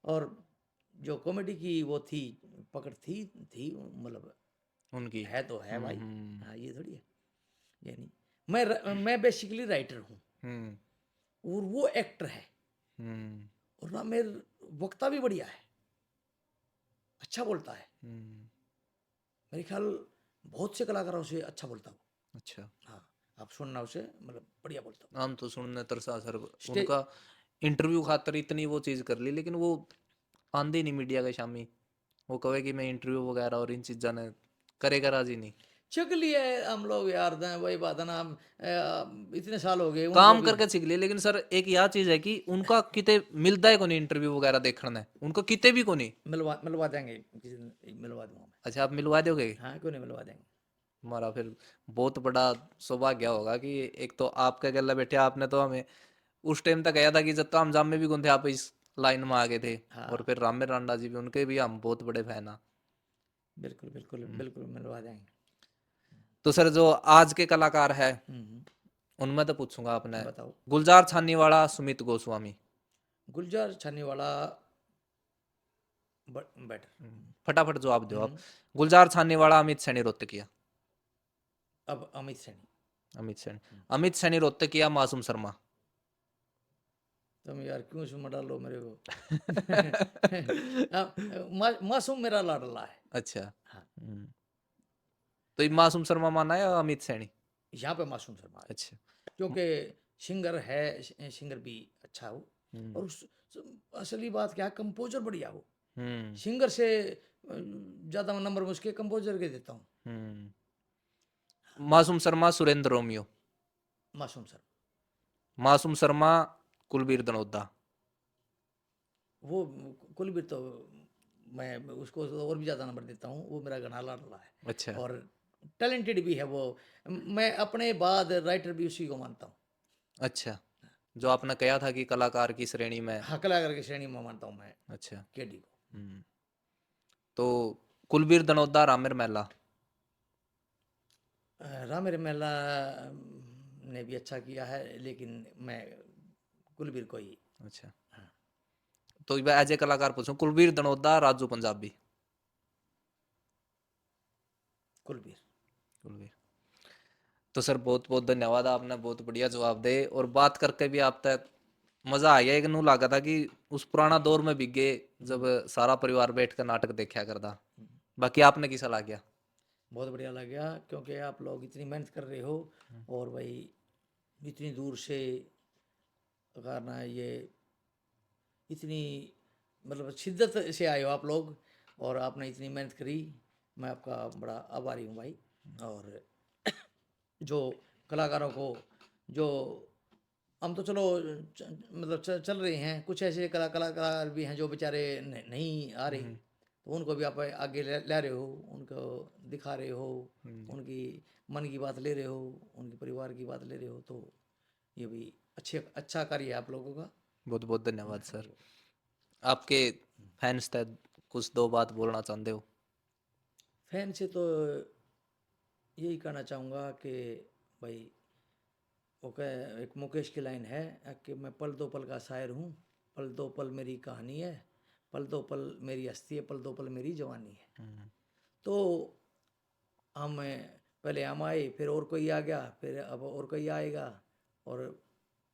और जो कॉमेडी की वो थी पकड़ थी मतलब उनकी है तो है भाई। हाँ ये थोड़ी है, ये नहीं। मैं बेसिकली राइटर हूँ और वो एक्टर है, और ना मेरे वक्ता भी बढ़िया है, अच्छा बोलता है। मेरे ख्याल बहुत से कलाकारों से अच्छा बोलता हूँ। अच्छा, हाँ, आप सुनना उसे, मतलब बढ़िया बोलता हूँ। हम तो सुनने तरसा सर, स्टे उनका इंटरव्यू खातर इतनी वो चीज कर ली, लेकिन वो आंदे नहीं मीडिया के शामी, वो कहे कि मैं इंटरव्यू वगैरह और इन चीजा ने करेगा राजी नहीं। छिक लिए हम लोग यार, दें वही बात है ना, इतने साल हो गए उनको काम भी। करके सीख लिए, लेकिन सर एक यह चीज है कि उनका किते मिलता है को नहीं इंटरव्यू वगैरह देखने, उनको किते भी को नहीं। मिलवा मिलवा देंगे किसी दिन, मिलवा दूंगा मैं। अच्छा, आप मिलवा दोगे? हाँ, क्यों नहीं, मिलवा देंगे। हमारा फिर बहुत बड़ा सौभाग्य होगा कि एक तो आपके गले बैठे, आपने तो हमें उस टाइम तक गया था कि जब तो हम जाम में भी कौन थे, आप इस लाइन में आ गए थे। और हाँ, फिर रामेर रांडा जी भी, उनके भी हम बहुत बड़े फैन हैं। बिल्कुल बिल्कुल बिल्कुल मिलवा देंगे। तो सर जो आज के कलाकार है, हम्म। उनमें तो पूछूंगा आपने, बताओ। गुलजार छानीवाला, सुमित गोस्वामी। गुलजार छानीवाला बेटर। फटाफट जवाब दो आप। हम्म। गुलजार छानीवाला, अमित सैनी रोहतकिया। अब अमित सैनी। अमित सैनी। अमित सैनी रोहतकिया, मासूम शर्मा। तुम यार क्यों सुन डालो मेरे को। मासूम मेरा लाडला है। अच्छा। हाँ, तो ये मासूम शर्मा माना है या अमित सैनी? यहाँ पे मासूम शर्मा है, अच्छा। क्योंकि सिंगर है, सिंगर भी अच्छा हो। और असली बात क्या है, कंपोजर बढ़िया हो। हम्म। सिंगर से ज्यादा नंबर मुझके कंपोजर के देता हूँ। मासूम शर्मा, सुरेंद्र रोमियो। मासूम सर। मासूम शर्मा, कुलबीर दनोदा। वो कुलबीर तो मैं उसको तो और भी ज़्यादा नंबर देता हूँ, वो मेरा घना लाडला है। अच्छा। और टैलेंटेड भी है वो। मैं अपने बाद राइटर भी उसी को मानता हूँ। अच्छा, जो आपने कहा था कि कलाकार की श्रेणी में। हाँ, कलाकार की श्रेणी में मानता हूँ मैं अच्छा। केडी को। तो कुलबीर दनोदा, रामेर मैला। रामेर मेला ने भी अच्छा किया है, लेकिन मैं कुलबीर को ही। अच्छा, तो एज ए कलाकार पूछूं, कुलबीर दनोदा, राजू पंजाबी। कुलबीर। कुलबीर। तो सर बहुत बहुत धन्यवाद, आपने बहुत बढ़िया जवाब दे, और बात करके भी आप तक मजा आ गया। एक नू लगा था कि उस पुराना दौर में बिक गए, जब सारा परिवार बैठ कर नाटक देखा करता। बाकी आपने किसा लग गया? बहुत बढ़िया लग गया, क्योंकि आप लोग इतनी मेहनत कर रहे हो, और भाई इतनी दूर से करना ये, इतनी मतलब शिद्दत से आए हो आप लोग, और आपने इतनी मेहनत करी। मैं आपका बड़ा आभारी हूँ भाई। और जो कलाकारों को, जो हम तो चलो मतलब चल रहे हैं, कुछ ऐसे कलाकार भी हैं जो बेचारे नहीं आ रहे, तो उनको भी आप आगे ला रहे हो, उनको दिखा रहे हो, उनकी मन की बात ले रहे हो, उनके परिवार की बात ले रहे हो, तो ये भी अच्छा कार्य है आप लोगों का। बहुत बहुत धन्यवाद सर। आपके फैंस तक कुछ दो बात बोलना चाहते हो? फैन से तो यही कहना चाहूँगा कि भाई, ओके, एक मुकेश की लाइन है कि मैं पल दो पल का शायर हूँ, पल दो पल मेरी कहानी है, पल दो पल मेरी हस्ती है, पल दो पल मेरी जवानी है। तो हम पहले हम आए, फिर और कोई आ गया, फिर अब और कोई आएगा, और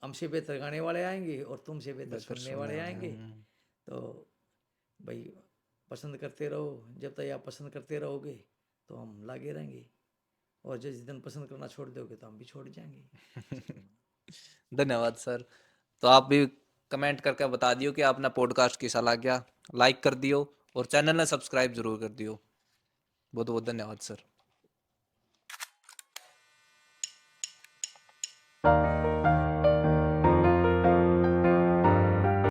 हमसे बेहतर गाने वाले आएंगे, और तुमसे बेहतर सुनने वाले आएंगे। तो भाई, पसंद करते रहो, जब तक आप पसंद करते रहोगे तो हम लागे रहेंगे, और जिस दिन पसंद करना छोड़ दोगे तो हम भी छोड़ जाएंगे। धन्यवाद सर। तो आप भी कमेंट करके बता दियो कि आपने पॉडकास्ट कैसा लग गया, लाइक कर दियो, और चैनल ने सब्सक्राइब जरूर कर दियो। बहुत बहुत धन्यवाद सर।